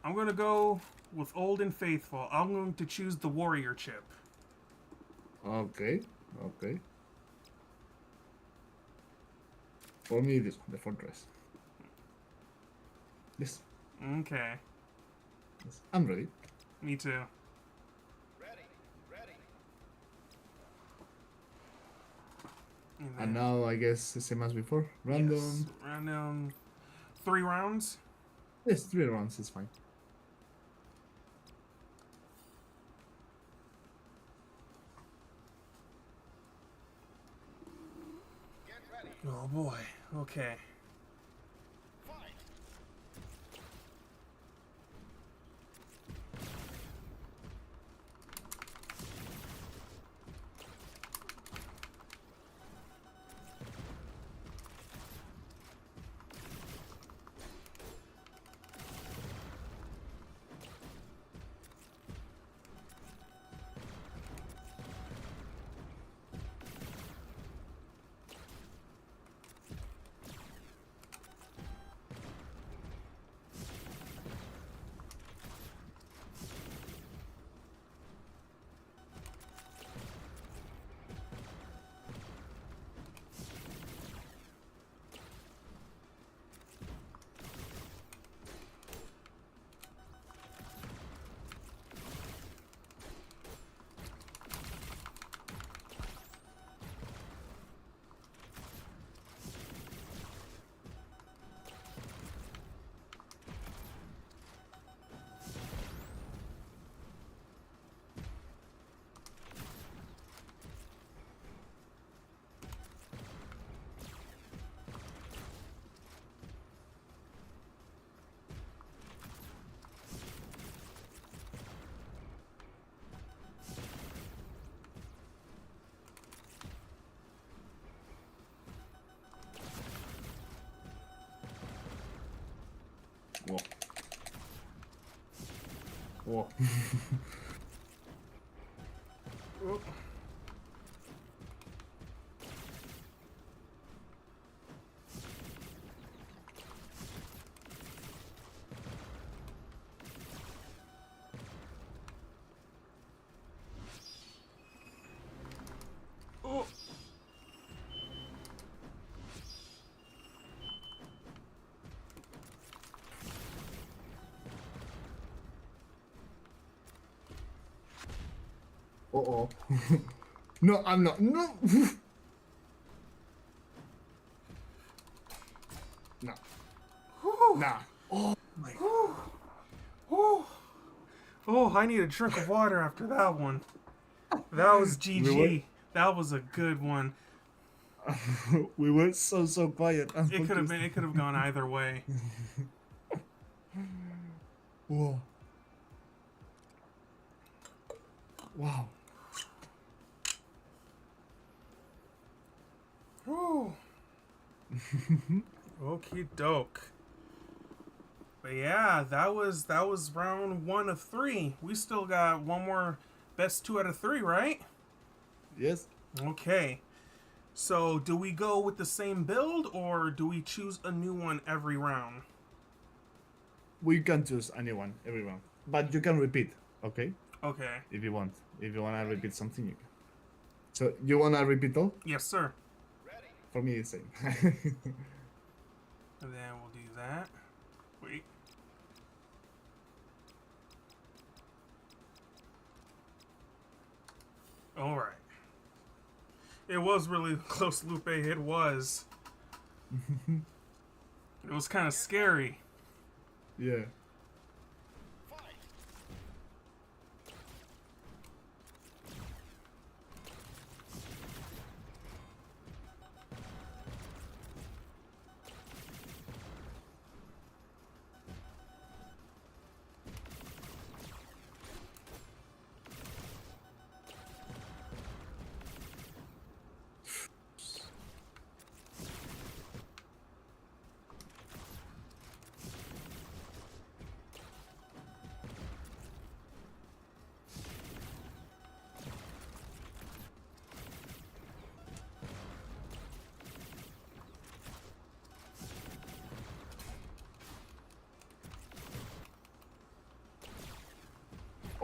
I'm going to go with Old and Faithful. I'm going to choose the warrior chip. Okay. For me, this one, the fortress. Yes. Okay. Yes. I'm ready. Me too. Ready. And now I guess the same as before. Random. Yes. Random. 3 rounds. Yes, 3 rounds is fine. Get ready. Oh boy. Okay. Fight. Whoa. Whoa. Oh. Oh. Uh-oh. No, I'm not. No. No. Whew. Nah. Oh my. Whew. Whew. Oh, I need a drink of water after that one. That was GG. Really? That was a good one. We were so quiet. It could have been. It could have gone either way. Whoa. Wow. Whew. Okie doke. But yeah, that was round 1 of 3. We still got one more best 2 out of 3, right? Yes. Okay. So do we go with the same build or do we choose a new one every round? We can choose anyone, everyone. But you can repeat, okay? Okay. If you want. If you wanna repeat something, you can. So you wanna repeat all? Yes, sir. Ready. For me, the same. And then we'll do that. Wait. All right. It was really close, Lupe. It was. It was kind of scary. Yeah.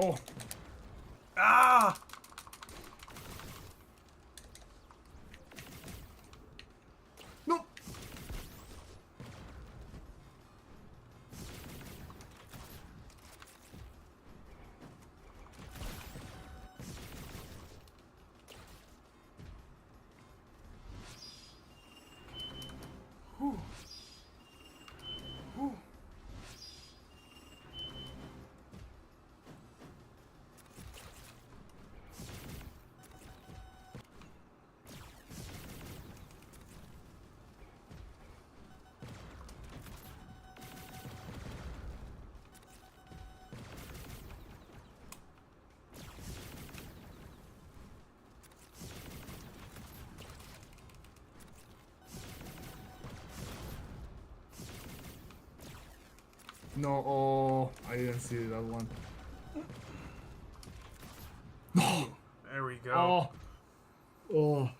Oh, Ah! no. Whew. Whew. No, oh, I didn't see that one. There we go. Oh,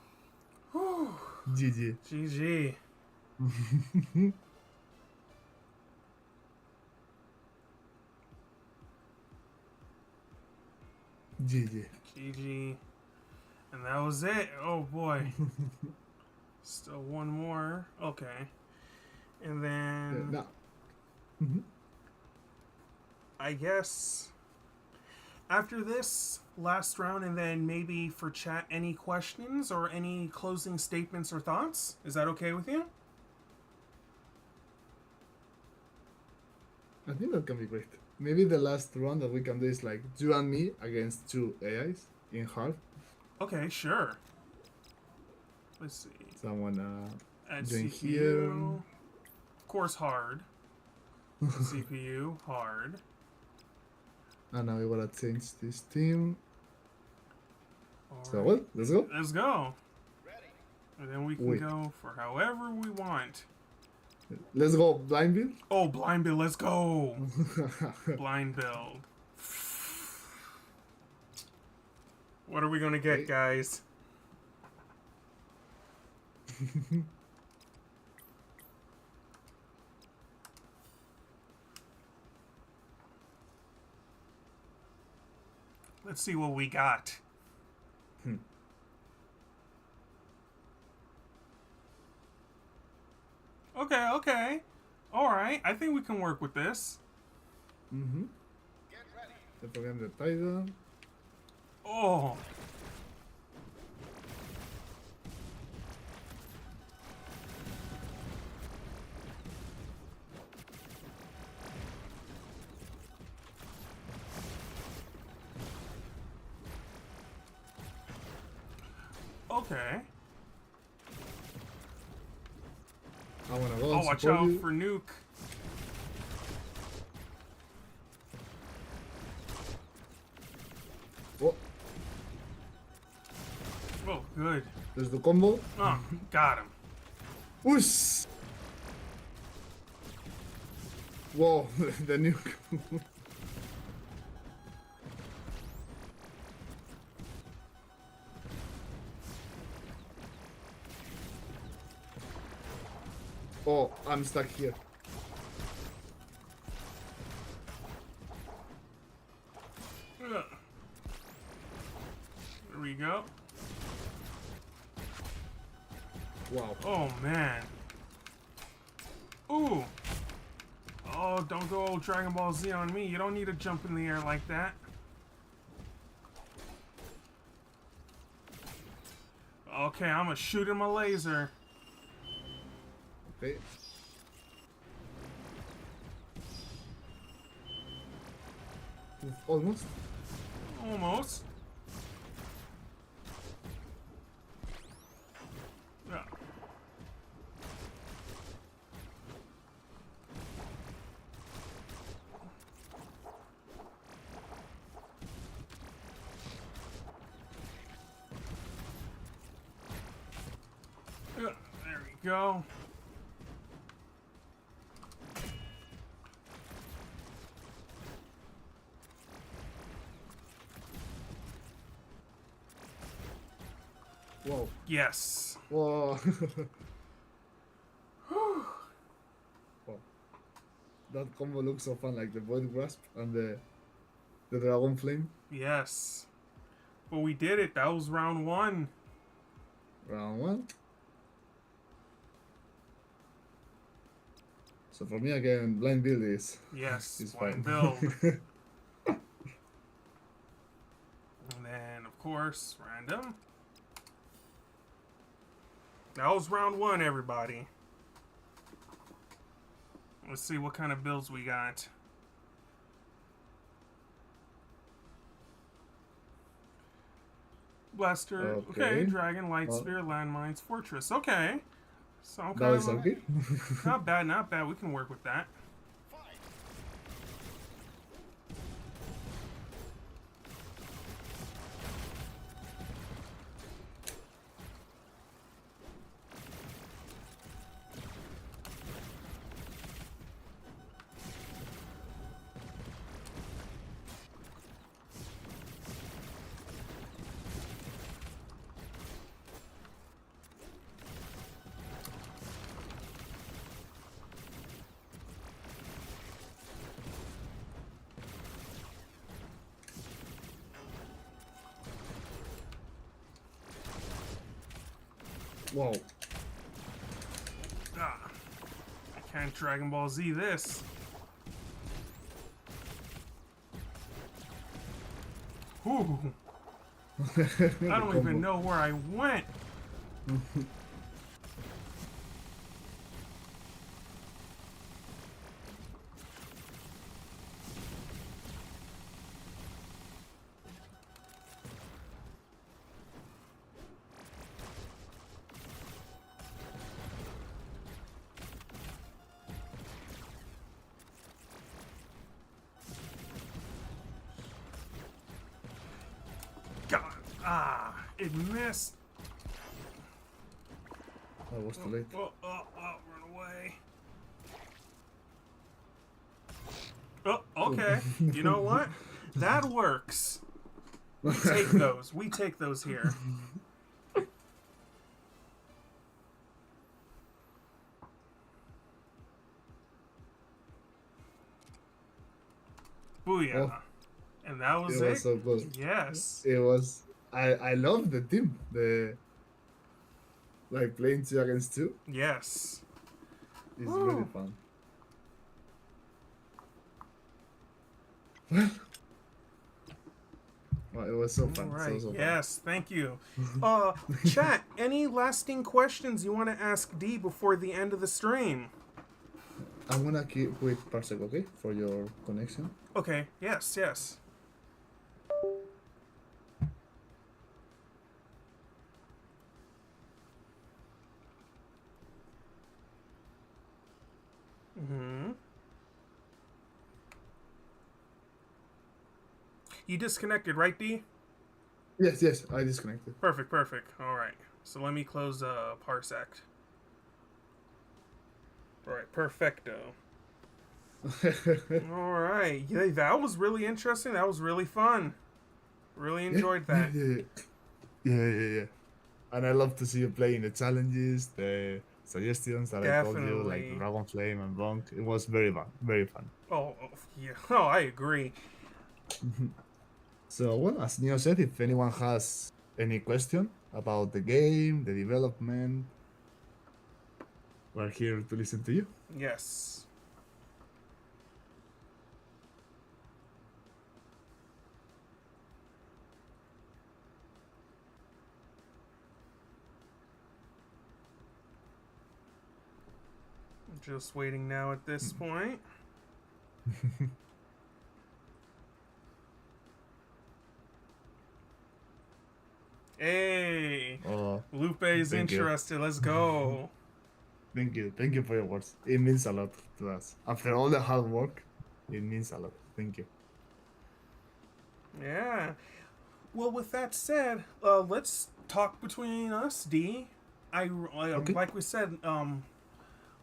GG. GG. GG. GG. And that was it. Oh boy. Still one more. Okay. And then No. I guess after this last round, and then maybe for chat, any questions or any closing statements or thoughts? Is that okay with you? I think that can be great. Maybe the last round that we can do is like you and me against two AIs in hard. Okay, sure. Let's see. Someone Add join CPU. here. Of course, hard. CPU, hard. And now we gotta change this team. So Alright. what? Let's go. Let's go. Ready. And then we can Wait. go for however we want. Let's go blind build. Oh, blind build, let's go. Blind build. What are we gonna get, Okay. guys? Let's see what we got. Okay, okay. Alright, I think we can work with this. Mm-hmm. Get ready. Let's again the Titan. Oh. Okay. I wanna go. Oh, and watch support out you. for nuke. Oh, Oh, good. there's the combo. Oh, got him. Whoosh! Whoa, the nuke. Oh, I'm stuck here. Ugh. There we go. Wow. Oh, man. Ooh. Oh, don't go Dragon Ball Z on me. You don't need to jump in the air like that. okay, I'm gonna shoot him a laser. Okay. Almost. Almost. Yeah. Yeah, there we go. Whoa. Yes. Whoa. Wow. That combo looks so fun, like the Void Grasp and the Dragon Flame. Yes. But we did it. That was round 1. Round 1. So for me again, blind build is Yes. is Blind fine. build. And then, of course, random. That was round 1, everybody. Let's see what kind of builds we got. Blaster, okay. Dragon, Light Spear, Landmines, Fortress. Okay. So I'm That kind is of okay. not bad, not bad. We can work with that. Whoa. Ah, I can't Dragon Ball Z this. Ooh, I don't even know where I went. God, it missed. That was too late. Run away. Oh, okay. You know what? That works. We take those. We take those here. Booyah. Oh. And that was It it? was so close. Yes. It was. I love the team. The like playing 2 against 2 Yes. is Woo. really fun. Well, it was so fun. All right. So fun. Yes, thank you. Chat, any lasting questions you want to ask D before the end of the stream? I'm gonna keep wait per sec, okay, for your connection. Okay, yes, yes. Mm-hmm. You disconnected, right, D? Yes, I disconnected. Perfect, perfect. All right. So let me close Parsec. All right, perfecto. All right. Yeah, that was really interesting. That was really fun. Really enjoyed that. Yeah. And I love to see you playing the challenges, the suggestions that I told you, like Definitely. Dragon Flame and Bonk. It was very fun, very fun. Oh, yeah. Oh, I agree. So, well, as Neo said, if anyone has any question about the game, the development, we're here to listen to you. Yes. Just waiting now at this point. Hey, Oh, Lupe is thank you. interested. Let's go. Thank you. Thank you for your words. It means a lot to us. After all the hard work, it means a lot. Thank you. Yeah. Well, with that said, let's talk between us, D. Okay. Like we said,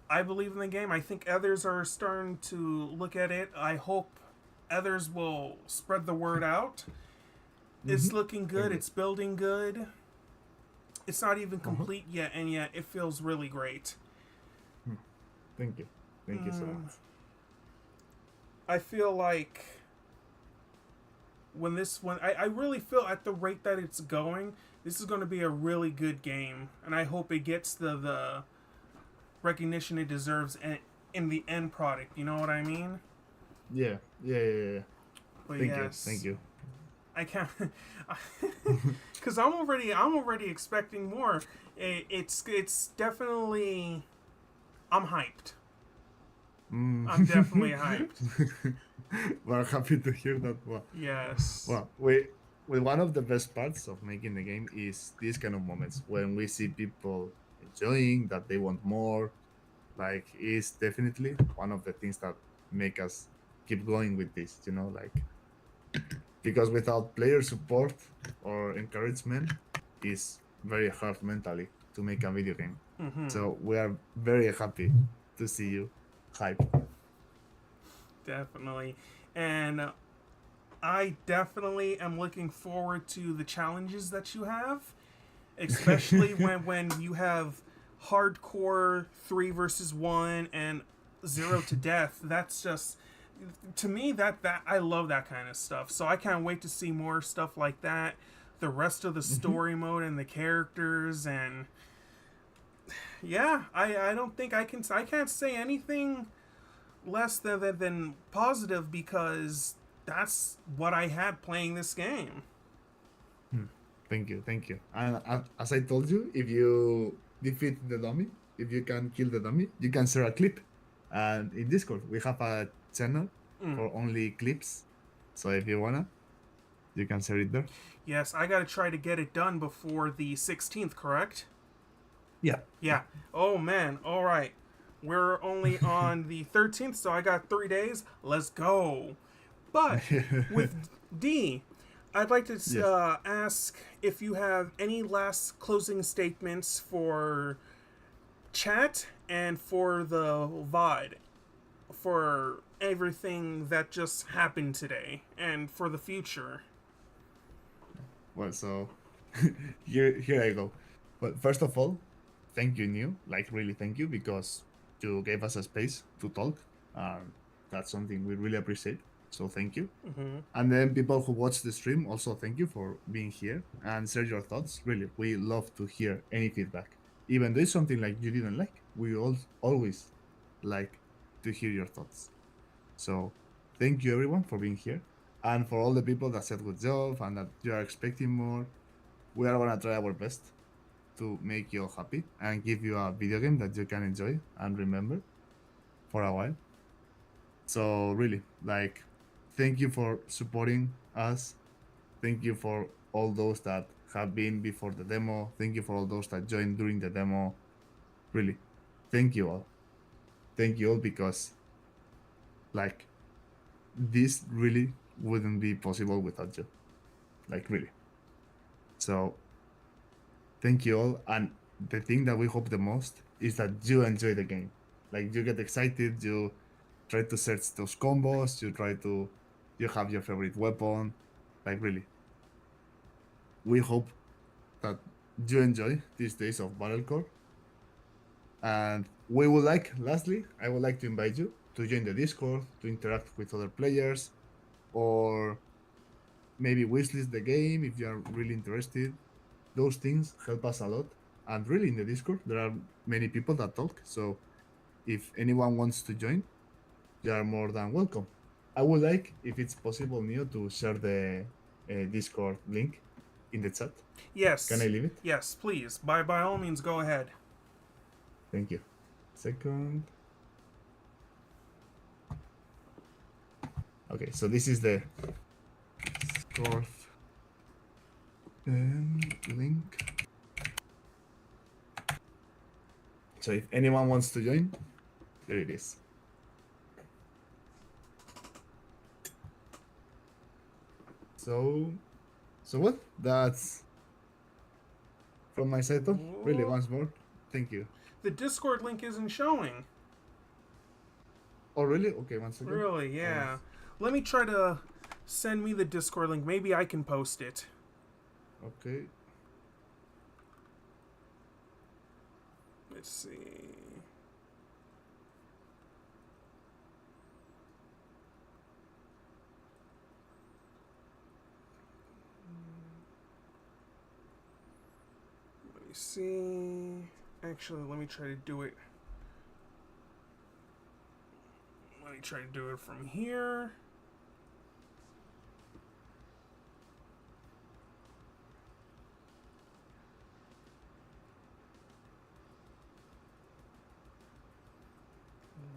I believe in the game. I think others are starting to look at it. I hope others will spread the word out. It's looking good. you. It's building good. It's not even Uh-huh. complete yet, and yet it feels really great. Thank you. Thank you so much. I feel like I really feel at the rate that it's going, this is going to be a really good game, and I hope it gets the recognition it deserves in the end product. You know what I mean? Yeah. But Thank yes, you. Thank you. I can't, because I'm already expecting more. It's definitely, I'm hyped. I'm definitely hyped. We're happy to hear that. Yes. Well, one of the best parts of making the game is these kind of moments when we see people enjoying that they want more. Like, is definitely one of the things that make us keep going with this. Because without player support or encouragement, it's very hard mentally to make a video game. So we are very happy to see you hype. Definitely. And I definitely am looking forward to the challenges that you have, especially when you have hardcore 3 versus 1 and 0 to death. That's just, to me, that I love that kind of stuff. So I can't wait to see more stuff like that. The rest of the story mode and the characters, and yeah, I don't think I can't say anything less than positive, because that's what I had playing this game. Thank you. And as I told you, if you defeat the dummy, if you can kill the dummy, you can share a clip. And in Discord, we have a channel for only clips. So if you wanna, you can share it there. Yes, I gotta try to get it done before the 16th, correct? Yeah. Yeah. Oh man, alright. We're only on the 13th, so I got 3 days. Let's go. But with D, I'd like to Yes. ask if you have any last closing statements for chat and for the VOD, for everything that just happened today, and for the future. Well, so here I go. But first of all, thank you, New. Like, really thank you, because you gave us a space to talk. That's something we really appreciate. So thank you. And then people who watch the stream, also thank you for being here and share your thoughts. Really, we love to hear any feedback. Even though it's something like you didn't like, we always like to hear your thoughts. So thank you everyone for being here. And for all the people that said good job and that you are expecting more, we are gonna try our best to make you all happy and give you a video game that you can enjoy and remember for a while. So really, like, thank you for supporting us. Thank you for all those that have been before the demo. Thank you for all those that joined during the demo. Really, thank you all. Thank you all, because like, this really wouldn't be possible without you. Like, really. So thank you all. And the thing that we hope the most is that you enjoy the game. Like, you get excited, you try to search those combos, you have your favorite weapon. Like, really. We hope that you enjoy these days of Battlecore. And lastly, I would like to invite you to join the Discord, to interact with other players, or maybe wishlist the game if you are really interested. Those things help us a lot. And really, in the Discord, there are many people that talk. So if anyone wants to join, you are more than welcome. I would like, if it's possible, Neo, to share the Discord link in the chat. Yes. Can I leave it? Yes, please. By all means, go ahead. Thank you. Second. Okay, so this is the Discord link. So if anyone wants to join, there it is. So what? That's from my side though. Really, once more. Thank you. The Discord link isn't showing. Oh really? Okay, one second. Really, yeah. Let me try to send me the Discord link. Maybe I can post it. Okay. Let's see. Let me see. Actually, let me try to do it. Let me try to do it from here.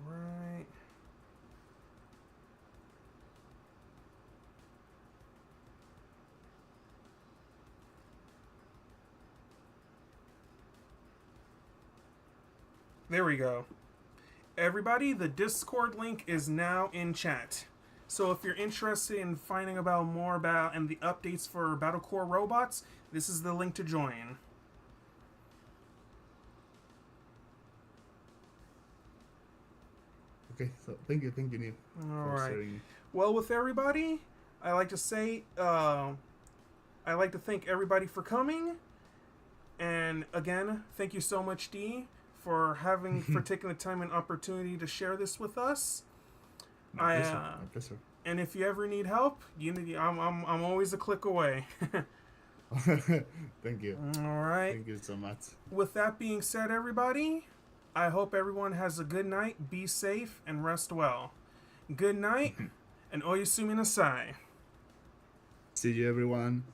Right. There we go. Everybody, the Discord link is now in chat. So if you're interested in finding out more about and the updates for Battlecore Robots, this is the link to join. Okay, so thank you, Neil. All for right. sharing. Well, with everybody, I like to say, I like to thank everybody for coming. And again, thank you so much, Dee, for taking the time and opportunity to share this with us. My pleasure. And if you ever need help, I'm always a click away. Thank you. All right. Thank you so much. With that being said, everybody, I hope everyone has a good night, be safe, and rest well. Good night, and oyasumi nasai. See you, everyone.